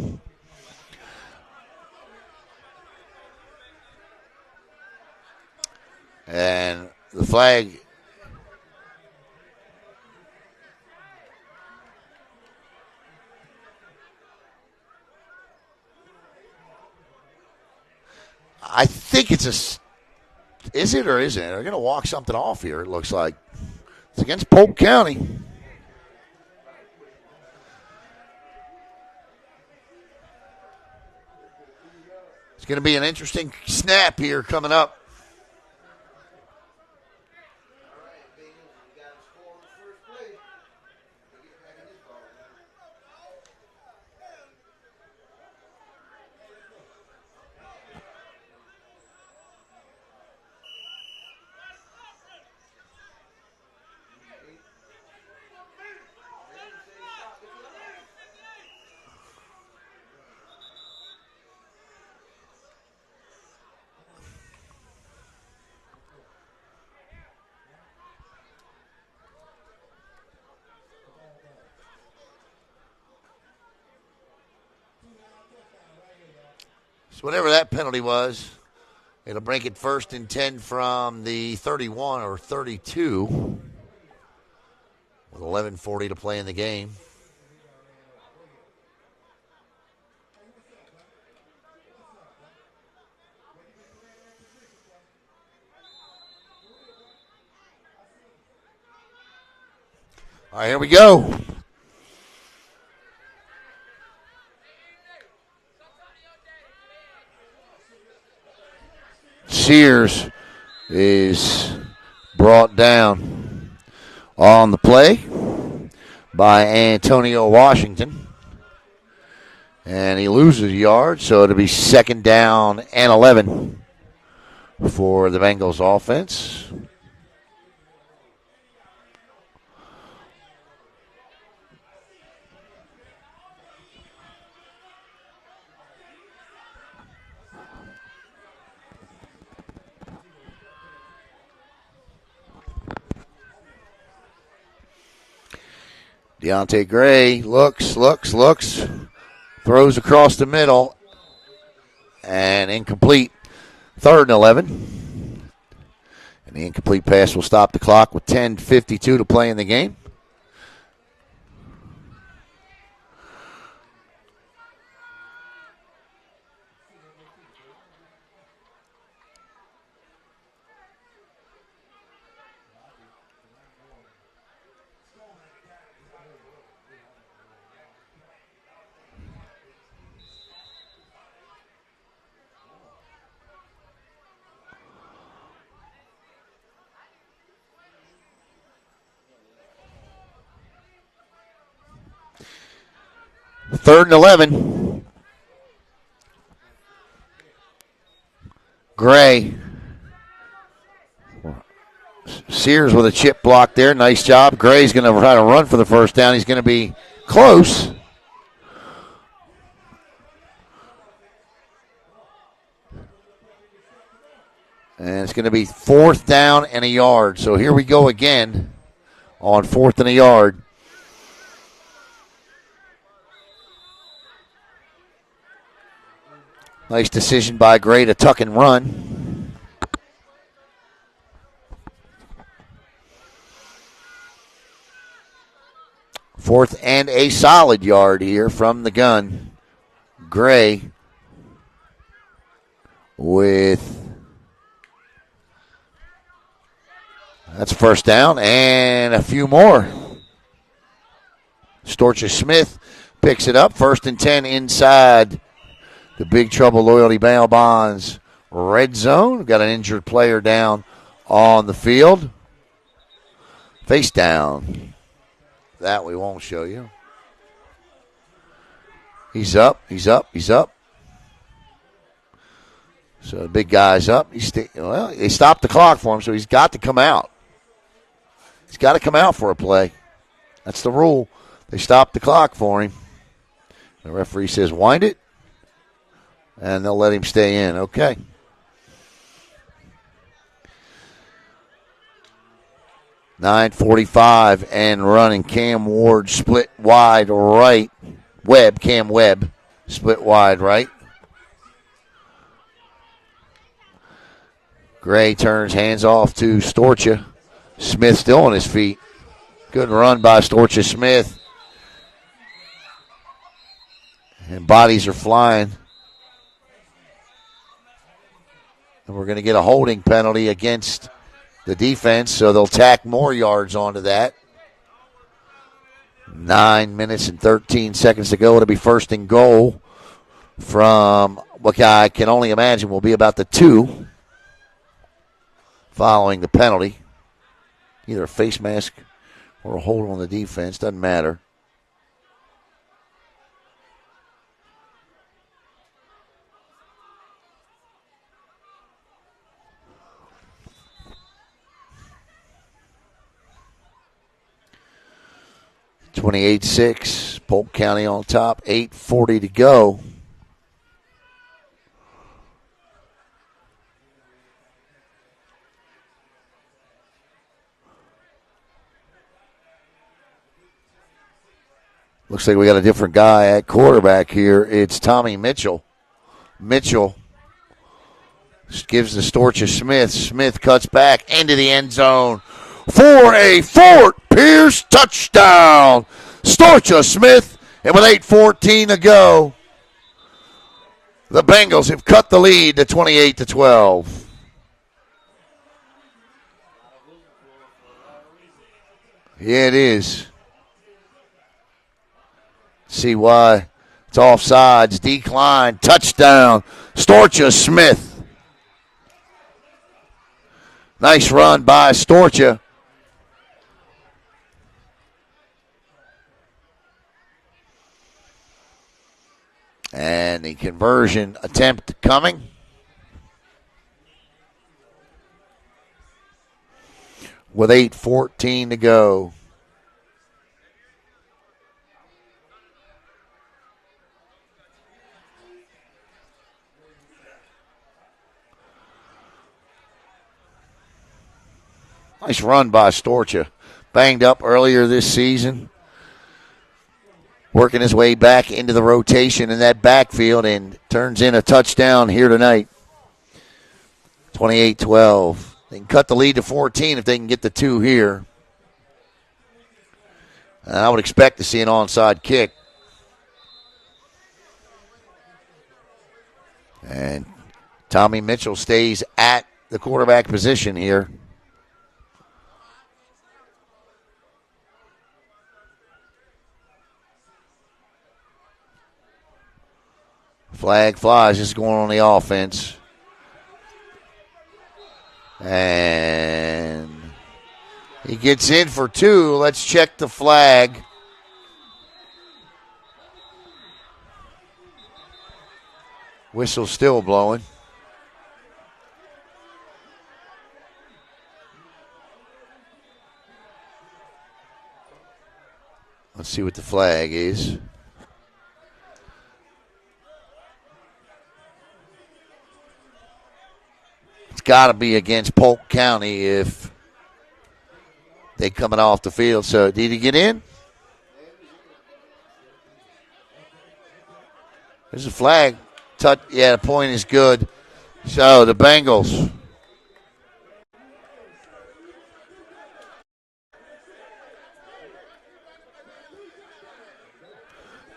And the flag I think it's is it or isn't it? They're going to walk something off here, it looks like. It's against Polk County. It's going to be an interesting snap here coming up. So whatever that penalty was, it'll break it 1st and 10 from the 31 or 32 with 11:40 to play in the game. All right, here we go. Sears is brought down on the play by Antonio Washington. And he loses a yard, so it'll be 2nd down and 11 for the Bengals offense. Deontay Gray looks, throws across the middle, and incomplete. 3rd and 11. And the incomplete pass will stop the clock with 10:52 to play in the game. Third and 11. Gray. Sears with a chip block there. Nice job. Gray's going to try to run for the first down. He's going to be close. And it's going to be 4th down and a yard. So here we go again on 4th and a yard. Nice decision by Gray to tuck and run. 4th and a solid yard here from the gun. Gray with, that's a first down and a few more. Storcha Smith picks it up. 1st and 10 inside the Big Trouble Loyalty Bail Bonds red zone. We've got an injured player down on the field. Face down. That we won't show you. He's up. So the big guy's up. They stopped the clock for him, so he's got to come out. He's got to come out for a play. That's the rule. They stopped the clock for him. The referee says, wind it, and they'll let him stay in. Okay. .9:45 and running. Cam Ward split wide right. Cam Webb split wide right. Gray turns, hands off to Storcha. Smith still on his feet. Good run by Storcha Smith. And bodies are flying. And we're going to get a holding penalty against the defense, so they'll tack more yards onto that. 9 minutes and 13 seconds to go. It'll be 1st and goal from what I can only imagine will be about the 2 following the penalty. Either a face mask or a hold on the defense. Doesn't matter. .28-6, Polk County on top, 8:40 to go. Looks like we got a different guy at quarterback here. It's Tommy Mitchell. Mitchell gives the Storcha Smith. Smith cuts back into the end zone for a Fort Pierce touchdown. Storcha Smith, and with 8:14 to go, the Bengals have cut the lead to 28-12. Yeah, it is. See why. It's offsides, decline, touchdown. Storcha Smith. Nice run by Storcha. And the conversion attempt coming. With 8:14 to go. Nice run by Storcha. Banged up earlier this season. Working his way back into the rotation in that backfield and turns in a touchdown here tonight. 28-12. They can cut the lead to 14 if they can get the 2 here. And I would expect to see an onside kick. And Tommy Mitchell stays at the quarterback position here. Flag flies, just going on the offense. And he gets in for 2. Let's check the flag. Whistle still blowing. Let's see what the flag is. It's got to be against Polk County if they coming off the field. So did he get in? There's a flag. Yeah, the point is good. So the Bengals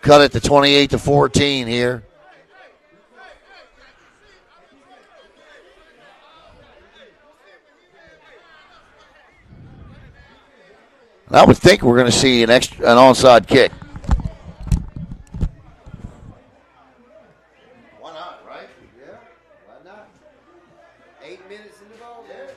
cut it to 28-14 here. I would think we're going to see an onside kick. Why not, right? Yeah, why not? 8 minutes in the ball game.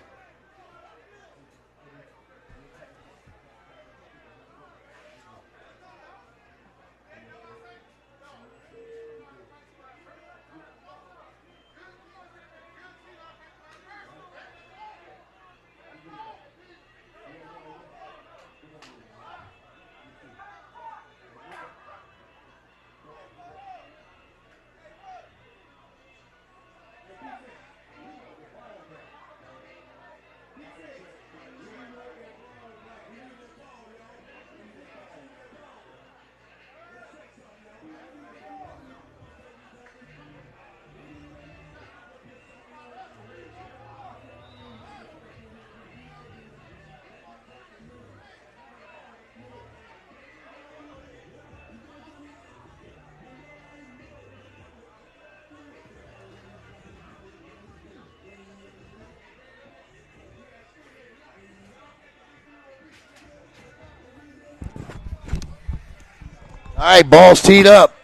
All right, ball's teed up.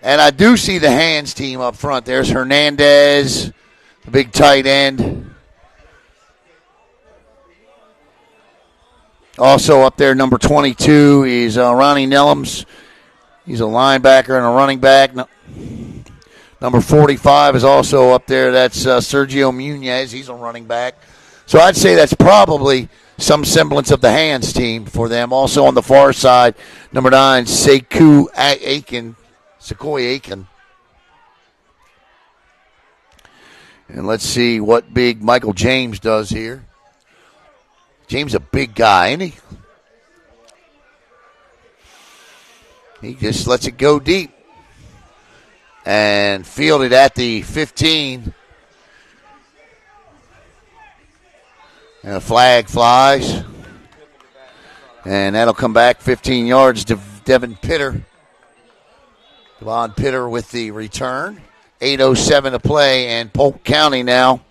And I do see the hands team up front. There's Hernandez, the big tight end. Also up there, number 22 is Ronnie Nellums. He's a linebacker and a running back. Number 45 is also up there. That's Sergio Munez. He's a running back. So I'd say that's probably some semblance of the hands team for them. Also on the far side, number 9, Sequoia Aiken. And let's see what big Michael James does here. James a big guy, ain't he? He just lets it go deep. And fielded at the 15. And a flag flies. And that'll come back 15 yards to Devon Pitter. Devon Pitter with the return. 8:07 to play, and Polk County now.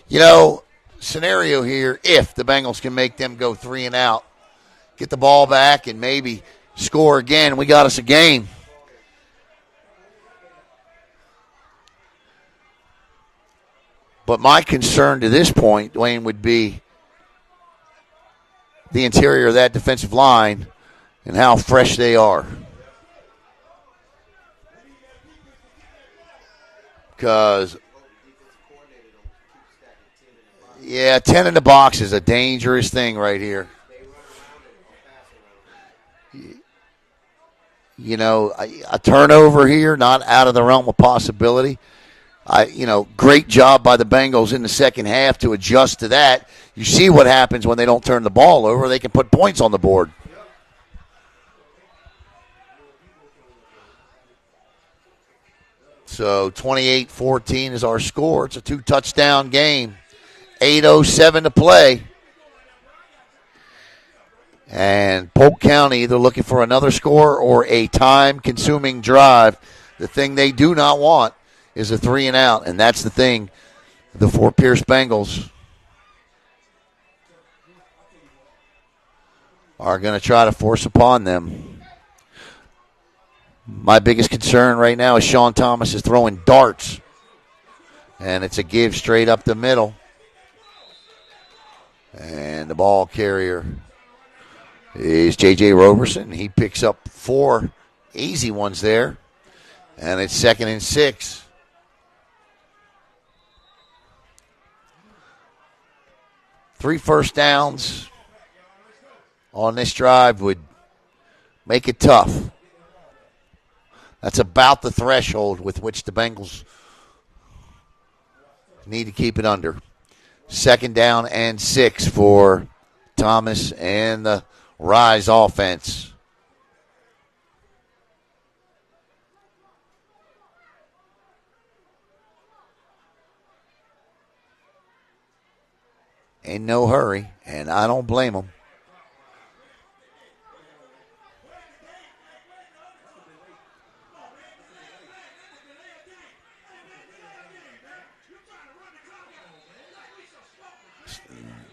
You know, scenario here, if the Bengals can make them go 3 and out, get the ball back and maybe score again, we got us a game. But my concern to this point, Dwayne, would be the interior of that defensive line and how fresh they are. Because, yeah, 10 in the box is a dangerous thing right here. You know, a turnover here, not out of the realm of possibility. Great job by the Bengals in the second half to adjust to that. You see what happens when they don't turn the ball over. They can put points on the board. So 28-14 is our score. It's a 2-touchdown game. 8:07 to play. And Polk County either looking for another score or a time-consuming drive. The thing they do not want is a 3 and out, and that's the thing the Fort Pierce Bengals are going to try to force upon them. My biggest concern right now is Sean Thomas is throwing darts, and it's a give straight up the middle. And the ball carrier is J.J. Roberson. He picks up 4 easy ones there, and it's 2nd and 6. Three first downs on this drive would make it tough. That's about the threshold with which the Bengals need to keep it under. 2nd down and 6 for Thomas and the Rise offense. In no hurry, and I don't blame them.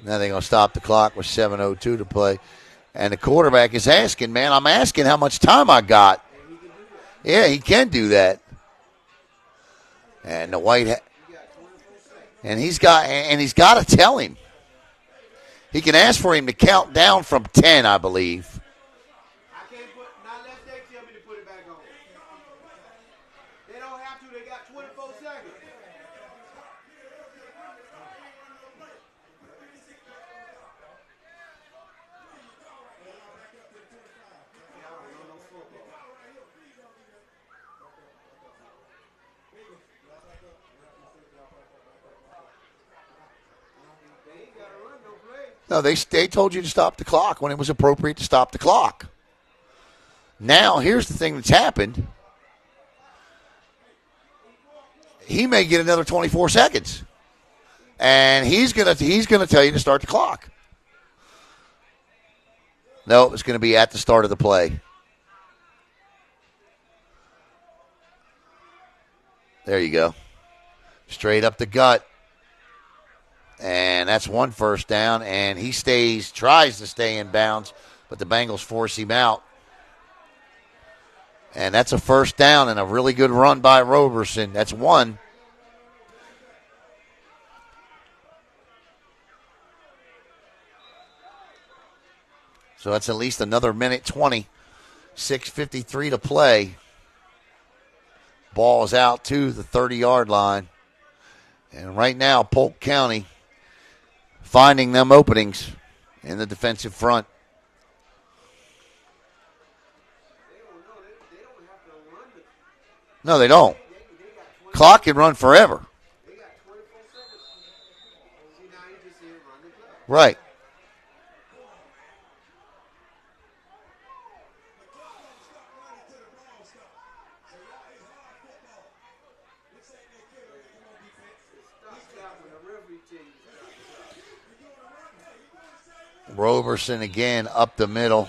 Now they're going to stop the clock with 7:02 to play. And the quarterback is asking, man, I'm asking how much time I got. Yeah, he can do that. And the and he's got to tell him. He can ask for him to count down from 10, I believe. I can't put, not unless they tell me to put it back on. They don't have to, they got 24 seconds. No, they told you to stop the clock when it was appropriate to stop the clock. Now, here's the thing that's happened. He may get another 24 seconds. And he's gonna tell you to start the clock. No, it's going to be at the start of the play. There you go. Straight up the gut. And that's one first down, and he tries to stay in bounds, but the Bengals force him out. And that's a first down and a really good run by Roberson. That's one. So that's at least another minute 20. 6:53 to play. Ball is out to the 30-yard line. And right now, Polk County finding them openings in the defensive front. No, they don't. Clock can run forever. Right. Roberson again up the middle.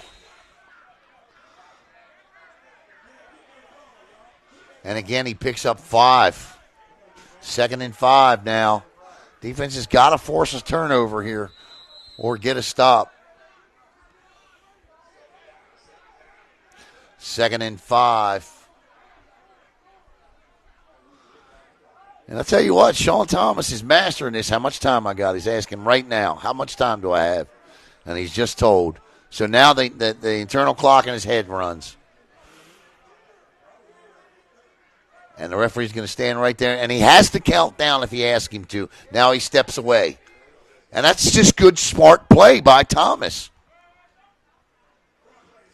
And again, he picks up 5. 2nd and 5 now. Defense has got to force a turnover here or get a stop. 2nd and 5. And I'll tell you what, Sean Thomas is mastering this. How much time I got? He's asking right now, how much time do I have? And he's just told. So now the internal clock in his head runs. And the referee's going to stand right there. And he has to count down if he asks him to. Now he steps away. And that's just good, smart play by Thomas.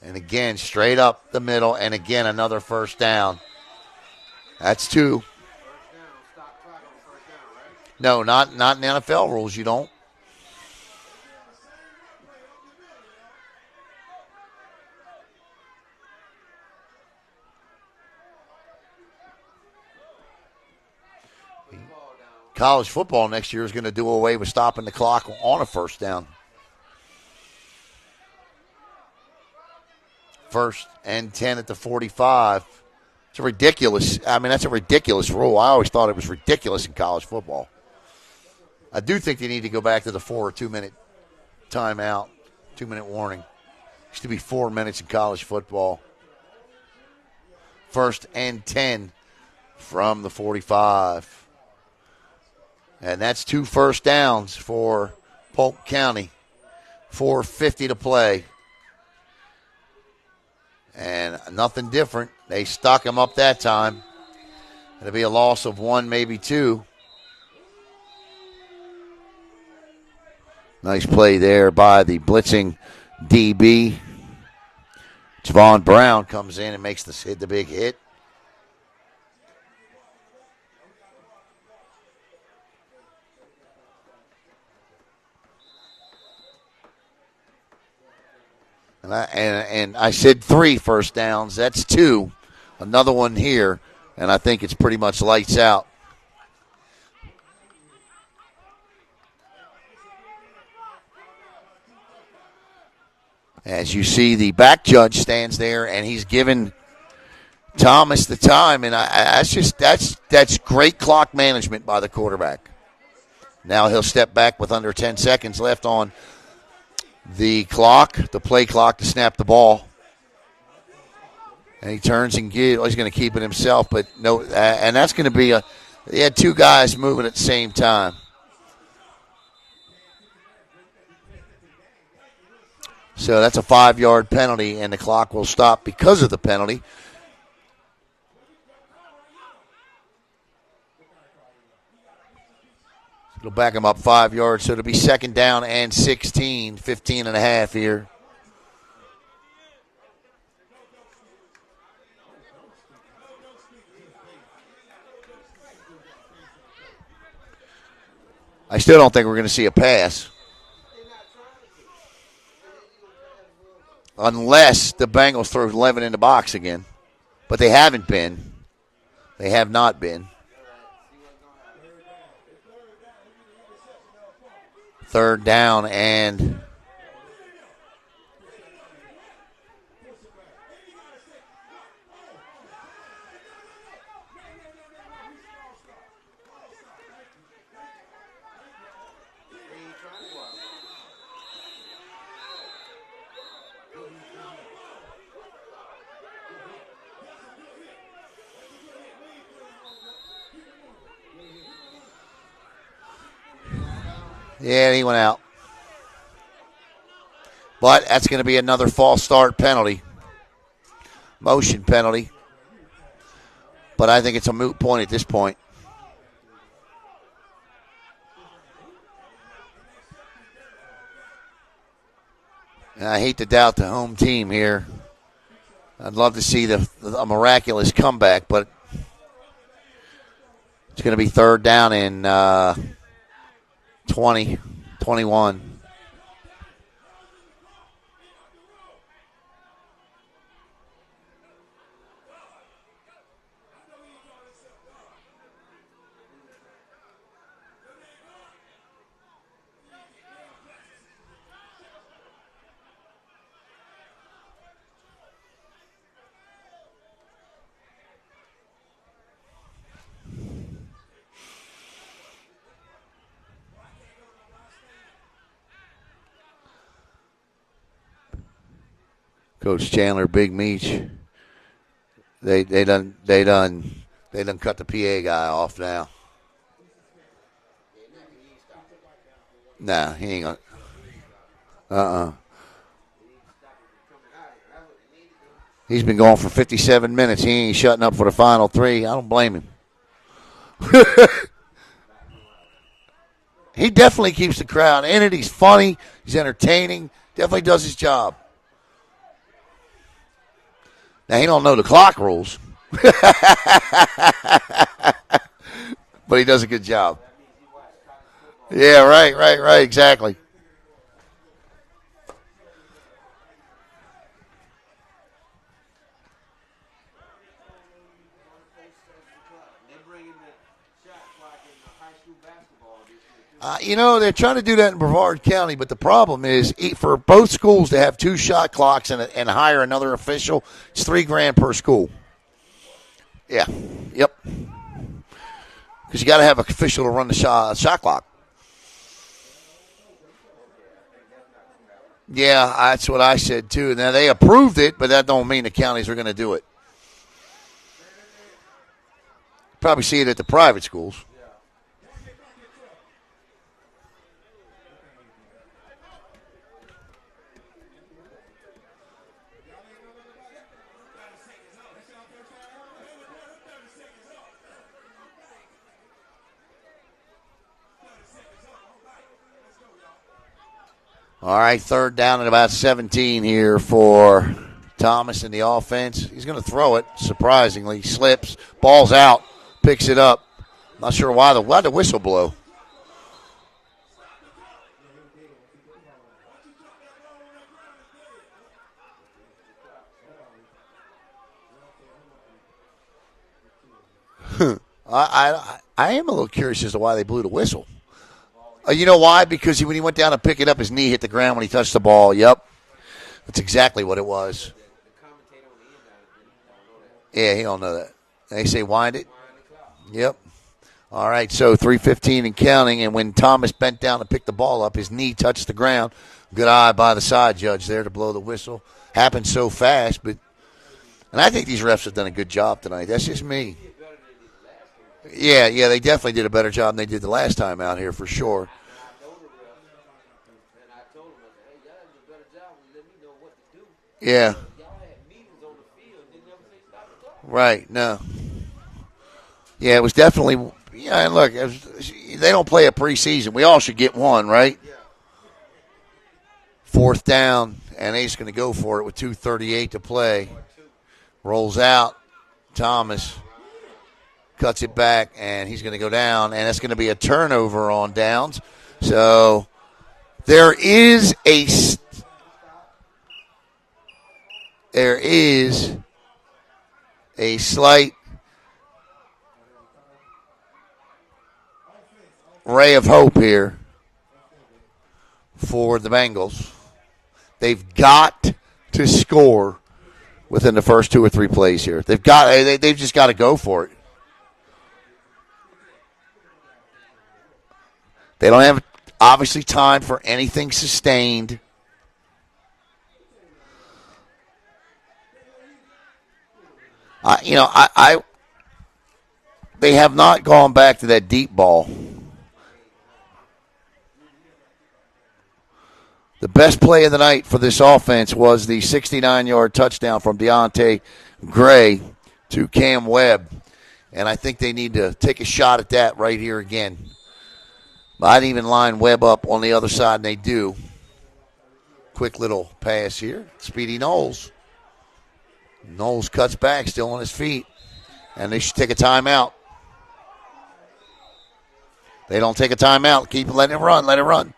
And again, straight up the middle. And again, another first down. That's 2. No, not in the NFL rules. You don't. College football next year is going to do away with stopping the clock on a first down. 1st and 10 at the 45. It's a ridiculous. That's a ridiculous rule. I always thought it was ridiculous in college football. I do think they need to go back to the 4 or 2 minute timeout, 2 minute warning. Used to be 4 minutes in college football. 1st and 10 from the 45. And that's 2 first downs for Polk County. 4:50 to play. And nothing different. They stuck him up that time. It'll be a loss of 1, maybe 2. Nice play there by the blitzing DB. Javon Brown comes in and makes the big hit. And I said 3 first downs. That's 2. Another one here, and I think it's pretty much lights out. As you see, the back judge stands there, and he's giving Thomas the time, and that's great clock management by the quarterback. Now he'll step back with under 10 seconds left on the clock, the play clock, to snap the ball. And he turns and gives. Well, he's going to keep it himself, but no. And that's going to be he had two guys moving at the same time. So that's a 5-yard penalty, and the clock will stop because of the penalty. It'll back him up 5 yards, so it'll be 2nd down and 16, 15 and a half here. I still don't think we're going to see a pass. Unless the Bengals throw 11 in the box again. But they haven't been. They have not been. 3rd down and yeah, he went out. But that's going to be another false start penalty. Motion penalty. But I think it's a moot point at this point. And I hate to doubt the home team here. I'd love to see a miraculous comeback, but it's going to be 3rd down and 20, 21. Coach Chandler, Big Meach. They done cut the PA guy off now. Nah, he ain't gonna. He's been going for 57 minutes. He ain't shutting up for the final 3. I don't blame him. He definitely keeps the crowd in it. He's funny. He's entertaining. Definitely does his job. Now, he don't know the clock rules. But he does a good job. Yeah, right, exactly. They're trying to do that in Brevard County, but the problem is for both schools to have 2 shot clocks and hire another official, it's $3,000 per school. Yeah, yep. Because you got to have an official to run the shot clock. Yeah, that's what I said too. Now they approved it, but that don't mean the counties are going to do it. Probably see it at the private schools. All right, 3rd down and about 17 here for Thomas in the offense. He's going to throw it, surprisingly. Slips, ball's out, picks it up. Not sure why the whistle blow. I am a little curious as to why they blew the whistle. You know why? Because when he went down to pick it up, his knee hit the ground when he touched the ball. Yep. That's exactly what it was. Yeah, he don't know that. They say wind it. Yep. All right, so 3:15 and counting, and when Thomas bent down to pick the ball up, his knee touched the ground. Good eye by the side judge there to blow the whistle. Happened so fast, and I think these refs have done a good job tonight. That's just me. Yeah, they definitely did a better job than they did the last time out here for sure. Yeah. Right, no. Yeah, it was definitely. Yeah, and look, they don't play a preseason. We all should get one, right? Fourth down, and he's going to go for it with 2:38 to play. Rolls out. Thomas cuts it back, and he's going to go down, and it's going to be a turnover on downs. So there is a slight ray of hope here for the Bengals. They've got to score within the first 2 or 3 plays here. They've just got to go for it. They don't have obviously time for anything sustained. They have not gone back to that deep ball. The best play of the night for this offense was the 69-yard touchdown from Deontay Gray to Cam Webb. And I think they need to take a shot at that right here again. I'd even line Webb up on the other side, and they do. Quick little pass here. Speedy Knowles. Knowles cuts back, still on his feet. And they should take a timeout. They don't take a timeout. Keep letting it run. Let it run.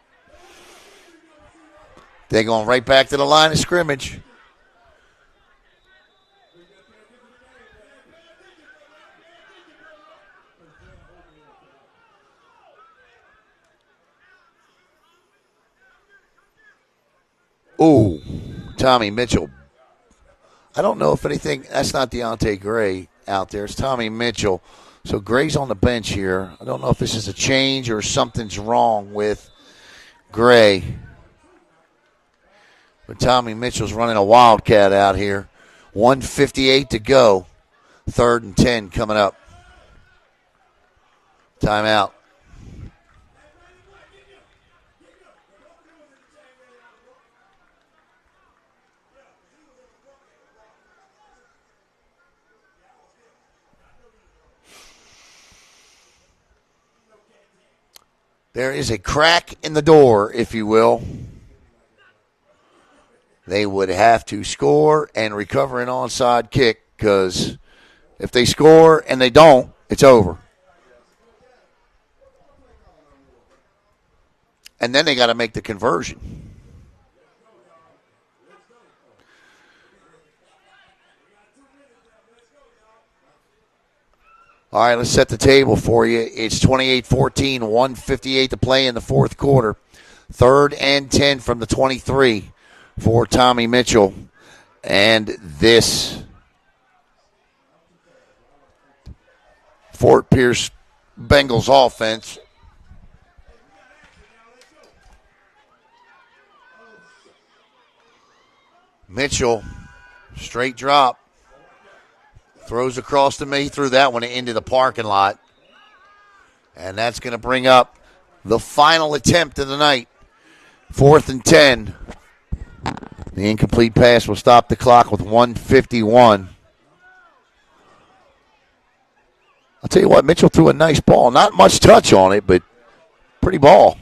They're going right back to the line of scrimmage. Ooh, Tommy Mitchell. I don't know if anything, that's not Deontay Gray out there. It's Tommy Mitchell. So Gray's on the bench here. I don't know if this is a change or something's wrong with Gray. But Tommy Mitchell's running a wildcat out here. 1:58 to go. 3rd and 10 coming up. Timeout. There is a crack in the door, if you will. They would have to score and recover an onside kick, because if they score and they don't, it's over. And then they got to make the conversion. All right, let's set the table for you. It's 28-14, 1:58 to play in the fourth quarter. 3rd and 10 from the 23 for Tommy Mitchell. And this Fort Pierce Bengals offense Mitchell, straight drop. Throws across to me, threw that one into the parking lot. And that's going to bring up the final attempt of the night. 4th and 10. The incomplete pass will stop the clock with 1:51. I'll tell you what, Mitchell threw a nice ball. Not much touch on it, but pretty ball.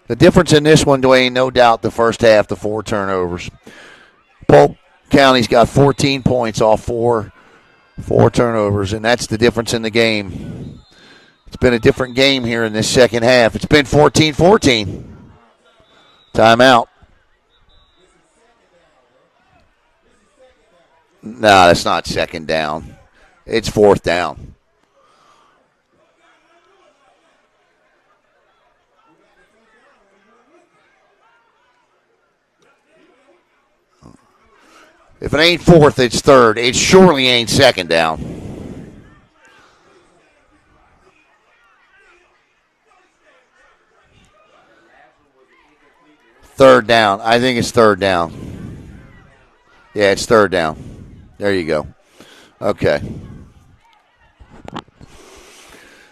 The difference in this one, Dwayne, no doubt the first half, the 4 turnovers. Polk County's got 14 points off four turnovers, and that's the difference in the game. It's been a different game here in this second half. It's been 14-14. Timeout. No, that's not second down. It's 4th down. If it ain't fourth, it's third. It surely ain't second down. Third down. I think it's third down. Yeah, it's third down. There you go. Okay.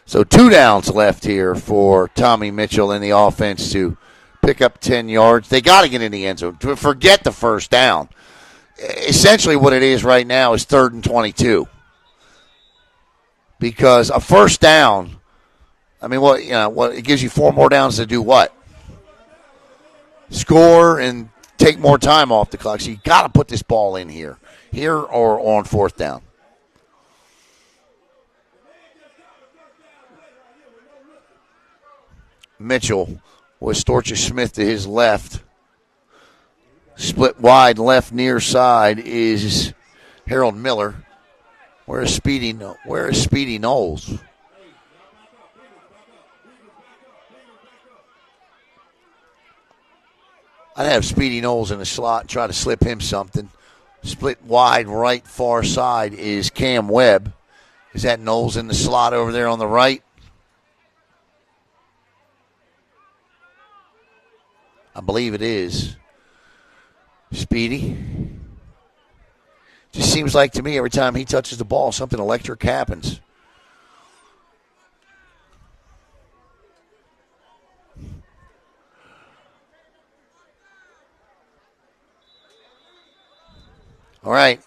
So 2 downs left here for Tommy Mitchell in the offense to pick up 10 yards. They got to get in the end zone. Forget the first down. Essentially what it is right now is 3rd and 22. Because a first down, I mean, it gives you 4 more downs to do what? Score and take more time off the clock. So you got to put this ball in here or on 4th down. Mitchell with Storches Smith to his left. Split wide left near side is Harold Miller. Where is Speedy Knowles? I'd have Speedy Knowles in the slot and try to slip him something. Split wide right far side is Cam Webb. Is that Knowles in the slot over there on the right? I believe it is. Speedy. Just seems like to me every time he touches the ball, something electric happens. All right.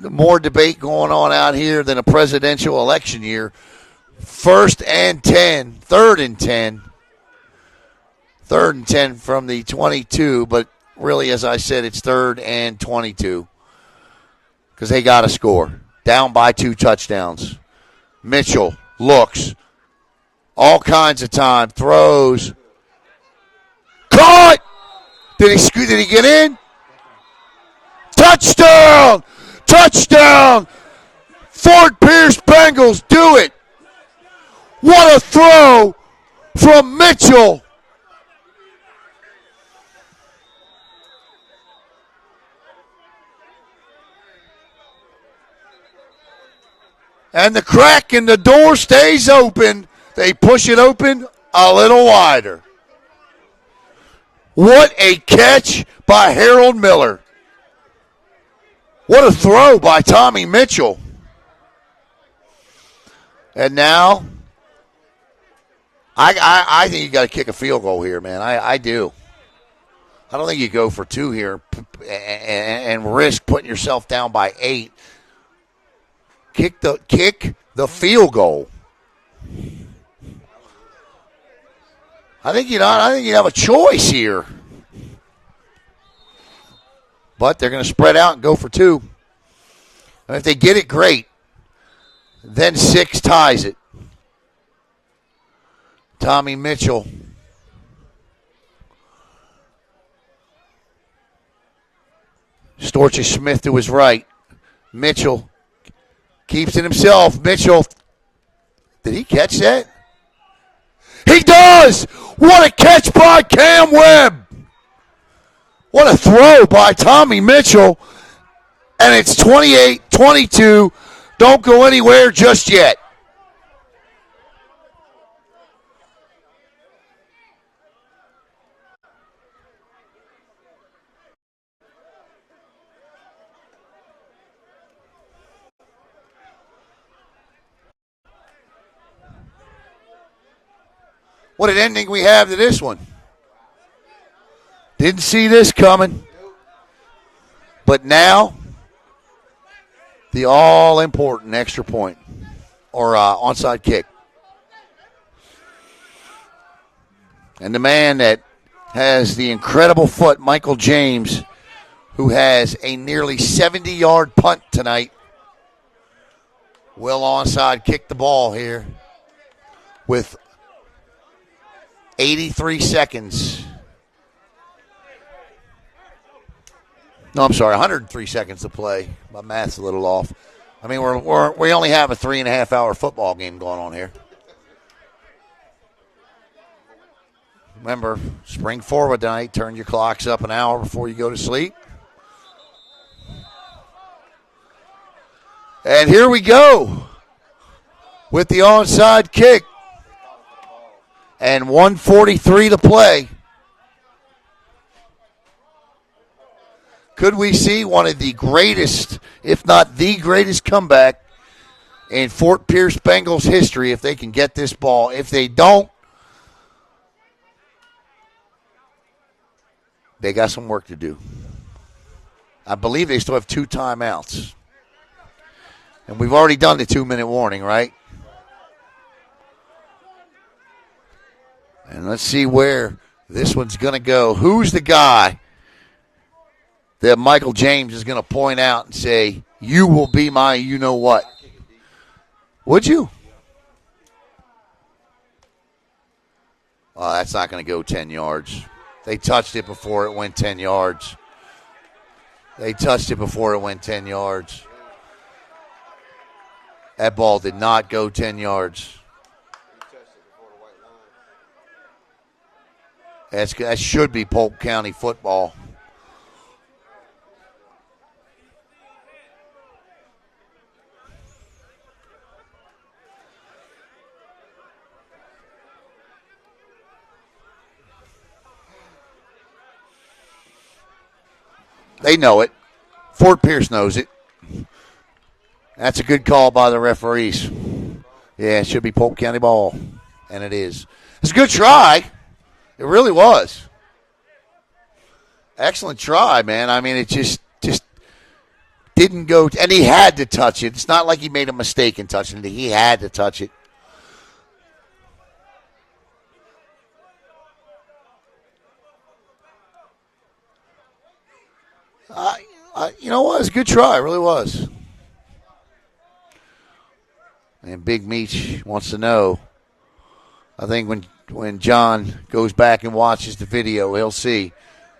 More debate going on out here than a presidential election year. 1st and 10, 3rd and 10. 3rd and 10 from the 22, but really, as I said, it's 3rd and 22 because they got to score. Down by 2 touchdowns. Mitchell looks. All kinds of time. Throws. Caught! Did he get in? Touchdown! Touchdown! Fort Pierce Bengals do it. What a throw from Mitchell. And the crack in the door stays open. They push it open a little wider. What a catch by Harold Miller. What a throw by Tommy Mitchell. And now, I think you got to kick a field goal here, man. I do. I don't think you go for 2 here and risk putting yourself down by 8. Kick the field goal. I think you have a choice here. But they're going to spread out and go for 2. And if they get it, great. Then 6 ties it. Tommy Mitchell. Storches Smith to his right. Mitchell keeps it himself. Mitchell. Did he catch that? He does! What a catch by Cam Webb! What a throw by Tommy Mitchell. And it's 28-22. Don't go anywhere just yet. What an ending we have to this one. Didn't see this coming. But now, the all-important extra point or onside kick. And the man that has the incredible foot, Michael James, who has a nearly 70-yard punt tonight, will onside kick the ball here with 83 seconds. No, I'm sorry, 103 seconds to play. My math's a little off. I mean, we only have a 3.5-hour football game going on here. Remember, spring forward tonight. Turn your clocks up an hour before you go to sleep. And here we go with the onside kick. And 1:43 to play. Could we see one of the greatest, if not the greatest comeback in Fort Pierce Bengals history if they can get this ball? If they don't, they got some work to do. I believe they still have 2 timeouts. And we've already done the 2-minute warning, right? And let's see where this one's going to go. Who's the guy that Michael James is going to point out and say, you will be my you-know-what? Would you? Oh, that's not going to go 10 yards. They touched it before it went 10 yards. That ball did not go 10 yards. That should be Polk County football. They know it. Fort Pierce knows it. That's a good call by the referees. Yeah, it should be Polk County ball, and it is. It's a good try. It really was. Excellent try, man. I mean, it just didn't go, and he had to touch it. It's not like he made a mistake in touching it. He had to touch it. You know what? It was a good try. It really was. And Big Meech wants to know. I think when John goes back and watches the video, he'll see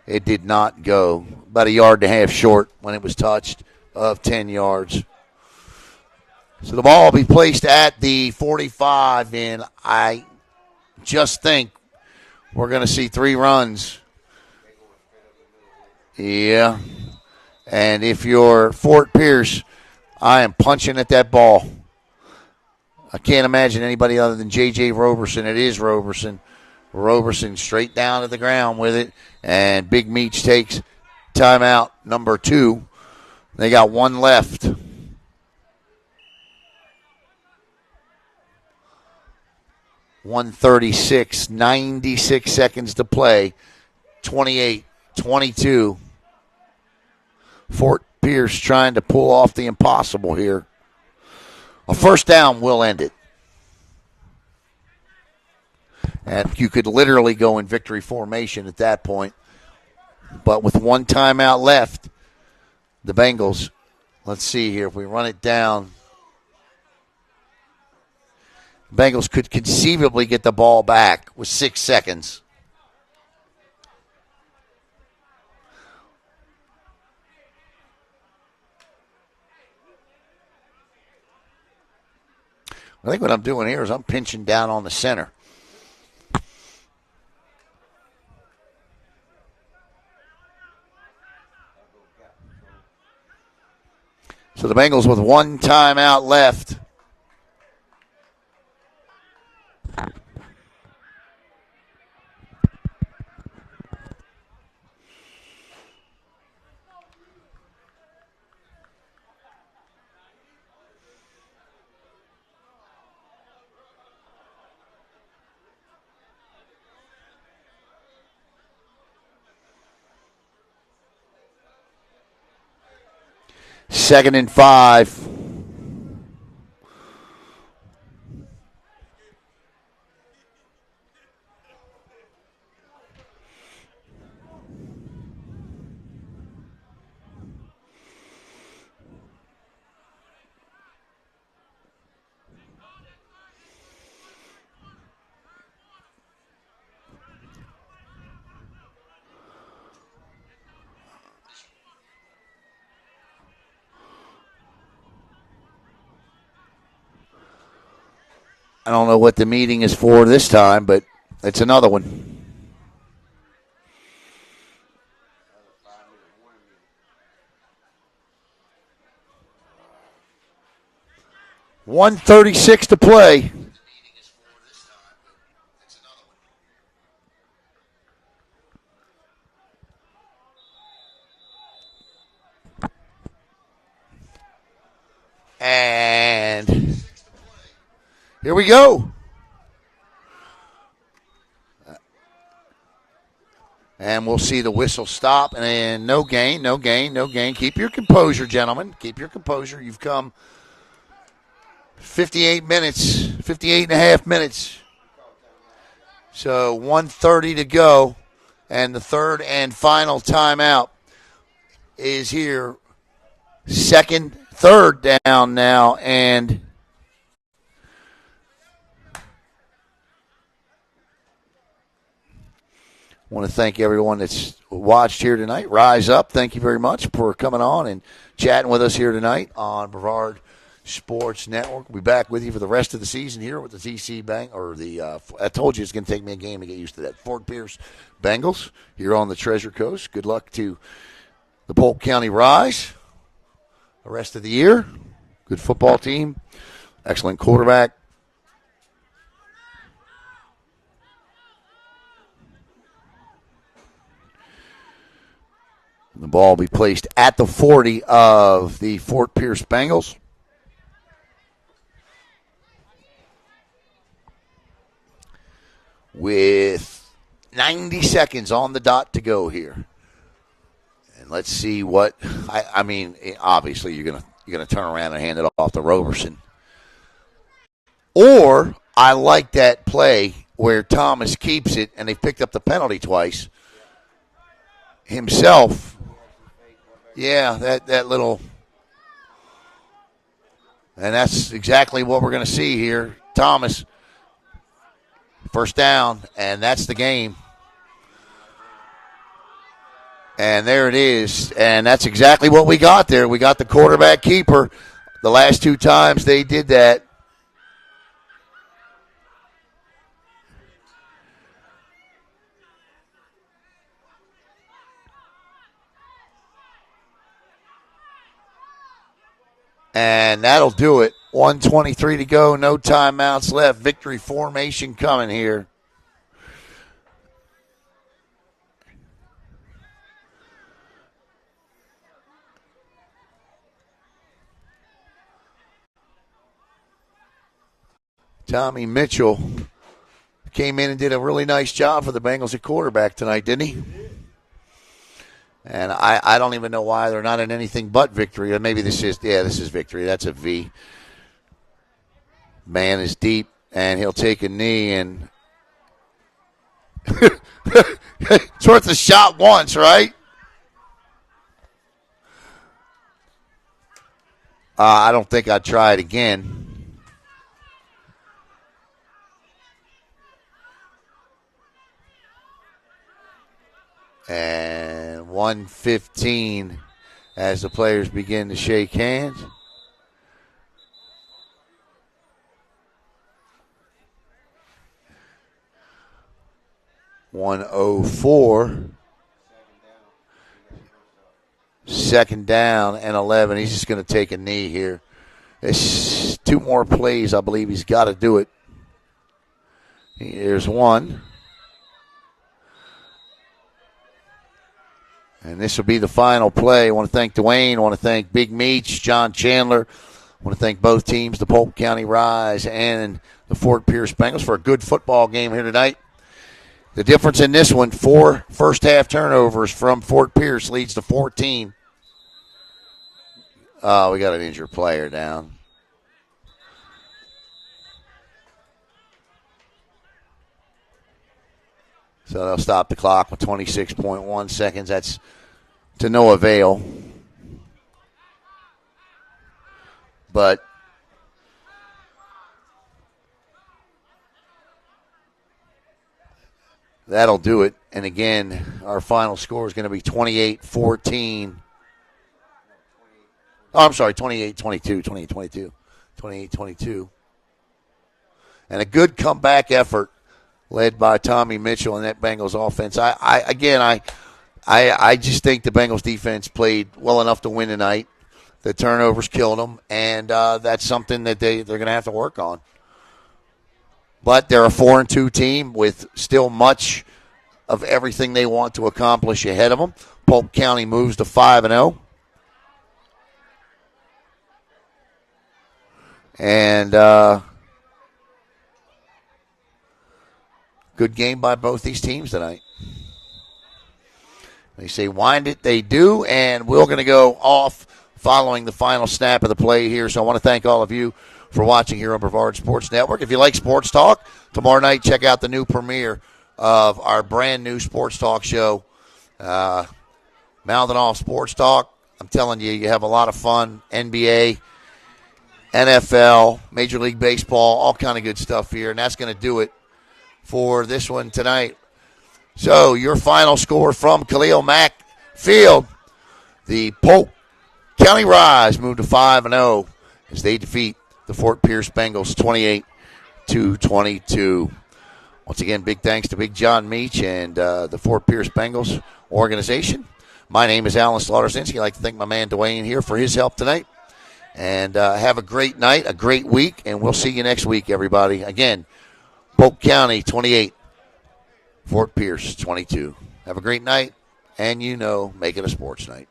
it did not go. About 1.5 yards short when it was touched of 10 yards. So the ball will be placed at the 45, and I just think we're going to see 3 runs. Yeah. And if you're Fort Pierce, I am punching at that ball. I can't imagine anybody other than J.J. Roberson. It is Roberson. Roberson straight down to the ground with it. And Big Meech takes timeout number 2. They got 1 left. .136, 96 seconds to play. 28-22. Fort Pierce trying to pull off the impossible here. A first down will end it. And you could literally go in victory formation at that point. But with 1 timeout left, the Bengals, let's see here. If we run it down, Bengals could conceivably get the ball back with 6 seconds. I think what I'm doing here is I'm pinching down on the center. So the Bengals with 1 timeout left. Second and 5. I don't know what the meeting is for this time, but it's another one. 1:36 to play. And here we go. And we'll see the whistle stop. And no gain, no gain, no gain. Keep your composure, gentlemen. Keep your composure. You've come 58 minutes, 58 and a half minutes. So 1:30 to go. And the third and final timeout is here. Third down now, and I want to thank everyone that's watched here tonight. Rise up. Thank you very much for coming on and chatting with us here tonight on Brevard Sports Network. We'll be back with you for the rest of the season here with the TC Bank, or I told you it's going to take me a game to get used to that. Fort Pierce Bengals here on the Treasure Coast. Good luck to the Polk County Rise the rest of the year. Good football team. Excellent quarterback. The ball will be placed at the 40 of the Fort Pierce Bengals. With 90 seconds on the dot to go here. And let's see what I mean, obviously you're gonna turn around and hand it off to Roberson. Or I like that play where Thomas keeps it and they picked up the penalty twice. Himself. Yeah, that little, and that's exactly what we're going to see here. Thomas, first down, and that's the game. And there it is, and that's exactly what we got there. We got the quarterback keeper. The last two times they did that. And that'll do it. 1:23 to go. No timeouts left. Victory formation coming here. Tommy Mitchell came in and did a really nice job for the Bengals at quarterback tonight, didn't he? And I don't even know why they're not in anything but victory. Or maybe this is victory. That's a V. Man is deep, and he'll take a knee, and it's worth a shot once, right? I don't think I'd try it again. And 1:15 as the players begin to shake hands. .104. Second down and 11. He's just going to take a knee here. It's 2 more plays. I believe he's got to do it. Here's one. And this will be the final play. I want to thank Dwayne. I want to thank Big Meach, John Chandler. I want to thank both teams, the Polk County Rise and the Fort Pierce Bengals, for a good football game here tonight. The difference in this one, 4 first-half turnovers from Fort Pierce leads to 14. Oh, we got an injured player down. So they'll stop the clock with 26.1 seconds. That's to no avail. But that'll do it. And again, our final score is going to be 28-14. Oh, I'm sorry, 28-22, 28-22, 28-22. And a good comeback effort led by Tommy Mitchell and that Bengals offense. I just think the Bengals defense played well enough to win tonight. The turnovers killed them, and that's something that they're going to have to work on. But they're a 4-2 team with still much of everything they want to accomplish ahead of them. Polk County moves to 5-0. And good game by both these teams tonight. They say wind it, they do, and we're going to go off following the final snap of the play here. So I want to thank all of you for watching here on Brevard Sports Network. If you like sports talk, tomorrow night check out the new premiere of our brand new sports talk show, Mouthing Off Sports Talk. I'm telling you, you have a lot of fun. NBA, NFL, Major League Baseball, all kind of good stuff here, and that's going to do it for this one tonight. So your final score from Khalil Mack Field, the Polk County Rise moved to 5-0 as they defeat the Fort Pierce Bengals 28-22. Once again, big thanks to Big John Meach and the Fort Pierce Bengals organization. My name is Alan Slaughtersinski. I'd like to thank my man Dwayne here for his help tonight. And have a great night, a great week, and we'll see you next week, everybody. Again, Polk County 28, Fort Pierce 22. Have a great night, and make it a sports night.